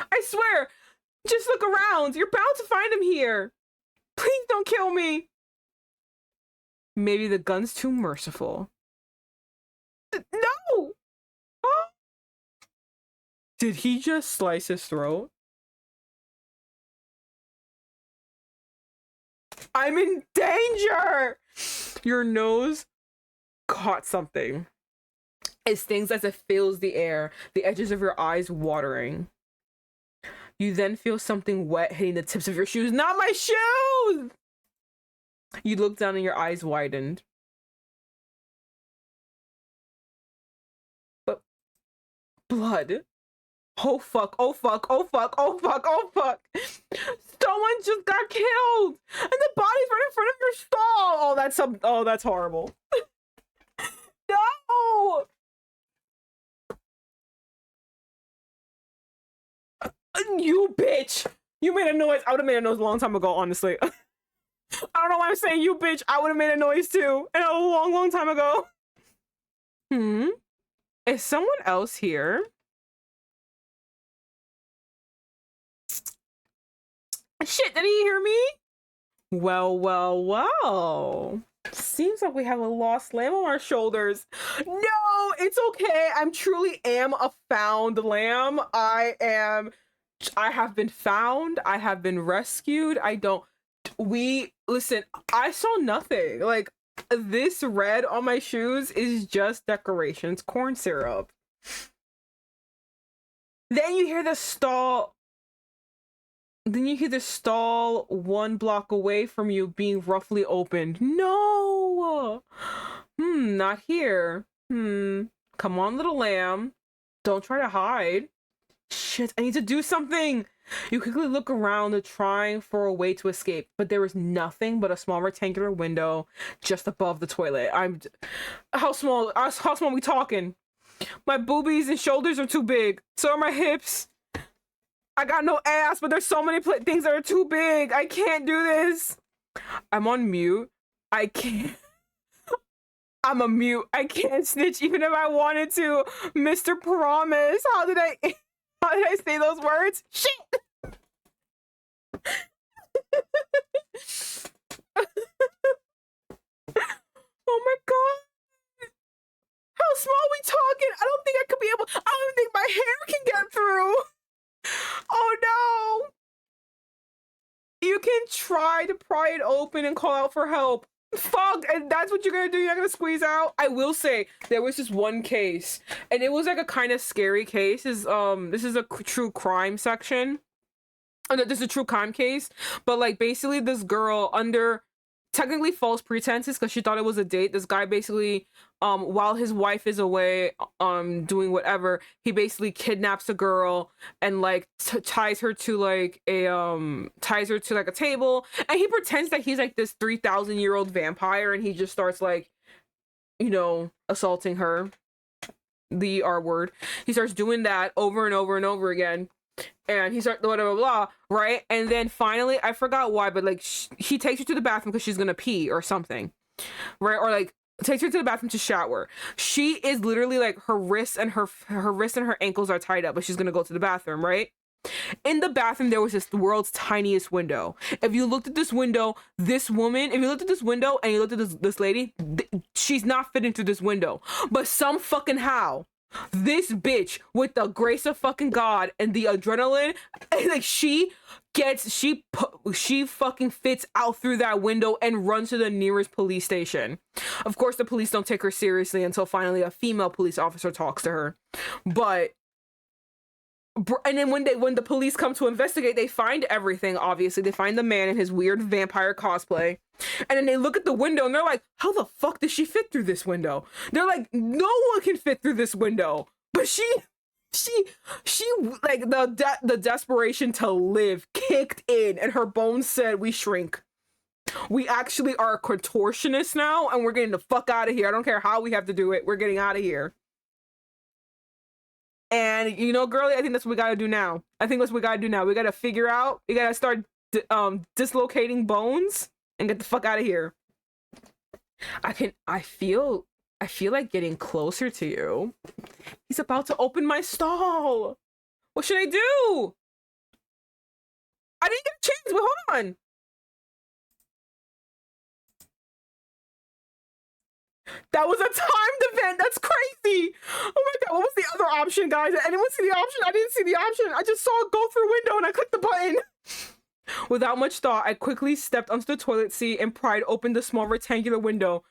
I swear! Just look around! You're bound to find him here! Please don't kill me! Maybe the gun's too merciful. No! Huh? Did he just slice his throat? I'm in danger! Your nose caught something. It stings as it fills the air, the edges of your eyes watering. You then feel something wet hitting the tips of your shoes. Not my shoes! You look down and your eyes widened. But blood. Oh fuck, oh fuck, oh fuck, oh fuck, oh fuck. Someone just got killed! And the body's right in front of your stall! Oh, that's horrible. No! You bitch! You made a noise. I would have made a noise a long time ago, honestly. I don't know why I'm saying you bitch. I would have made a noise too. And a long, long time ago. Is someone else here? Shit, did he hear me? Well, well, well. Seems like we have a lost lamb on our shoulders. No, it's okay. I truly am a found lamb. I have been found. I have been rescued. Listen, I saw nothing. Like, this red on my shoes is just decorations, corn syrup. Then you hear the stall. Then you hear the stall 1 block away from you being roughly opened. No! Not here. Come on, little lamb. Don't try to hide. Shit, I need to do something! You quickly look around, trying for a way to escape, but there is nothing but a small rectangular window just above the toilet. How small are we talking? My boobies and shoulders are too big. So are my hips. I got no ass, but there's so many things that are too big. I can't do this. I'm on mute. I can't. I'm a mute. I can't snitch even if I wanted to. Mr. Promise. How did I say those words? Shit. Oh my god. How small are we talking? I don't think I could be able. I don't even think my hair can get through. Oh no! You can try to pry it open and call out for help. Fuck, and that's what you're gonna do? You're not gonna squeeze out? I will say, there was this one case, and it was like a kind of scary case. This is a true crime section. This is a true crime case, but like basically this girl, under technically false pretenses because she thought it was a date, this guy basically while his wife is away doing whatever, he basically kidnaps a girl and like ties her to like a table, and he pretends that he's like this 3,000-year-old vampire, and he just starts like you know, assaulting her, the R word. He starts doing that over and over and over again. And he starts blah, blah, blah, blah, right? And then finally, I forgot why, but like he takes her to the bathroom because she's gonna pee or something, right? Or like takes her to the bathroom to shower. She is literally like her wrists and her wrists and her ankles are tied up, but she's gonna go to the bathroom, right? In the bathroom, there was this world's tiniest window. If you looked at this window, this woman, if you looked at this window and you looked at this lady, she's not fitting through this window. But some fucking how, this bitch with the grace of fucking God and the adrenaline, and like she fucking fits out through that window and runs to the nearest police station. Of course, the police don't take her seriously until finally a female police officer talks to her. But and then when the police come to investigate, they find everything. Obviously, they find the man in his weird vampire cosplay, and then they look at the window and they're like, "How the fuck did she fit through this window?" They're like, "No one can fit through this window," but she like the desperation to live kicked in, and her bones said, "We shrink. We actually are contortionists now, and we're getting the fuck out of here. I don't care how we have to do it. We're getting out of here." And you know, girlie, I think that's what we gotta do now. I think that's what we gotta do now. We gotta figure out. We gotta start dislocating bones and get the fuck out of here. I feel like getting closer to you. He's about to open my stall. What should I do? I didn't get a chance. Wait, hold on. That was a timed event. That's crazy. Oh my god, what was the other option, guys? Did anyone see the option? I didn't see the option. I just saw it go through window and I clicked the button. Without much thought, I quickly stepped onto the toilet seat and pried open the small rectangular window.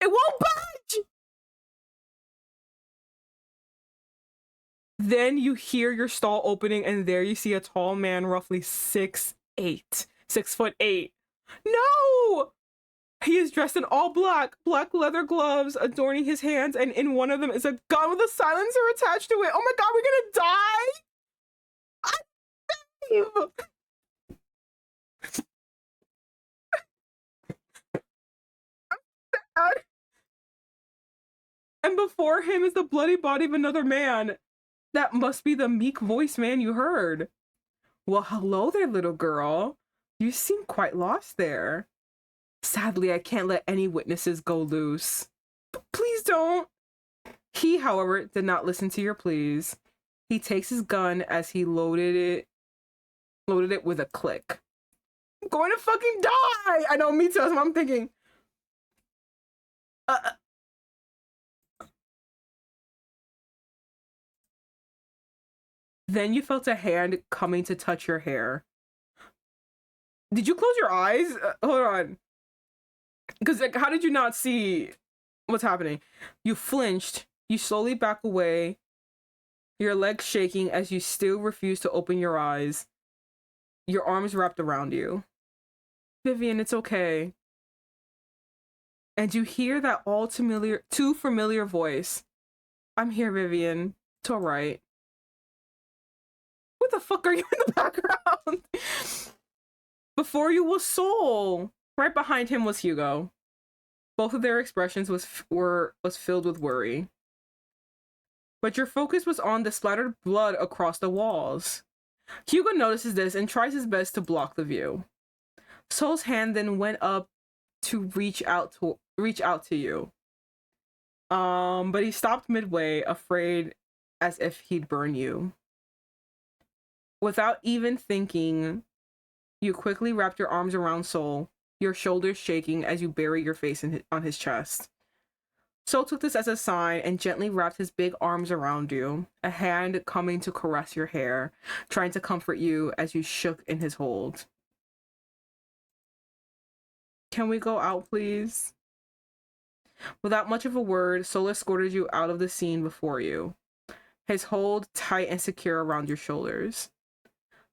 It won't budge! Then you hear your stall opening and there you see a tall man, roughly 6'8". 6'8". No! He is dressed in all black leather gloves adorning his hands, and in one of them is a gun with a silencer attached to it. Oh my god, we're gonna die! I'm sad. And before him is the bloody body of another man. That must be the meek voiced man you heard. Well, hello there, little girl. You seem quite lost there. Sadly, I can't let any witnesses go loose. Please don't. He, however, did not listen to your pleas. He takes his gun as he loaded it with a click. I'm going to fucking die! I know, me too, that's what I'm thinking. Then you felt a hand coming to touch your hair. Did you close your eyes? Hold on. Because like, how did you not see what's happening? You flinched. You slowly back away, your legs shaking as you still refuse to open your eyes. Your arms wrapped around you. Vivian, it's okay. And you hear that too familiar voice. I'm here, Vivian. It's all right. What the fuck are you in the background? Before you was Soul. Right behind him was Hyugo. Both of their expressions was filled with worry. But your focus was on the splattered blood across the walls. Hyugo notices this and tries his best to block the view. Soul's hand then went up to reach out to you. But he stopped midway, afraid as if he'd burn you. Without even thinking, you quickly wrapped your arms around Soul, your shoulders shaking as you bury your face on his chest. Soul took this as a sign and gently wrapped his big arms around you, a hand coming to caress your hair, trying to comfort you as you shook in his hold. Can we go out, please? Without much of a word, Soul escorted you out of the scene before you, his hold tight and secure around your shoulders.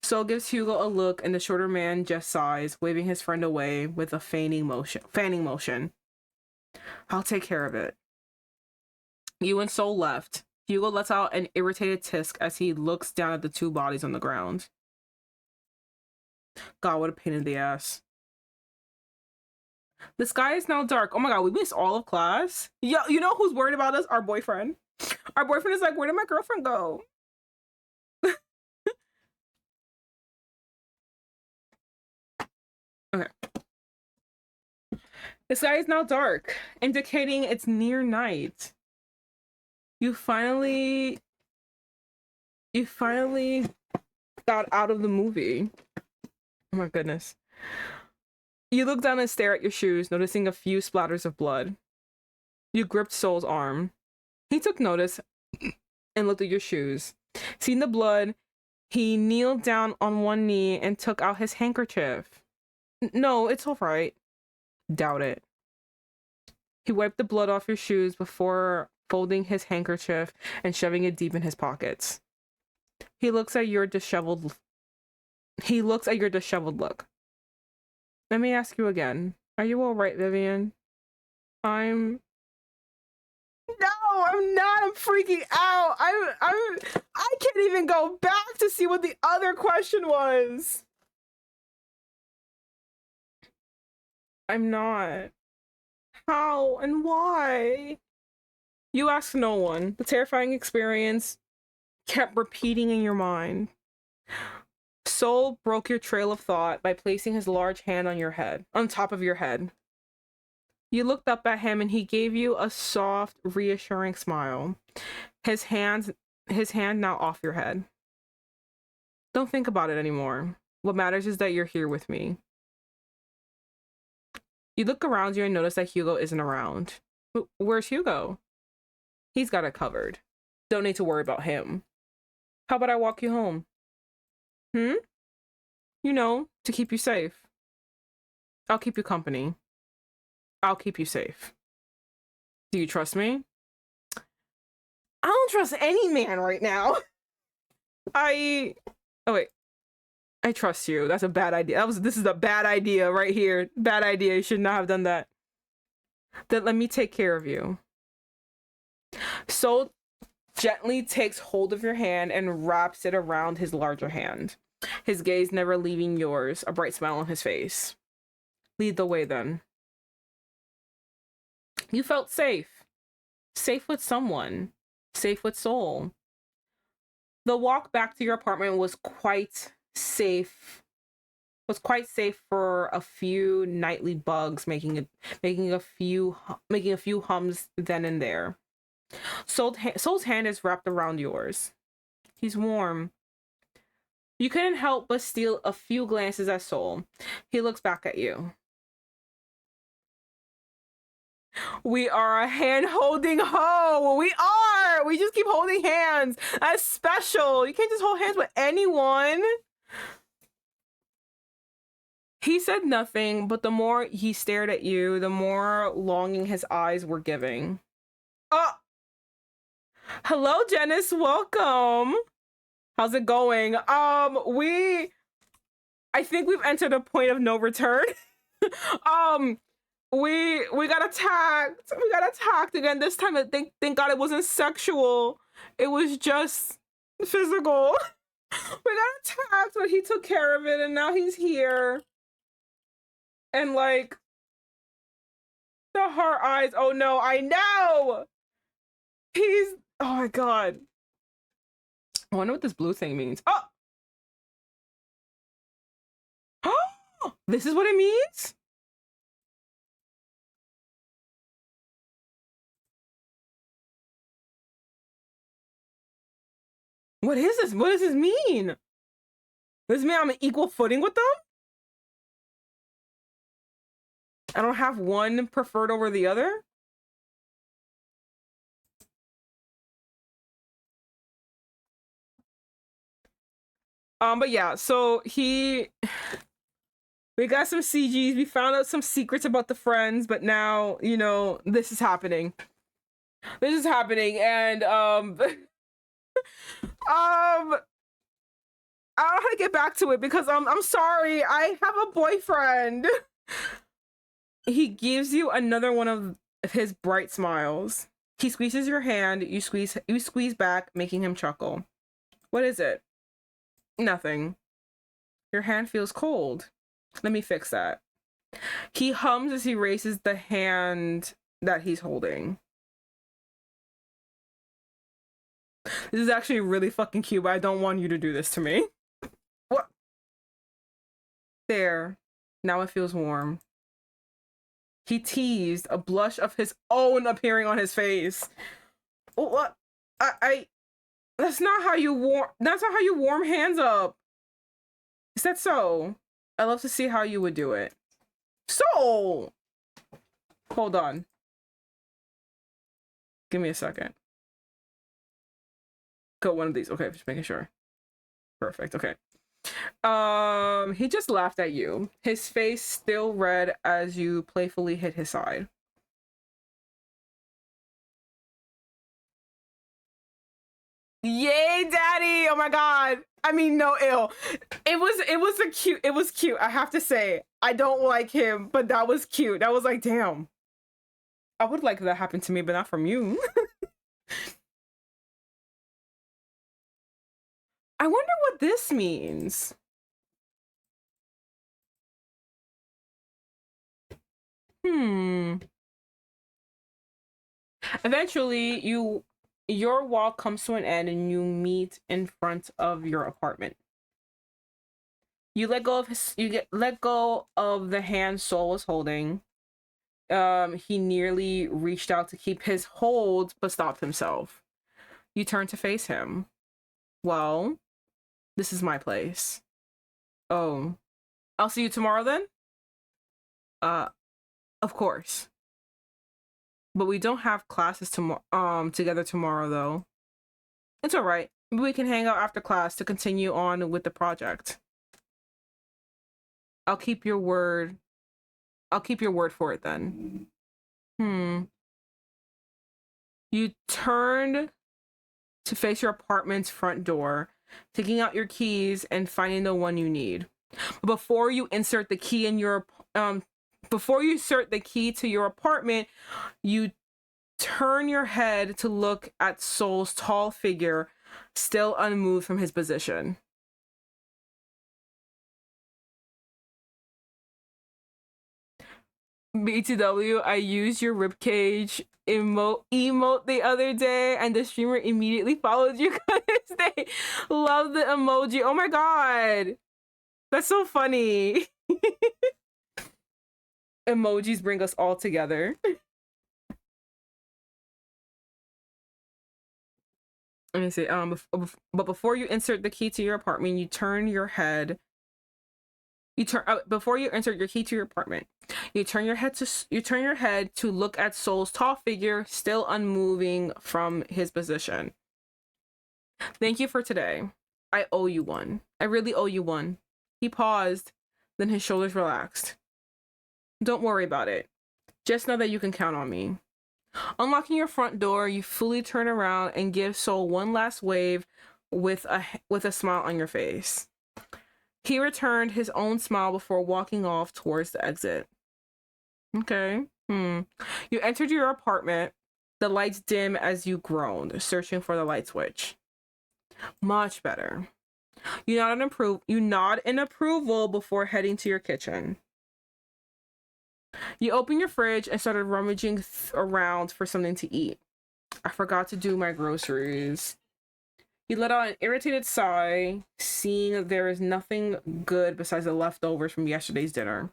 Soul gives Hyugo a look, and the shorter man just sighs, waving his friend away with a fanning motion. I'll take care of it. You and Soul left. Hyugo lets out an irritated tisk as he looks down at the two bodies on the ground. God, what a pain in the ass. The sky is now dark. Oh my god, we missed all of class. Yo, you know who's worried about us? Our boyfriend. Our boyfriend is like, where did my girlfriend go? Okay. The sky is now dark, indicating it's near night. You finally got out of the movie. Oh my goodness. You look down and stare at your shoes, noticing a few splatters of blood. You gripped Soul's arm. He took notice and looked at your shoes. Seeing the blood, he kneeled down on one knee and took out his handkerchief. No, it's all right. Doubt it. He wiped the blood off your shoes before folding his handkerchief and shoving it deep in his pockets. He looks at your disheveled look. Let me ask you again. Are you all right, Vivian? No, I'm not. I'm freaking out. I can't even go back to see what the other question was. I'm not. How and why? You asked no one. The terrifying experience kept repeating in your mind. Soul broke your trail of thought by placing his large hand on top of your head. You looked up at him and he gave you a soft, reassuring smile. His hand now off your head. Don't think about it anymore. What matters is that you're here with me. You look around you and notice that Hyugo isn't around. Where's Hyugo? He's got it covered. Don't need to worry about him. How about I walk you home? You know, to keep you safe. I'll keep you company. I'll keep you safe. Do you trust me? I don't trust any man right now. Oh wait. I trust you. That's a bad idea. This is a bad idea right here. Bad idea. You should not have done that. Then let me take care of you. Soul gently takes hold of your hand and wraps it around his larger hand. His gaze never leaving yours, a bright smile on his face. Lead the way then. You felt safe. Safe with someone. Safe with Soul. The walk back to your apartment was quite safe for a few nightly bugs making a few hums then and there. Soul's hand is wrapped around yours. He's warm. You couldn't help but steal a few glances at Soul. He looks back at you. We are a hand-holding hoe. We are. We just keep holding hands. That's special. You can't just hold hands with anyone. He said nothing, but the more he stared at you, the more longing his eyes were giving. Oh! Hello, Janice. Welcome. How's it going? I think we've entered a point of no return. We got attacked. We got attacked again. This time, thank God it wasn't sexual. It was just physical. We got attacked, but he took care of it, and now he's here. And like, the heart eyes. Oh no, I know. Oh my God. I wonder what this blue thing means. Oh! Oh! This is what it means? What is this? What does this mean? Does this mean I'm on equal footing with them? I don't have one preferred over the other? But yeah, so we got some CGs, we found out some secrets about the friends, but now, you know, this is happening. This is happening, and I don't know how to get back to it because I'm sorry, I have a boyfriend. He gives you another one of his bright smiles. He squeezes your hand, you squeeze back, making him chuckle. What is it? Nothing. Your hand feels cold. Let me fix that. He hums as he raises the hand that he's holding. This is actually really fucking cute, but I don't want you to do this to me. What? There. Now it feels warm. He teased, a blush of his own appearing on his face. What? That's not how you warm hands up. Is that so? I love to see how you would do it. So, hold on. Give me a second. Go one of these. Okay, just making sure. Perfect. Okay. He just laughed at you. His face still red as you playfully hit his side. Yay, daddy! Oh my god. I mean, no ill. It was cute. I have to say. I don't like him, but that was cute. That was like, damn. I would like that happen to me, but not from you. I wonder what this means. Eventually, your walk comes to an end and you meet in front of your apartment. You let go of the hand Soul was holding. He nearly reached out to keep his hold, but stopped himself. You turn to face him. Well, this is my place. Oh, I'll see you tomorrow then? Of course. But we don't have classes together tomorrow though. It's all right. Maybe we can hang out after class to continue on with the project. I'll keep your word. I'll keep your word for it then. You turned to face your apartment's front door, taking out your keys and finding the one you need. Before you insert the key in your before you insert the key to your apartment, you turn your head to look at Soul's tall figure, still unmoved from his position. BTW, I used your ribcage emote the other day, and the streamer immediately followed you because they love the emoji. Oh my god, that's so funny. Emojis bring us all together. Let me see. But before you insert the key to your apartment, you turn your head. Before you insert your key to your apartment, you turn your head to look at Soul's tall figure, still unmoving from his position. Thank you for today. I owe you one. I really owe you one. He paused, then his shoulders relaxed. Don't worry about it. Just know that you can count on me. Unlocking your front door, you fully turn around and give Soul one last wave with a smile on your face. He returned his own smile before walking off towards the exit. Okay. You entered your apartment. The lights dim as you groaned, searching for the light switch. Much better. You nod in approval before heading to your kitchen. You open your fridge and started rummaging around for something to eat. I forgot to do my groceries. You let out an irritated sigh, seeing there is nothing good besides the leftovers from yesterday's dinner.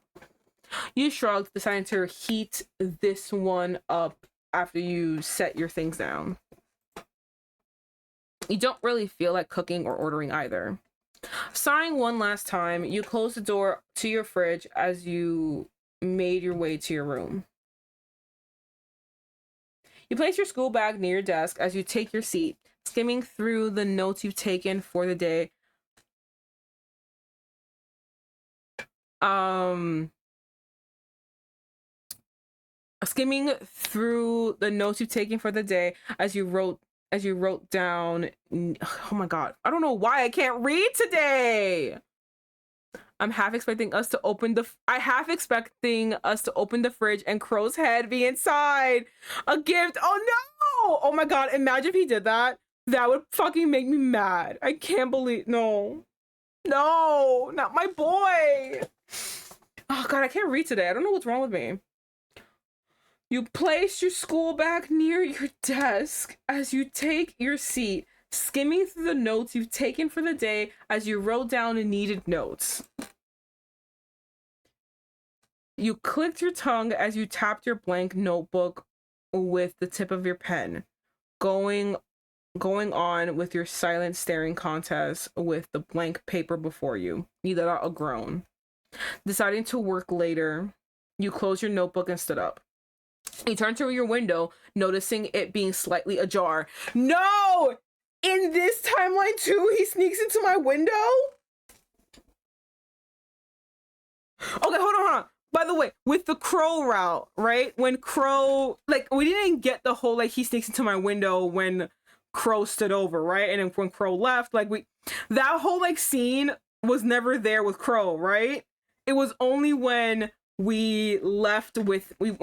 You shrugged, deciding to heat this one up after you set your things down. You don't really feel like cooking or ordering either. Sighing one last time, you close the door to your fridge as you made your way to your room. You place your school bag near your desk as you take your seat, skimming through the notes you've taken for the day. Skimming through the notes you've taken for the day as you wrote down. Oh my god, I don't know why I can't read today. I'm half expecting us to open the fridge and Crowe's head be inside. A gift. Oh no! Oh my god, imagine if he did that. That would fucking make me mad. I can't believe. No, not my boy. Oh god, I can't read today. I don't know what's wrong with me. You place your school bag near your desk as you take your seat, skimming through the notes you've taken for the day as you wrote down needed notes. You clicked your tongue as you tapped your blank notebook with the tip of your pen, going on with your silent staring contest with the blank paper before you. You let out a groan. Deciding to work later, you closed your notebook and stood up. You turned to your window, noticing it being slightly ajar. No! In this timeline too, he sneaks into my window? Okay, hold on. By the way, with the Crowe route, right? When Crowe, like, we didn't get the whole, like, he sneaks into my window when Crowe stood over, right? And then when Crowe left, like, that whole, like, scene was never there with Crowe, right? It was only when we left with, it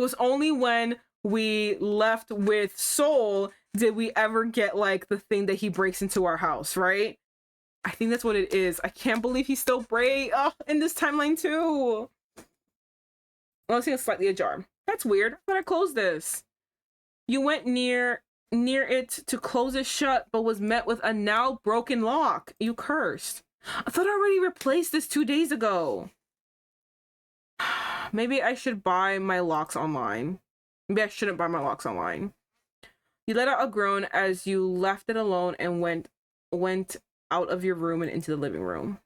was only when we left with Soul did we ever get, like, the thing that he breaks into our house, right? I think that's what it is. I can't believe he's still in this timeline too. Well, I see it's slightly ajar. That's weird. I thought I closed this. You went near it to close it shut, but was met with a now broken lock. You cursed. I thought I already replaced this 2 days ago. Maybe I should buy my locks online. Maybe I shouldn't buy my locks online. You let out a groan as you left it alone and went out of your room and into the living room.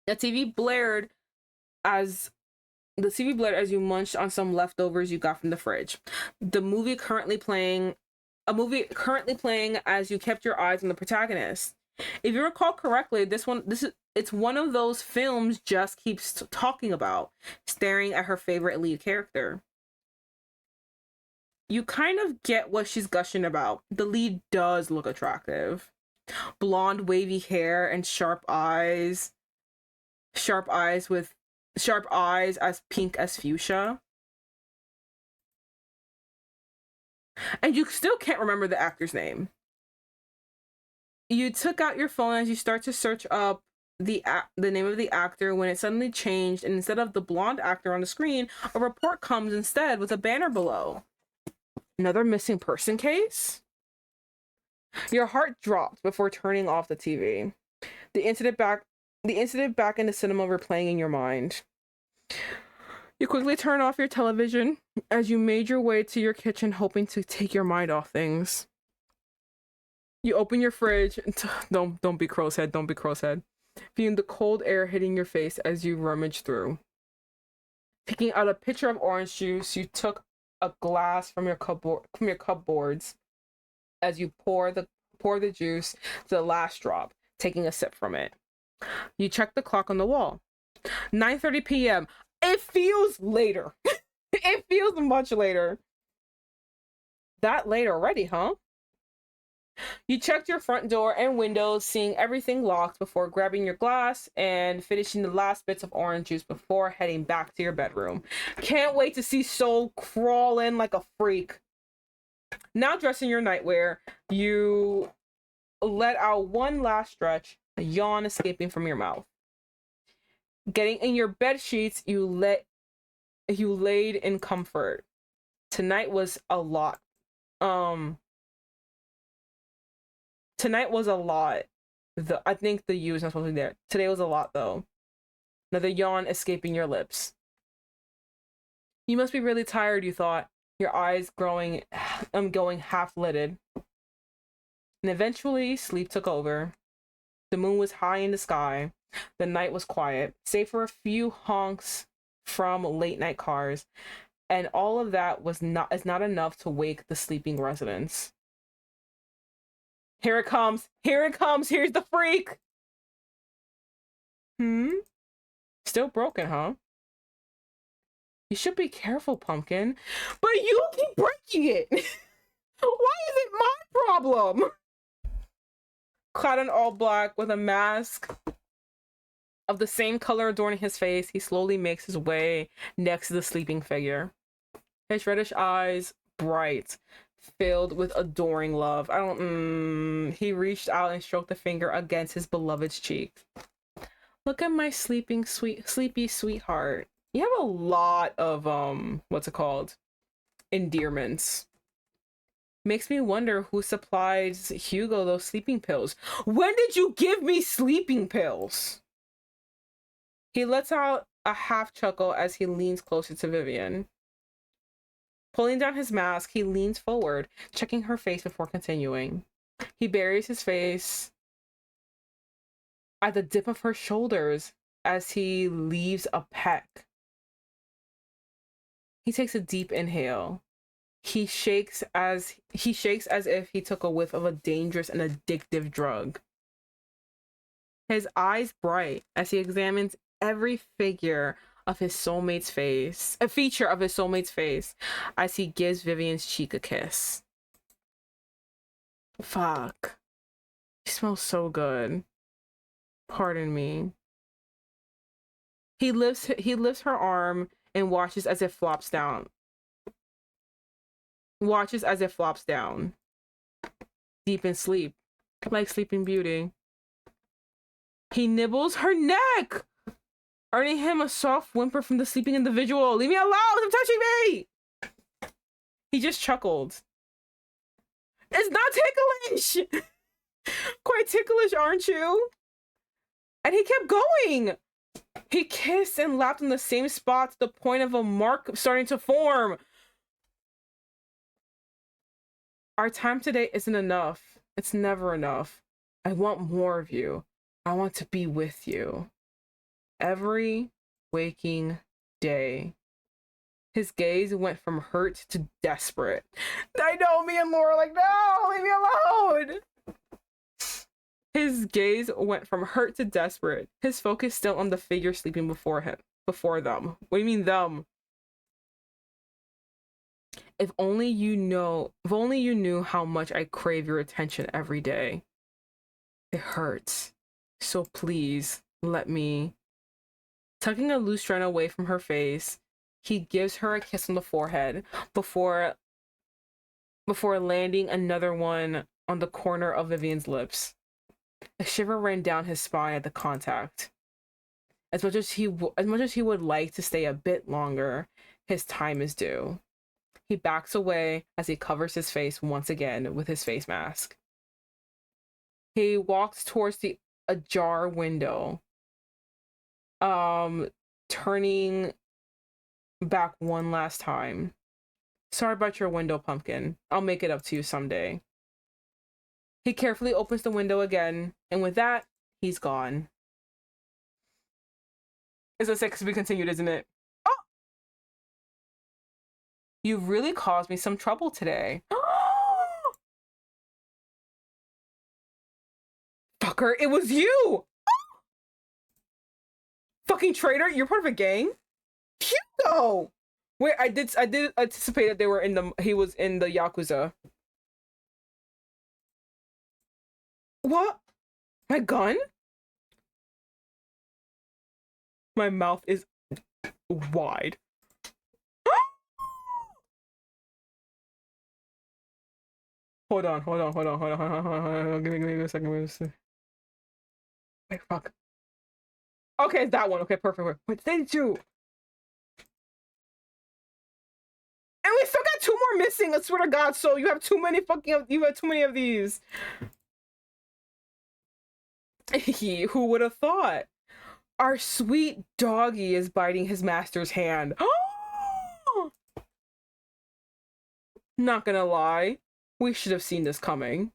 The TV blared as you munched on some leftovers you got from the fridge. A movie currently playing as you kept your eyes on the protagonist. If you recall correctly, it's one of those films Jess keeps talking about, staring at her favorite lead character. You kind of get what she's gushing about. The lead does look attractive. Blonde wavy hair and sharp eyes as pink as fuchsia. And you still can't remember the actor's name. You took out your phone as you start to search up the name of the actor when it suddenly changed, and instead of the blonde actor on the screen, a report comes instead with a banner below. Another missing person case? Your heart dropped before turning off the TV. The incident back in the cinema replaying in your mind. You quickly turn off your television as you made your way to your kitchen, hoping to take your mind off things. You open your fridge and don't be Crowe's head, feeling the cold air hitting your face as you rummage through. Picking out a pitcher of orange juice, you took a glass from your cupboards as you pour the juice to the last drop, taking a sip from it. You check the clock on the wall. 9:30 p.m. It feels later. It feels much later. That late already, huh? You checked your front door and windows, seeing everything locked before grabbing your glass and finishing the last bits of orange juice before heading back to your bedroom. Can't wait to see Soul crawl in like a freak. Now dressed in your nightwear, you let out one last stretch, a yawn escaping from your mouth. Getting in your bed sheets, you laid in comfort. Tonight was a lot. Tonight was a lot. I think the U is not supposed to be there. Today was a lot, though. Another yawn escaping your lips. You must be really tired, you thought, your eyes going half-lidded. And eventually, sleep took over. The moon was high in the sky. The night was quiet, save for a few honks from late-night cars. And all of that is not enough to wake the sleeping residents. Here it comes. Here it comes. Here's the freak. Still broken, huh? You should be careful, Pumpkin. But you keep breaking it. Why is it my problem? Clad in all black with a mask of the same color adorning his face, he slowly makes his way next to the sleeping figure. His reddish eyes bright, filled with adoring love. I don't, he reached out and stroked the finger against his beloved's cheek. Look at my sleepy sweetheart. You have a lot of, what's it called? Endearments. Makes me wonder who supplies Hyugo those sleeping pills. When did you give me sleeping pills? He lets out a half chuckle as he leans closer to Vivian. Pulling down his mask, he leans forward, checking her face before continuing. He buries his face at the dip of her shoulders as he leaves a peck. He takes a deep inhale. He shakes as if he took a whiff of a dangerous and addictive drug. His eyes bright as he examines every figure of his soulmate's face, a feature of his soulmate's face, as he gives Vivian's cheek a kiss. Fuck. She smells so good. Pardon me. He lifts her arm and watches as it flops down. Deep in sleep, like Sleeping Beauty. He nibbles her neck, earning him a soft whimper from the sleeping individual. Leave me alone! Stop touching me! He just chuckled. It's not ticklish! Quite ticklish, aren't you? And he kept going. He kissed and lapped on the same spot to the point of a mark starting to form. Our time today isn't enough. It's never enough. I want more of you. I want to be with you. Every waking day. His gaze went from hurt to desperate. I know, me and Laura like, no, leave me alone. His gaze went from hurt to desperate. His focus still on the figure sleeping before them. What do you mean them? If only you knew how much I crave your attention every day. It hurts. So please, let me. Tucking a loose strand away from her face, he gives her a kiss on the forehead before landing another one on the corner of Vivian's lips. A shiver ran down his spine at the contact. As much as he would like to stay a bit longer, his time is due. He backs away as he covers his face once again with his face mask. He walks towards the ajar window, turning back one last time. Sorry about your window, pumpkin. I'll make it up to you someday. He carefully opens the window again, and with that, he's gone. It's a 6 to be continued, isn't it? Oh! You've really caused me some trouble today. Fucker, it was you! Fucking traitor, you're part of a gang? Hyugo! Wait, I did anticipate that he was in the Yakuza. What? My gun? My mouth is wide. Hold on. Give me a second. Wait, fuck. Okay, it's that one. Okay, perfect. Wait, they do. And we still got 2 more missing. I swear to God. So you have too many of these. Who would have thought? Our sweet doggy is biting his master's hand. Not gonna lie, we should have seen this coming.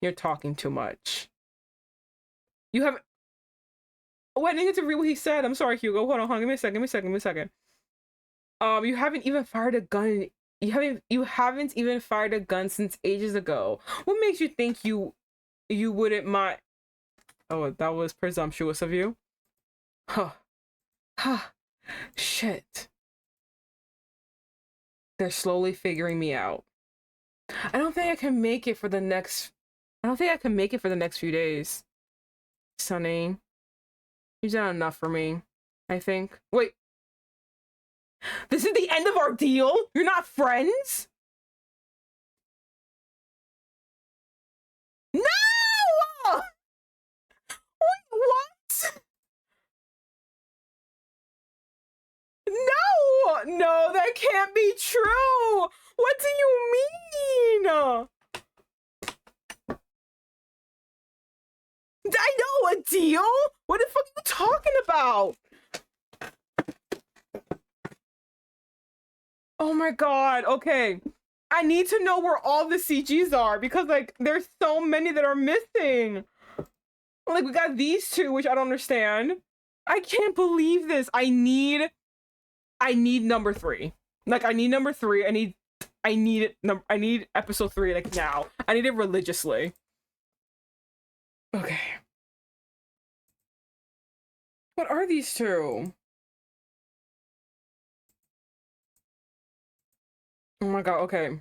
You're talking too much. You haven't. Oh, I didn't get to read what he said. I'm sorry, Hyugo. Hold on. Give me a second. You haven't even fired a gun. You haven't even fired a gun since ages ago. What makes you think you wouldn't mind? Oh, that was presumptuous of you. Huh. Shit. They're slowly figuring me out. I don't think I can make it for the next few days. Sonny, you've done enough for me, I think. Wait. This is the end of our deal? You're not friends? No, that can't be true. What do you mean? I know a deal. What the fuck are you talking about? Oh my god. Okay. I need to know where all the CGs are because like there's so many that are missing. Like we got these two, which I don't understand. I can't believe this. I need number 3. Like I need number 3. I need episode 3 like now. I need it religiously. Okay. What are these two? Oh my god, okay.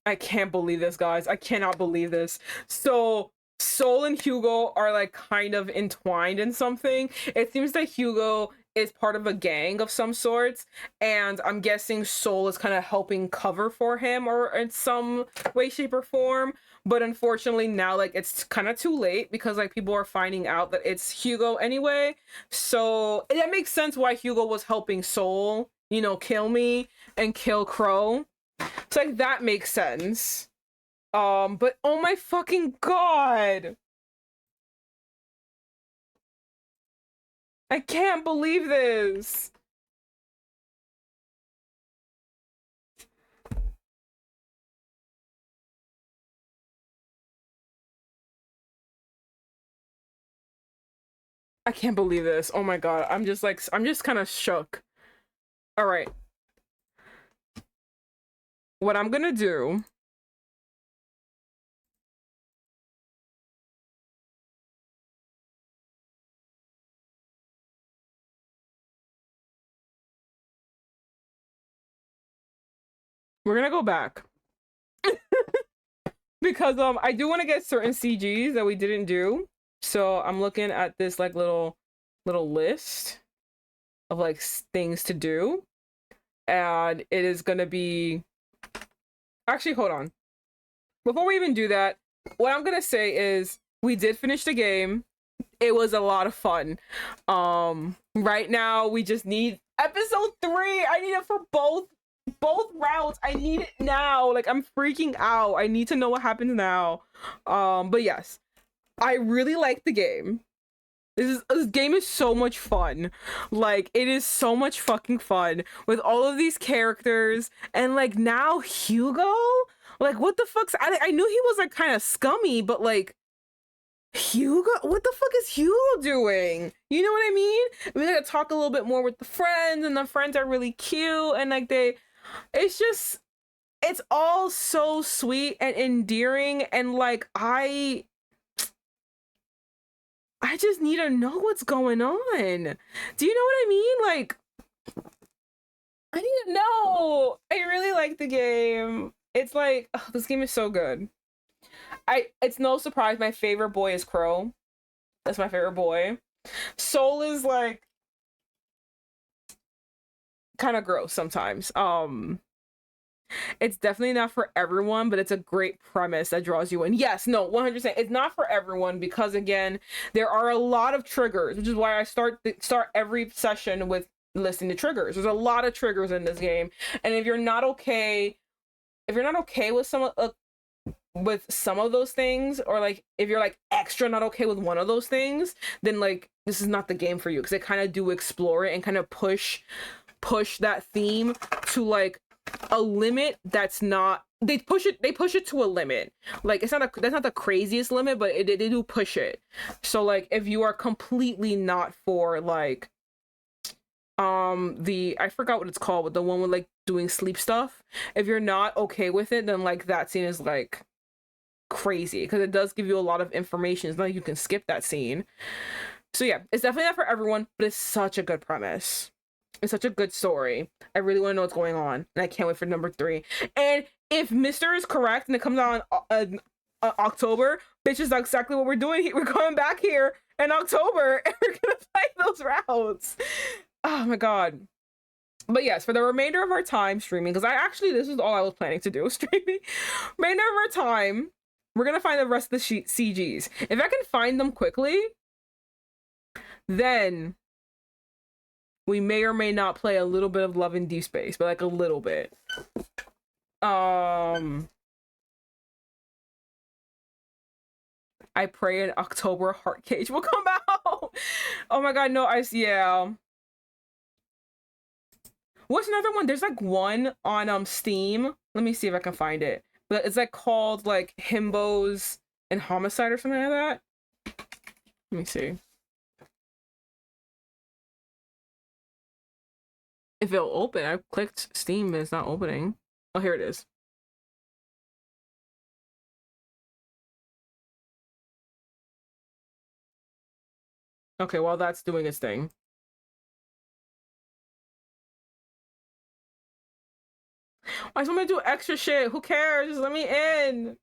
I can't believe this, guys. I cannot believe this. So Soul and Hyugo are like kind of entwined in something. It seems that Hyugo is part of a gang of some sorts, and I'm guessing Soul is kind of helping cover for him or in some way, shape, or form. But unfortunately now like it's kind of too late because like people are finding out that it's Hyugo anyway. So that makes sense why Hyugo was helping Soul, you know, kill me and kill Crowe. So like that makes sense. But oh my fucking god. I can't believe this. I can't believe this. Oh my god. I'm just kind of shook. All right. What I'm gonna do we're gonna go back because I do want to get certain CGs that we didn't do. So I'm looking at this like little list of like things to do, and it is gonna be actually hold on. Before we even do that, what I'm gonna say is we did finish the game. It was a lot of fun. Right now we just need episode 3. I need it for both routes. I need it now. Like I'm freaking out. I need to know what happens now. But yes, I really like the game. This game is so much fun. Like it is so much fucking fun with all of these characters, and like now Hyugo, like what the fuck's I knew he was like kind of scummy, but like Hyugo, what the fuck is Hyugo doing? You know what I mean? We gotta talk a little bit more with the friends, and the friends are really cute, and like it's just, it's all so sweet and endearing, and like I just need to know what's going on. Do you know what I mean? Like I need to know. I really like the game. It's like, oh, this game is so good. It's no surprise my favorite boy is Crowe. That's my favorite boy. Soul is like kind of gross sometimes. It's definitely not for everyone, but it's a great premise that draws you in. Yes, no, 100%. It's not for everyone because again, there are a lot of triggers, which is why I start every session with listing the triggers. There's a lot of triggers in this game, and if you're not okay with some of those things, or like if you're like extra not okay with one of those things, then like this is not the game for you, because they kind of do explore it and kind of push that theme to like a limit that's not, they push it to a limit. Like that's not the craziest limit, but they do push it. So like if you are completely not for like I forgot what it's called, but the one with like doing sleep stuff, if you're not okay with it, then like that scene is like crazy because it does give you a lot of information. It's not like you can skip that scene. So yeah, it's definitely not for everyone, but it's such a good premise. It's such a good story. I really want to know what's going on, and I can't wait for number 3. And if Mr. is correct and it comes out in October, bitch, is exactly what we're doing. We're going back here in October, and we're gonna fight those routes. Oh my god. But yes, for the remainder of our time streaming, because this is all I was planning to do, streaming. Remainder of our time, we're gonna find the rest of the CGs. If I can find them quickly, then We may or may not play a little bit of Love in Deep Space, but like a little bit. I pray in October Heart Cage will come out. Oh my god, no, yeah. What's another one? There's like one on Steam. Let me see if I can find it. But it's like called like Himbos and Homicide or something like that. Let me see. If it'll open. I clicked Steam and it's not opening. Oh, here it is. Okay, while that's doing its thing. I just want to do extra shit. Who cares? Just let me in.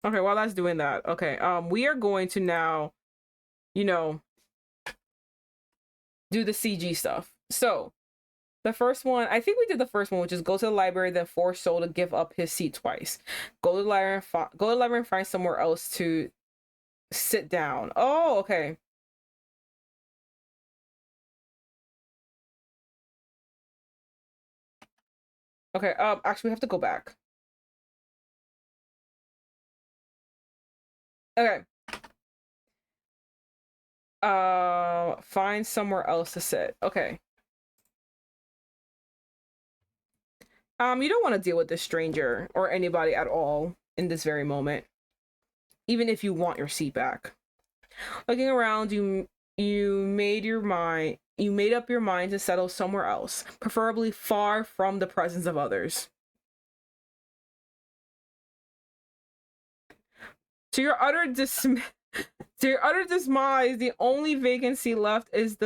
Okay, while that's doing that. Okay, we are going to now, you know, do the CG stuff. So, the first one, I think we did the first one, which is go to the library, then force Soul to give up his seat twice. Go to the library and find somewhere else to sit down. Oh, okay. Okay, actually we have to go back. Okay. Find somewhere else to sit. Okay. You don't want to deal with this stranger or anybody at all in this very moment, even if you want your seat back. Looking around, you made up your mind to settle somewhere else, preferably far from the presence of others. To your utter demise, the only vacancy left is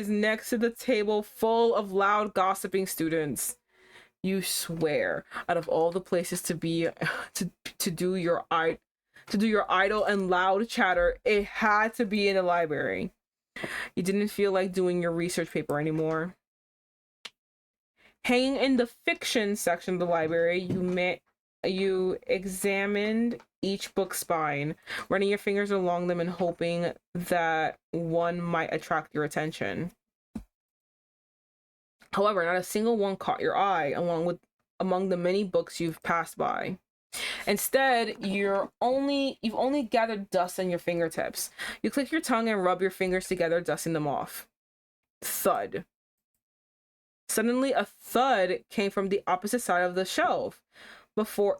next to the table full of loud gossiping students. You swear, out of all the places to be to do your idle and loud chatter, it had to be in the library. You didn't feel like doing your research paper anymore. Hanging in the fiction section of the library, you examined each book spine, running your fingers along them and hoping that one might attract your attention. However, not a single one caught your eye among the many books you've passed by. Instead, you've only gathered dust on your fingertips. You click your tongue and rub your fingers together, dusting them off. Thud. Suddenly, a thud came from the opposite side of the shelf before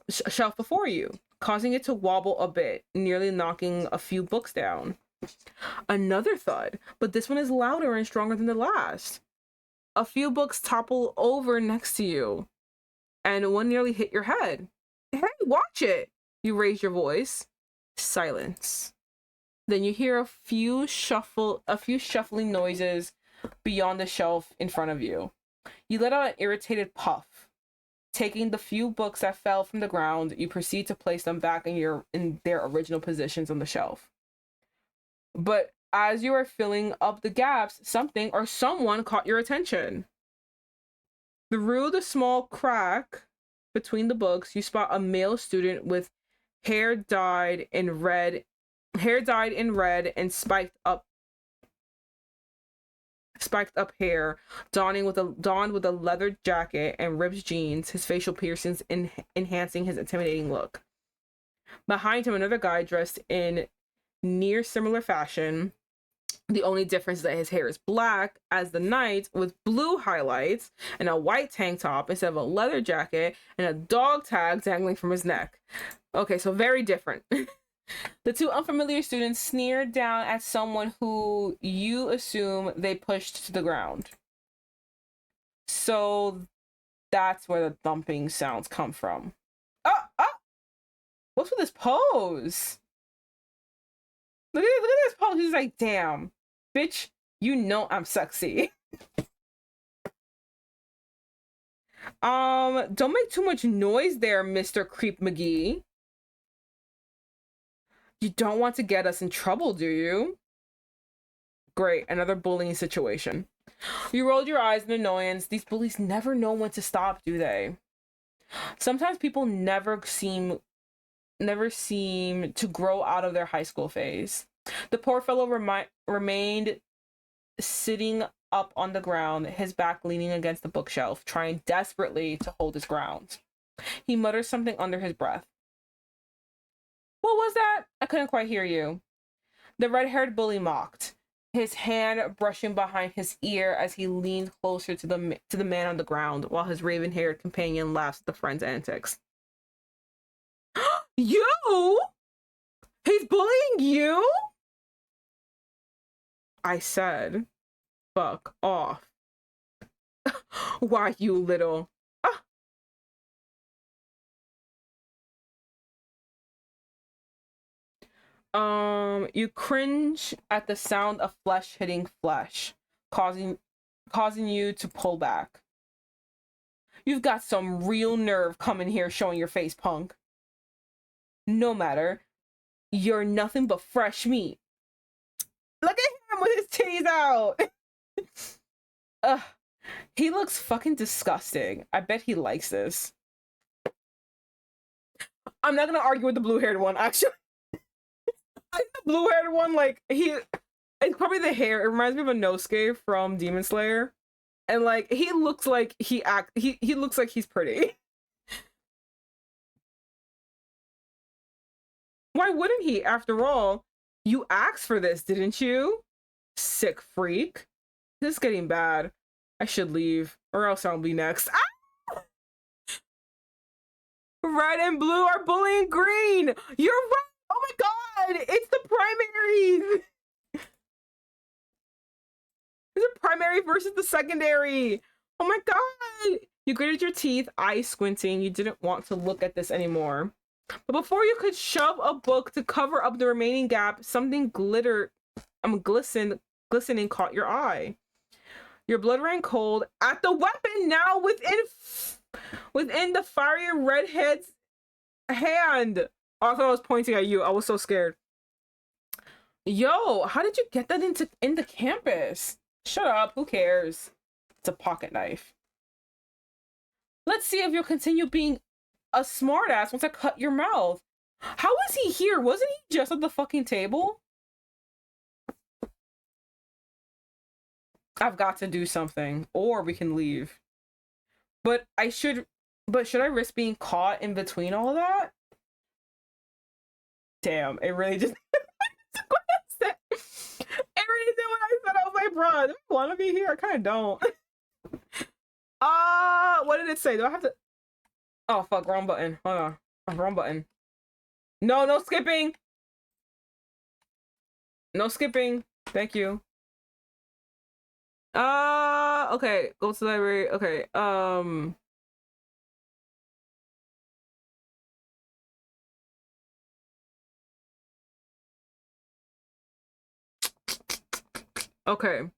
you, causing it to wobble a bit, nearly knocking a few books down. Another thud, but this one is louder and stronger than the last. A few books topple over next to you, and one nearly hit your head. Hey, watch it! You raise your voice. Silence. Then you hear a few shuffling noises beyond the shelf in front of you. You let out an irritated puff. Taking the few books that fell from the ground, you proceed to place them back in their original positions on the shelf. But as you are filling up the gaps, something or someone caught your attention. Through the small crack between the books, you spot a male student with hair dyed in red and spiked up hair, donned with a leather jacket and ripped jeans, his facial piercings enhancing his intimidating look. Behind him, another guy dressed in near similar fashion. The only difference is that his hair is black as the night, with blue highlights and a white tank top instead of a leather jacket and a dog tag dangling from his neck. Okay, so very different. The two unfamiliar students sneer down at someone who you assume they pushed to the ground. So that's where the thumping sounds come from. What's with this pose? Look at this pose. He's like, damn, bitch, you know I'm sexy. Don't make too much noise there, Mr. Creep McGee. You don't want to get us in trouble, do you? Great, another bullying situation. You rolled your eyes in annoyance. These bullies never know when to stop, do they? Sometimes people never seem to grow out of their high school phase. The poor fellow remained sitting up on the ground, his back leaning against the bookshelf, trying desperately to hold his ground. He mutters something under his breath. What was that? I couldn't quite hear you. The red-haired bully mocked, his hand brushing behind his ear as he leaned closer to the man on the ground, while his raven-haired companion laughs at the friend's antics. You? He's bullying you? I said, fuck off. Why, you little... You cringe at the sound of flesh hitting flesh, causing you to pull back. You've got some real nerve coming here showing your face, punk. No matter. You're nothing but fresh meat. Look at him with his titties out. Ugh. He looks fucking disgusting. I bet he likes this. I'm not gonna argue with the blue-haired one, actually. I think the blue-haired one, like, it's probably the hair. It reminds me of Inosuke from Demon Slayer. And, like, he looks like he looks like he's pretty. Why wouldn't he? After all, you asked for this, didn't you? Sick freak. This is getting bad. I should leave, or else I'll be next. Ah! Red and blue are bullying green. You're right. Oh my god, it's the primaries. It's a primary versus the secondary. Oh my god. You gritted your teeth, eyes squinting. You didn't want to look at this anymore. But before you could shove a book to cover up the remaining gap, something glistening caught your eye. Your blood ran cold at the weapon now within the fiery redhead's hand. I thought I was pointing at you. I was so scared. Yo, how did you get that into campus? Shut up. Who cares? It's a pocket knife. Let's see if you'll continue being a smartass once I cut your mouth. How is he here? Wasn't he just at the fucking table? I've got to do something, or we can leave. But should I risk being caught in between all of that? Damn, it really just it really did what I said. I was like, bro, do I want to be here? I kind of don't. What did it say? Do I have to? Oh fuck, wrong button. Hold on. Oh, wrong button. No skipping. No skipping. Thank you. Okay. Go to the library. Okay. Okay.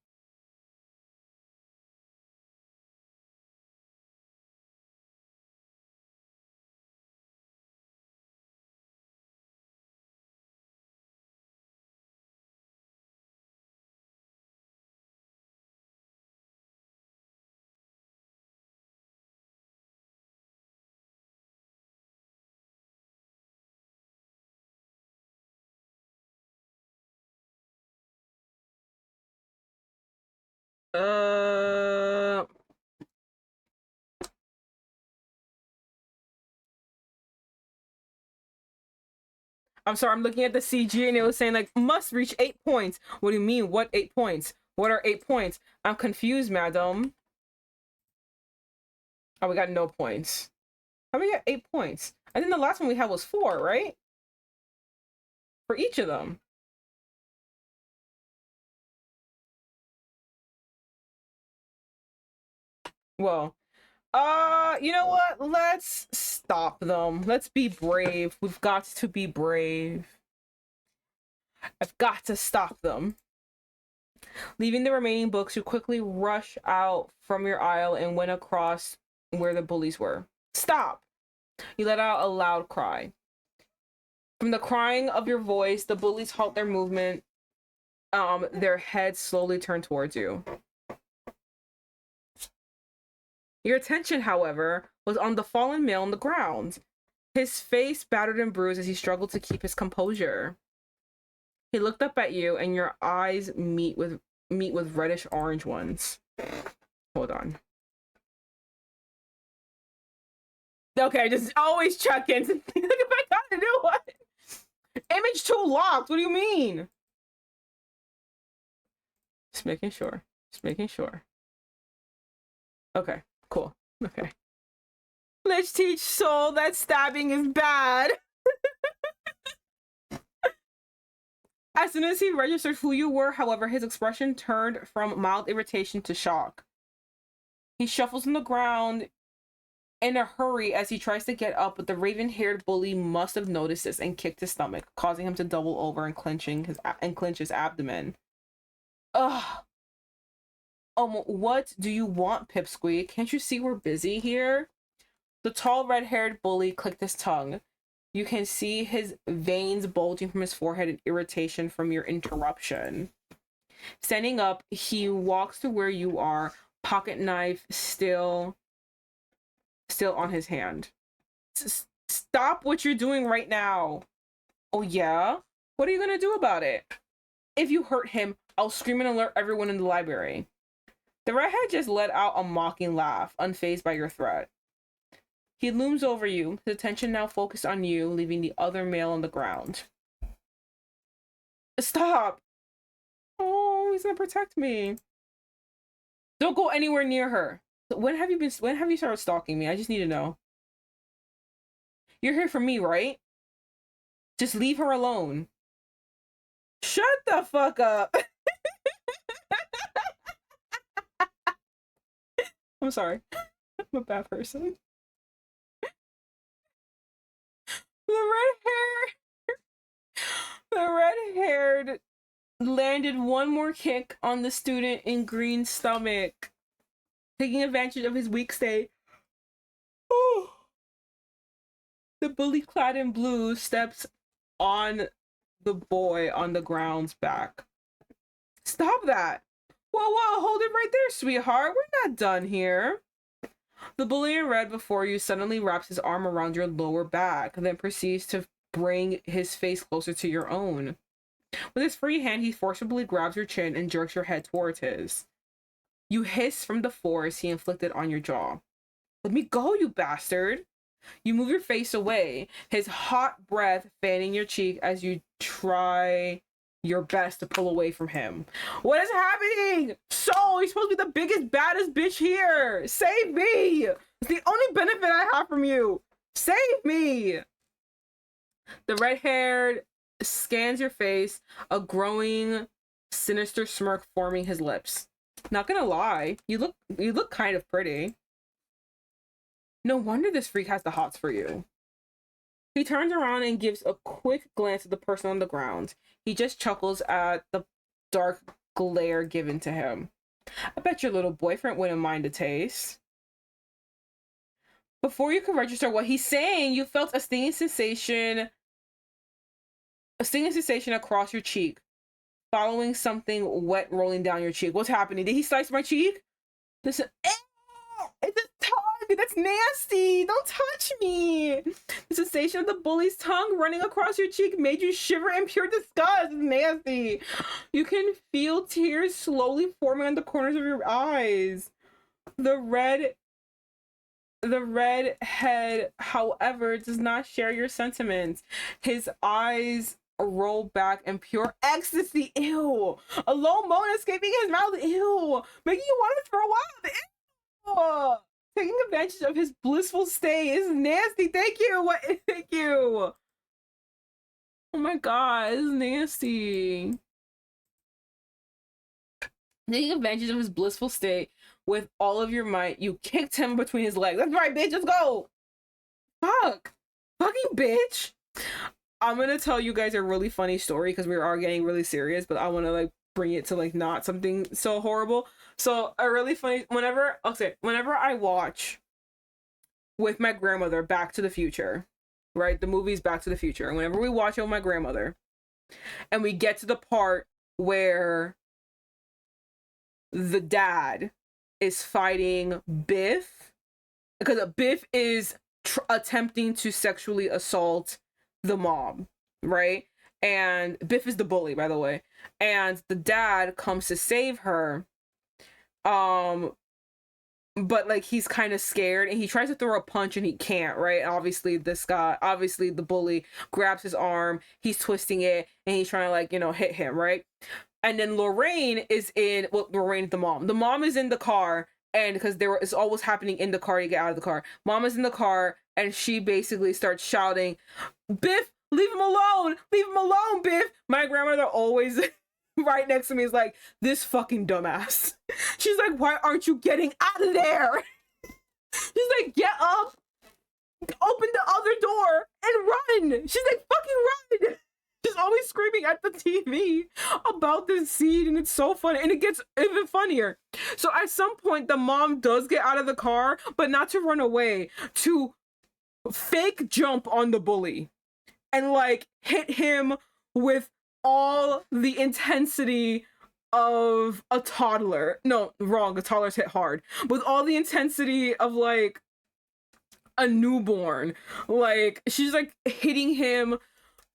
I'm sorry, I'm looking at the CG and it was saying like must reach 8 points. What do you mean? What 8 points? What are 8 points? I'm confused, madam. Oh, we got no points. How we got 8 points? I think the last one we had was 4, right? For each of them. Well, you know what? Let's stop them. Let's be brave. We've got to be brave. I've got to stop them. Leaving the remaining books, you quickly rush out from your aisle and went across where the bullies were. Stop! You let out a loud cry. From the crying of your voice, the bullies halt their movement. Their heads slowly turn towards you. Your attention, however, was on the fallen male on the ground. His face battered and bruised as he struggled to keep his composure. He looked up at you, and your eyes met with meat with reddish orange ones. Hold on. Okay, just always check in. If I gotta do what? Image 2 locked. What do you mean? Just making sure. Just making sure. Okay, cool. Okay. Let's teach Soul that stabbing is bad. As soon as he registered who you were, however, his expression turned from mild irritation to shock. He shuffles on the ground in a hurry as he tries to get up, but the raven-haired bully must have noticed this and kicked his stomach, causing him to double over and clench his abdomen. Ugh. What do you want, Pipsqueak? Can't you see we're busy here? The tall red-haired bully clicked his tongue. You can see his veins bulging from his forehead in irritation from your interruption. Standing up, he walks to where you are, pocket knife still on his hand. Stop what you're doing right now. Oh yeah? What are you gonna do about it? If you hurt him, I'll scream and alert everyone in the library. The redhead just let out a mocking laugh, unfazed by your threat. He looms over you, his attention now focused on you, leaving the other male on the ground. Stop! Oh, he's gonna protect me. Don't go anywhere near her. When have you started stalking me? I just need to know. You're here for me, right? Just leave her alone. Shut the fuck up. I'm sorry. I'm a bad person. The red-haired landed one more kick on the student in green stomach, taking advantage of his weak state. Oh. The bully clad in blue steps on the boy on the ground's back. Stop that! Whoa, hold it right there, sweetheart. We're not done here. The bully in red before you suddenly wraps his arm around your lower back, then proceeds to bring his face closer to your own. With his free hand, he forcibly grabs your chin and jerks your head towards his. You hiss from the force he inflicted on your jaw. Let me go, you bastard! You move your face away, his hot breath fanning your cheek as you try your best to pull away from him. What is happening? Soul, you're supposed to be the biggest, baddest bitch here! Save me! It's the only benefit I have from you! Save me! The red-haired scans your face, a growing, sinister smirk forming his lips. Not gonna lie, you look kind of pretty. No wonder this freak has the hots for you. He turns around and gives a quick glance at the person on the ground. He just chuckles at the dark glare given to him. I bet your little boyfriend wouldn't mind a taste. Before you could register what he's saying, you felt a stinging sensation across your cheek, following something wet rolling down your cheek. What's happening? Did he slice my cheek? Listen, it's a tongue! That's nasty! Don't touch me! The sensation of the bully's tongue running across your cheek made you shiver in pure disgust. It's nasty. You can feel tears slowly forming on the corners of your eyes. The redhead, however, does not share your sentiments. His eyes roll back in pure ecstasy. Ew! A low moan escaping his mouth. Ew! Making you want to throw up. Ew! Taking advantage of his blissful state is nasty. Thank you. What? Thank you. Oh my god, it's nasty. Taking advantage of his blissful state with all of your might, you kicked him between his legs. That's right, bitch. Let's go. Fuck. Fucking bitch. I'm gonna tell you guys a really funny story because we are getting really serious, but I want to bring it to not something so horrible. So a really funny, whenever I watch with my grandmother Back to the Future, right? The movie's Back to the Future. And whenever we watch it with my grandmother and we get to the part where the dad is fighting Biff, because Biff is attempting to sexually assault the mom, right? and Biff is the bully, by the way, and the dad comes to save her. But like he's kind of scared and he tries to throw a punch and he can't, right? Obviously the bully grabs his arm, he's twisting it and he's trying to like, you know, hit him, right? And then Lorraine is in, well, Lorraine's the mom. The mom is in the car, and because it's always happening in the car, you get out of the car. Mom is in the car and she basically starts shouting, Biff, leave him alone! Leave him alone, Biff! My grandmother always right next to me is like, this fucking dumbass. She's like, why aren't you getting out of there? She's like, get up, open the other door, and run. She's like, fucking run. She's always screaming at the TV about this scene, and it's so funny, and it gets even funnier. So at some point, the mom does get out of the car, but not to run away, to fake jump on the bully and like hit him with all the intensity of a toddler. No, wrong, a toddler's hit hard. With all the intensity of like a newborn. Like she's like hitting him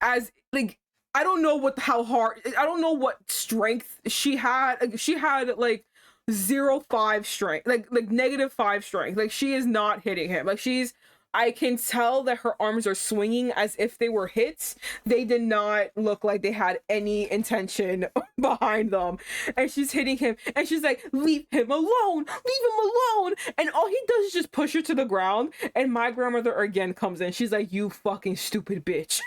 as like, I don't know how hard, I don't know what strength she had. Like, she had like 0.5 strength, like -5 strength. Like she is not hitting him. Like I can tell that her arms are swinging as if they were hits. They did not look like they had any intention behind them. And she's hitting him and she's like, leave him alone, leave him alone. And all he does is just push her to the ground. And my grandmother again comes in. She's like, you fucking stupid bitch.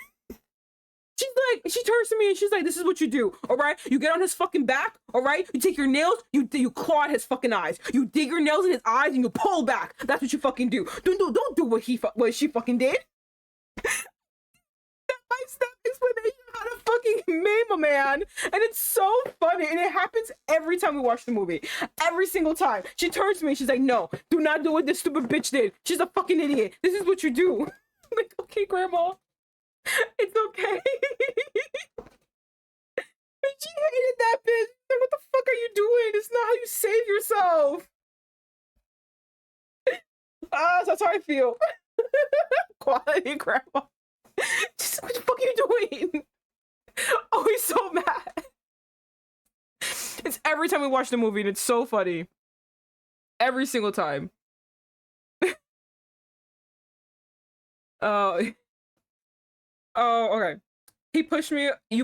She's like, she turns to me and she's like, this is what you do, all right? You get on his fucking back, all right? You take your nails, you claw at his fucking eyes. You dig your nails in his eyes and you pull back. That's what you fucking do. Don't do what she fucking did. Step-by-step explanation how to fucking maim a man. And it's so funny. And it happens every time we watch the movie. Every single time. She turns to me and she's like, no, do not do what this stupid bitch did. She's a fucking idiot. This is what you do. I'm like, okay, grandma. It's okay. She hated that bitch. Like, what the fuck are you doing? It's not how you save yourself. So that's how I feel. Quality grandma. Just, what the fuck are you doing? Oh, he's so mad. It's every time we watch the movie and it's so funny. Every single time. Oh, okay. You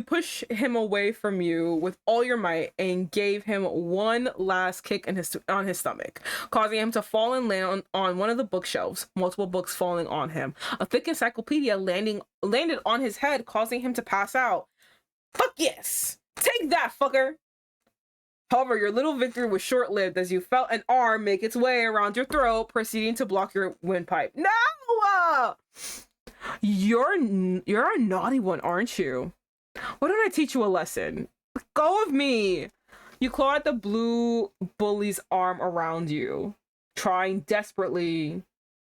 push him away from you with all your might and gave him one last kick on his stomach, causing him to fall and land on one of the bookshelves, multiple books falling on him. A thick encyclopedia landed on his head, causing him to pass out. Fuck yes! Take that, fucker! However, your little victory was short-lived as you felt an arm make its way around your throat, proceeding to block your windpipe. No! You're a naughty one, aren't you? Why don't I teach you a lesson? Let go of me! You claw at the blue bully's arm around you, trying desperately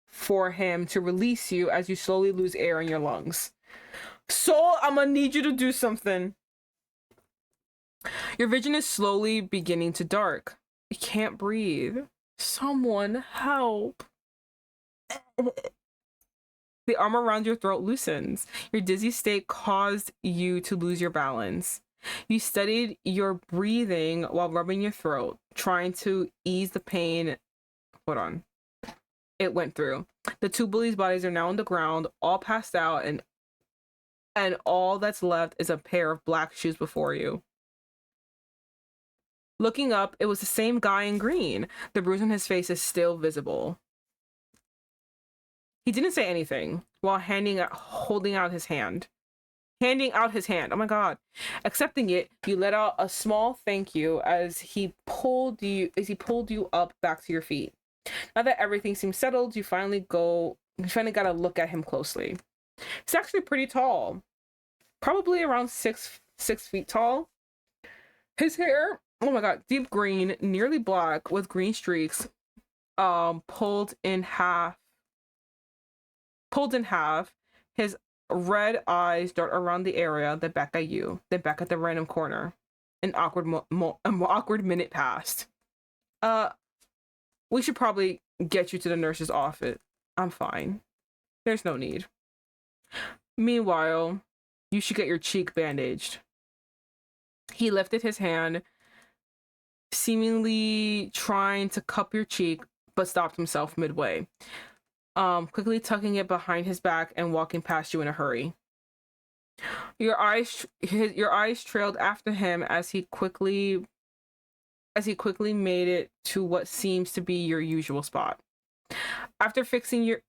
for him to release you as you slowly lose air in your lungs. So, I'm gonna need you to do something. Your vision is slowly beginning to dark. You can't breathe. Someone help. The arm around your throat loosens. Your dizzy state caused you to lose your balance. You steadied your breathing while rubbing your throat, trying to ease the pain. Hold on. It went through. The two bullies' bodies are now on the ground, all passed out, and all that's left is a pair of black shoes before you. Looking up, it was the same guy in green. The bruise on his face is still visible. He didn't say anything while holding out his hand. Handing out his hand. Oh my god. Accepting it, you let out a small thank you as he pulled you up back to your feet. Now that everything seems settled, you finally got to look at him closely. He's actually pretty tall. Probably around six feet tall. His hair, oh my god, deep green, nearly black with green streaks, pulled in half. His red eyes dart around the area, then back at you, then back at the random corner. An awkward minute passed. We should probably get you to the nurse's office. I'm fine. There's no need. Meanwhile, You should get your cheek bandaged. He lifted his hand, seemingly trying to cup your cheek, but stopped himself midway, quickly tucking it behind his back and walking past you in a hurry. Your eyes trailed after him as he quickly made it to what seems to be your usual spot. After fixing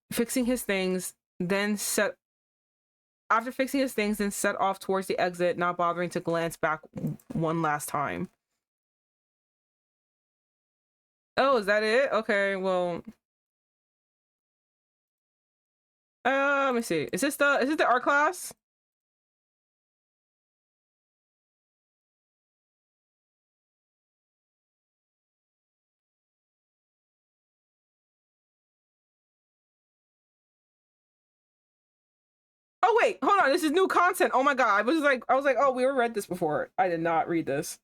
his things, then set off towards the exit, not bothering to glance back one last time. Oh, is that it? Okay, well, let me see. Is this the art class? Oh wait, hold on. This is new content. Oh my god. I was like, oh, we read this before. I did not read this.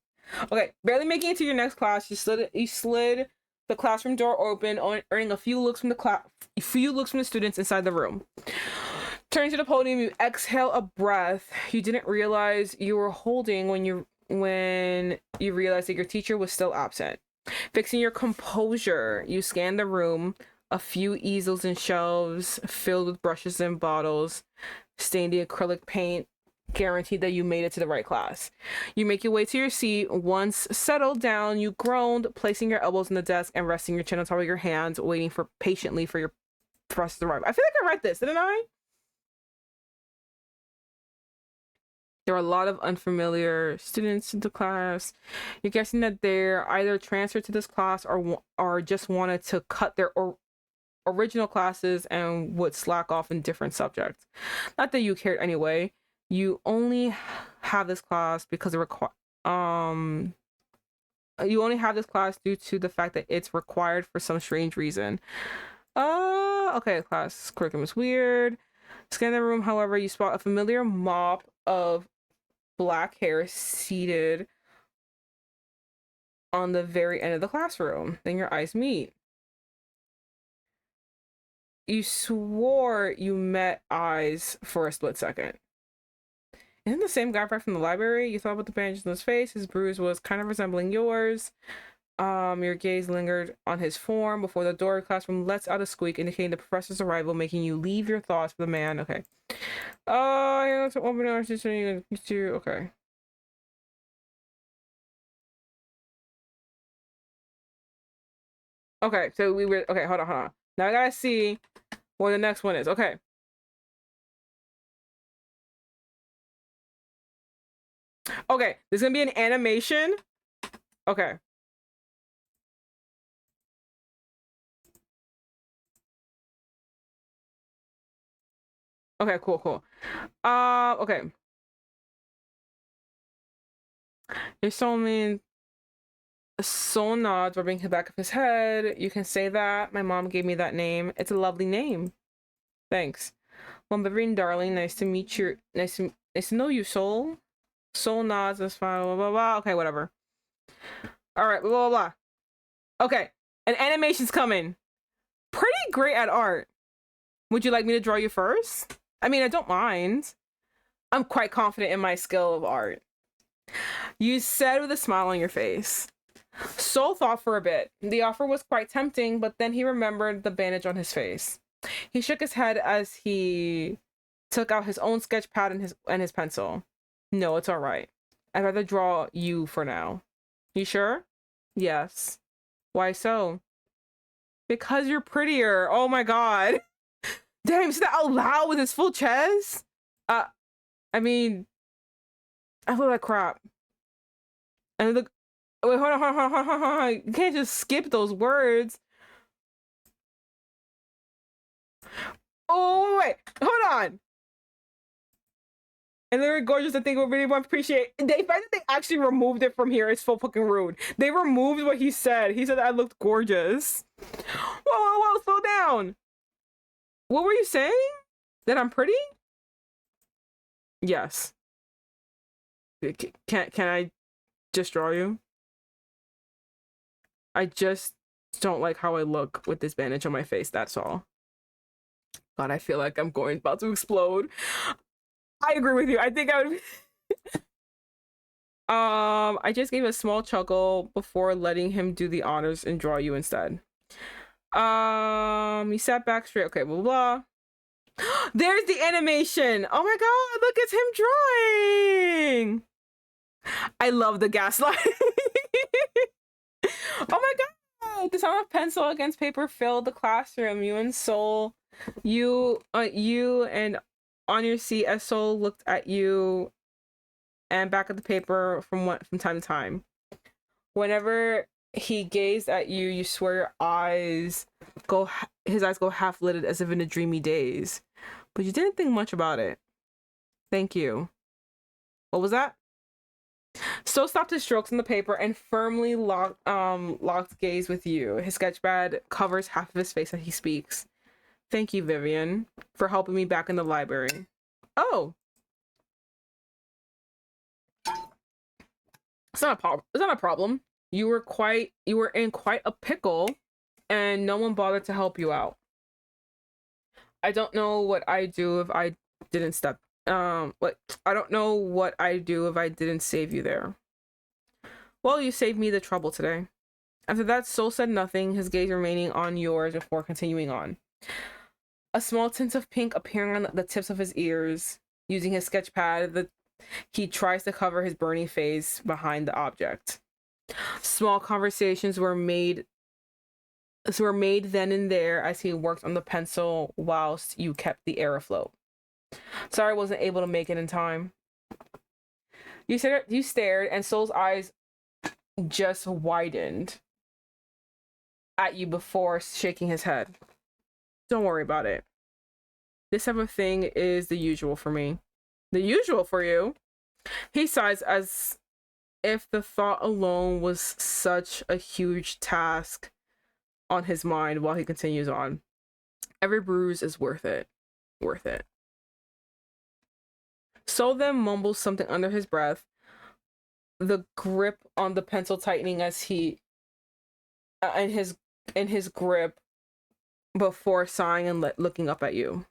Okay, barely making it to your next class, you slid the classroom door open, earning a few looks from the students inside the room. Turning to the podium, you exhale a breath you didn't realize you were holding when you realized that your teacher was still absent. Fixing your composure, you scan the room, a few easels and shelves filled with brushes and bottles, stained the acrylic paint, guaranteed that you made it to the right class. You make your way to your seat. Once settled down, you groaned, placing your elbows on the desk and resting your chin on top of your hands, waiting patiently for your professor to arrive. I feel like I read this, didn't I? There are a lot of unfamiliar students in the class. You're guessing that they're either transferred to this class or just wanted to cut their original classes and would slack off in different subjects. Not that you cared anyway. You only have this class because you only have this class due to the fact that it's required for some strange reason. Okay, class curriculum is weird. Scan the room, however, you spot a familiar mop of black hair seated on the very end of the classroom. Then your eyes meet. You swore you met eyes for a split second. Isn't the same guy back from the library? You thought about the bandages on his face. His bruise was kind of resembling yours. Your gaze lingered on his form before the door of the classroom lets out a squeak, indicating the professor's arrival, making you leave your thoughts for the man. Okay. You know, to open doors, okay. Okay, so okay, hold on. Now I gotta see what the next one is. Okay. Okay, there's gonna be an animation. Okay. Okay, cool. Okay. Your soul means soul nods, rubbing the back of his head. You can say that. My mom gave me that name. It's a lovely name. Thanks. Well, Vivian, darling, nice to meet you. Nice to know you, soul. Soul nods, that's fine, blah, blah, blah. Okay, whatever. All right, blah, blah, blah. Okay, an animation's coming. Pretty great at art. Would you like me to draw you first? I mean, I don't mind. I'm quite confident in my skill of art. You said with a smile on your face. Soul thought for a bit. The offer was quite tempting, but then he remembered the bandage on his face. He shook his head as he took out his own sketch pad and his pencil. No, it's all right. I'd rather draw you for now. You sure? Yes. Why so? Because you're prettier. Oh my god. Damn, is that out loud with his full chest? I mean, I feel like crap. And look, wait, hold on. You can't just skip those words. Oh, wait, hold on. And they're gorgeous. I think we really want to appreciate. The fact that they actually removed it from here is so fucking rude. They removed what he said. He said that I looked gorgeous. Whoa, slow down. What were you saying? That I'm pretty? Yes. Can I just draw you? I just don't like how I look with this bandage on my face, that's all. God, I feel like I'm about to explode. I agree with you. I think I would. I just gave a small chuckle before letting him do the honors and draw you instead. He sat back straight. Okay, blah blah. There's the animation. Oh my god, look, it's him drawing. I love the gaslight. Oh my god, the sound of pencil against paper filled the classroom. You and Soul, you and on your seat as Soul looked at you and back at the paper from time to time. Whenever he gazed at you, you swear his eyes go half lidded as if in a dreamy daze. But you didn't think much about it. Thank you. What was that? So stopped his strokes on the paper and firmly locked gaze with you. His sketchpad covers half of his face as he speaks. Thank you, Vivian, for helping me back in the library. Oh. It's not a problem. You were in quite a pickle and no one bothered to help you out. I don't know what I'd do if I didn't I don't know what I'd do if I didn't save you there. Well, you saved me the trouble today. After that, Soul said nothing, his gaze remaining on yours before continuing on. A small tint of pink appearing on the tips of his ears. Using his sketch pad, he tries to cover his burning face behind the object. Small conversations were made then and there as he worked on the pencil whilst you kept the air afloat. Sorry I wasn't able to make it in time. You stared and Soul's eyes just widened at you before shaking his head. Don't worry about it. This type of thing is the usual for me. The usual for you? He sighs as if the thought alone was such a huge task on his mind while he continues on. Every bruise is worth it. Worth it. Soul then mumbles something under his breath, the grip on the pencil tightening as he in his grip before sighing and looking up at you.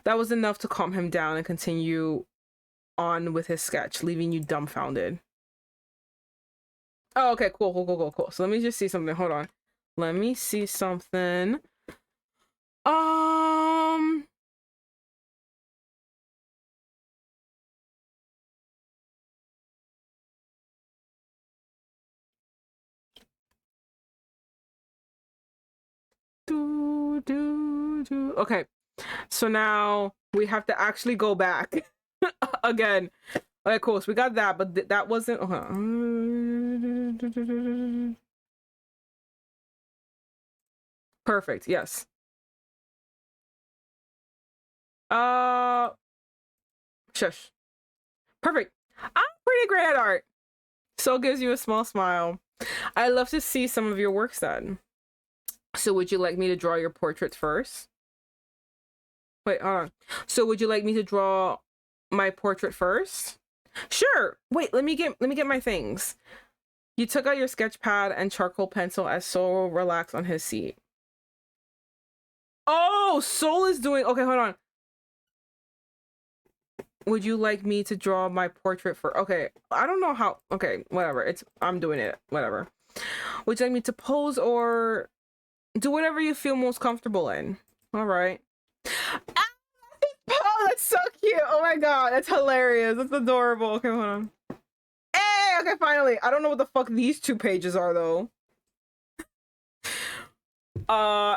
That was enough to calm him down and continue on with his sketch, leaving you dumbfounded. Oh, okay, cool. So let me just see something. Hold on. Let me see something. Okay, so now we have to actually go back again. Okay, cool. So we got that, but that wasn't. Perfect. Yes. Shush. Perfect. I'm pretty great at art. So gives you a small smile. I love to see some of your works then. So would you like me to draw your portraits first? Wait, hold on. So would you like me to draw my portrait first? Sure. Wait, let me get my things. You took out your sketch pad and charcoal pencil as Soul relaxed on his seat. Oh, Soul is doing... Okay, hold on. Would you like me to draw my portrait for... Okay, I don't know how... Okay, whatever. I'm doing it. Whatever. Would you like me to pose or... Do whatever you feel most comfortable in. All right. Oh, that's so cute. Oh my god, that's hilarious. That's adorable. Okay, hold on. Hey, okay, finally. I don't know what the fuck these 2 pages are though.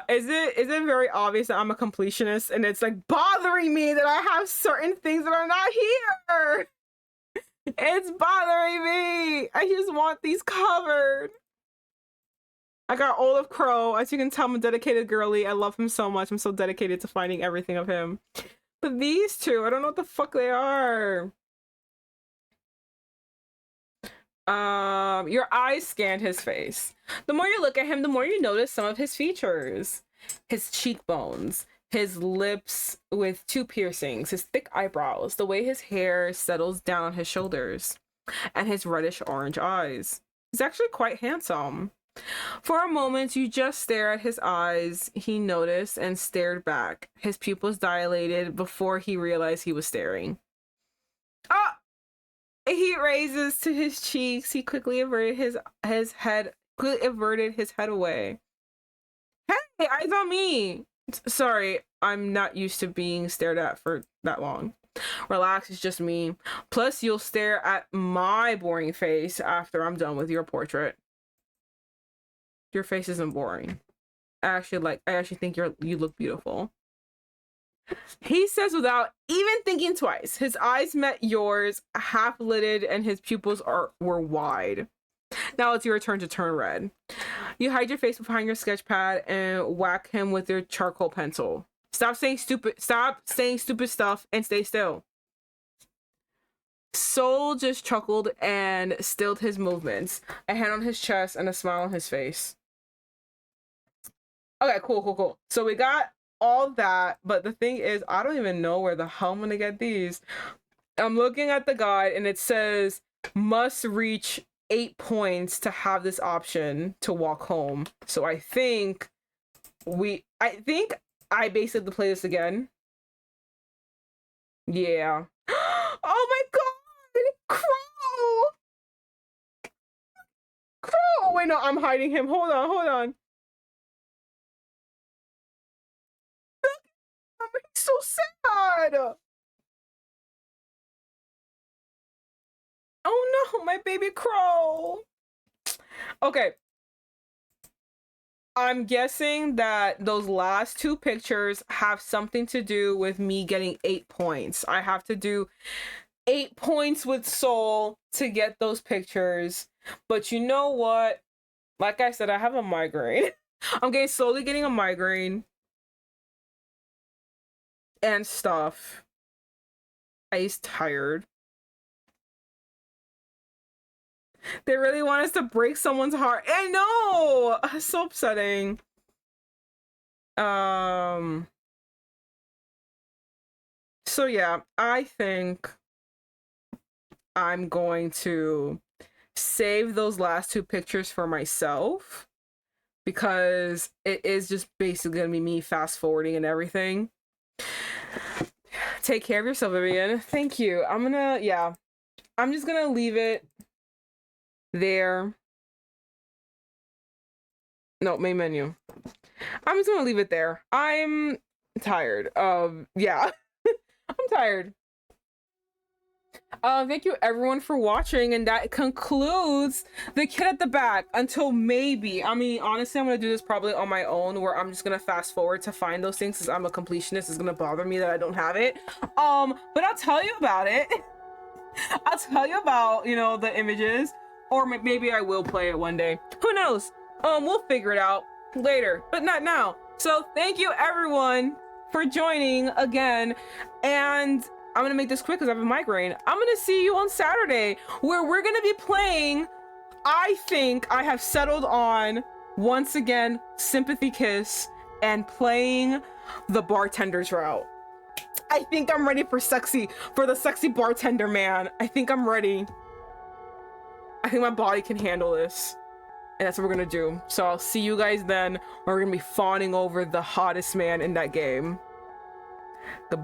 Is it very obvious that I'm a completionist and it's like bothering me that I have certain things that are not here? It's bothering me. I just want these covered. I got all of Crowe. As you can tell, I'm a dedicated girly. I love him so much. I'm so dedicated to finding everything of him. But these 2, I don't know what the fuck they are. Your eyes scanned his face. The more you look at him, the more you notice some of his features. His cheekbones, his lips with 2 piercings, his thick eyebrows, the way his hair settles down on his shoulders, and his reddish orange eyes. He's actually quite handsome. For a moment, you just stare at his eyes. He noticed and stared back. His pupils dilated before he realized he was staring. Ah! He raises to his cheeks. He quickly averted his head away. Hey, eyes on me! Sorry, I'm not used to being stared at for that long. Relax, it's just me. Plus, you'll stare at my boring face after I'm done with your portrait. Your face isn't boring. I actually think you look beautiful. He says without even thinking twice. His eyes met yours, half-lidded, and his pupils were wide. Now it's your turn to turn red. You hide your face behind your sketch pad and whack him with your charcoal pencil. Stop saying stupid stuff and stay still. Soul just chuckled and stilled his movements, a hand on his chest and a smile on his face. Okay, cool. So we got all that, but the thing is, I don't even know where the hell I'm gonna get these. I'm looking at the guide and it says must reach 8 points to have this option to walk home. So I think I basically play this again. Yeah. Oh my god! Crowe! Wait, no, I'm hiding him. Hold on. He's so sad! Oh no, my baby Crowe! Okay. I'm guessing that those last 2 pictures have something to do with me getting 8 points. I have to do 8 points with Soul to get those pictures. But you know what? Like I said, I have a migraine. I'm slowly getting a migraine. And stuff. I's tired. They really want us to break someone's heart. I know! It's so upsetting. So yeah, I think I'm going to save those last 2 pictures for myself because it is just basically gonna be me fast forwarding and everything. Take care of yourself, Vivian. Thank you. I'm just gonna leave it there. No, main menu. I'm just gonna leave it there. I'm tired. Yeah. I'm tired. Thank you everyone for watching, and that concludes the kid at the back until maybe, I mean, honestly, I'm gonna do this probably on my own where I'm just gonna fast forward to find those things because I'm a completionist. It's gonna bother me that I don't have it. But I'll tell you about it. I'll tell you about, you know, the images, or maybe I will play it one day. Who knows? We'll figure it out later, but not now. So thank you everyone for joining again, and I'm gonna make this quick because I have a migraine. I'm gonna see you on Saturday where we're gonna be playing, I think I have settled on, once again, Sympathy Kiss and playing the bartender's route. I think I'm ready for the sexy bartender man. I think I'm ready. I think my body can handle this. And that's what we're gonna do. So I'll see you guys then. We're gonna be fawning over the hottest man in that game. Goodbye.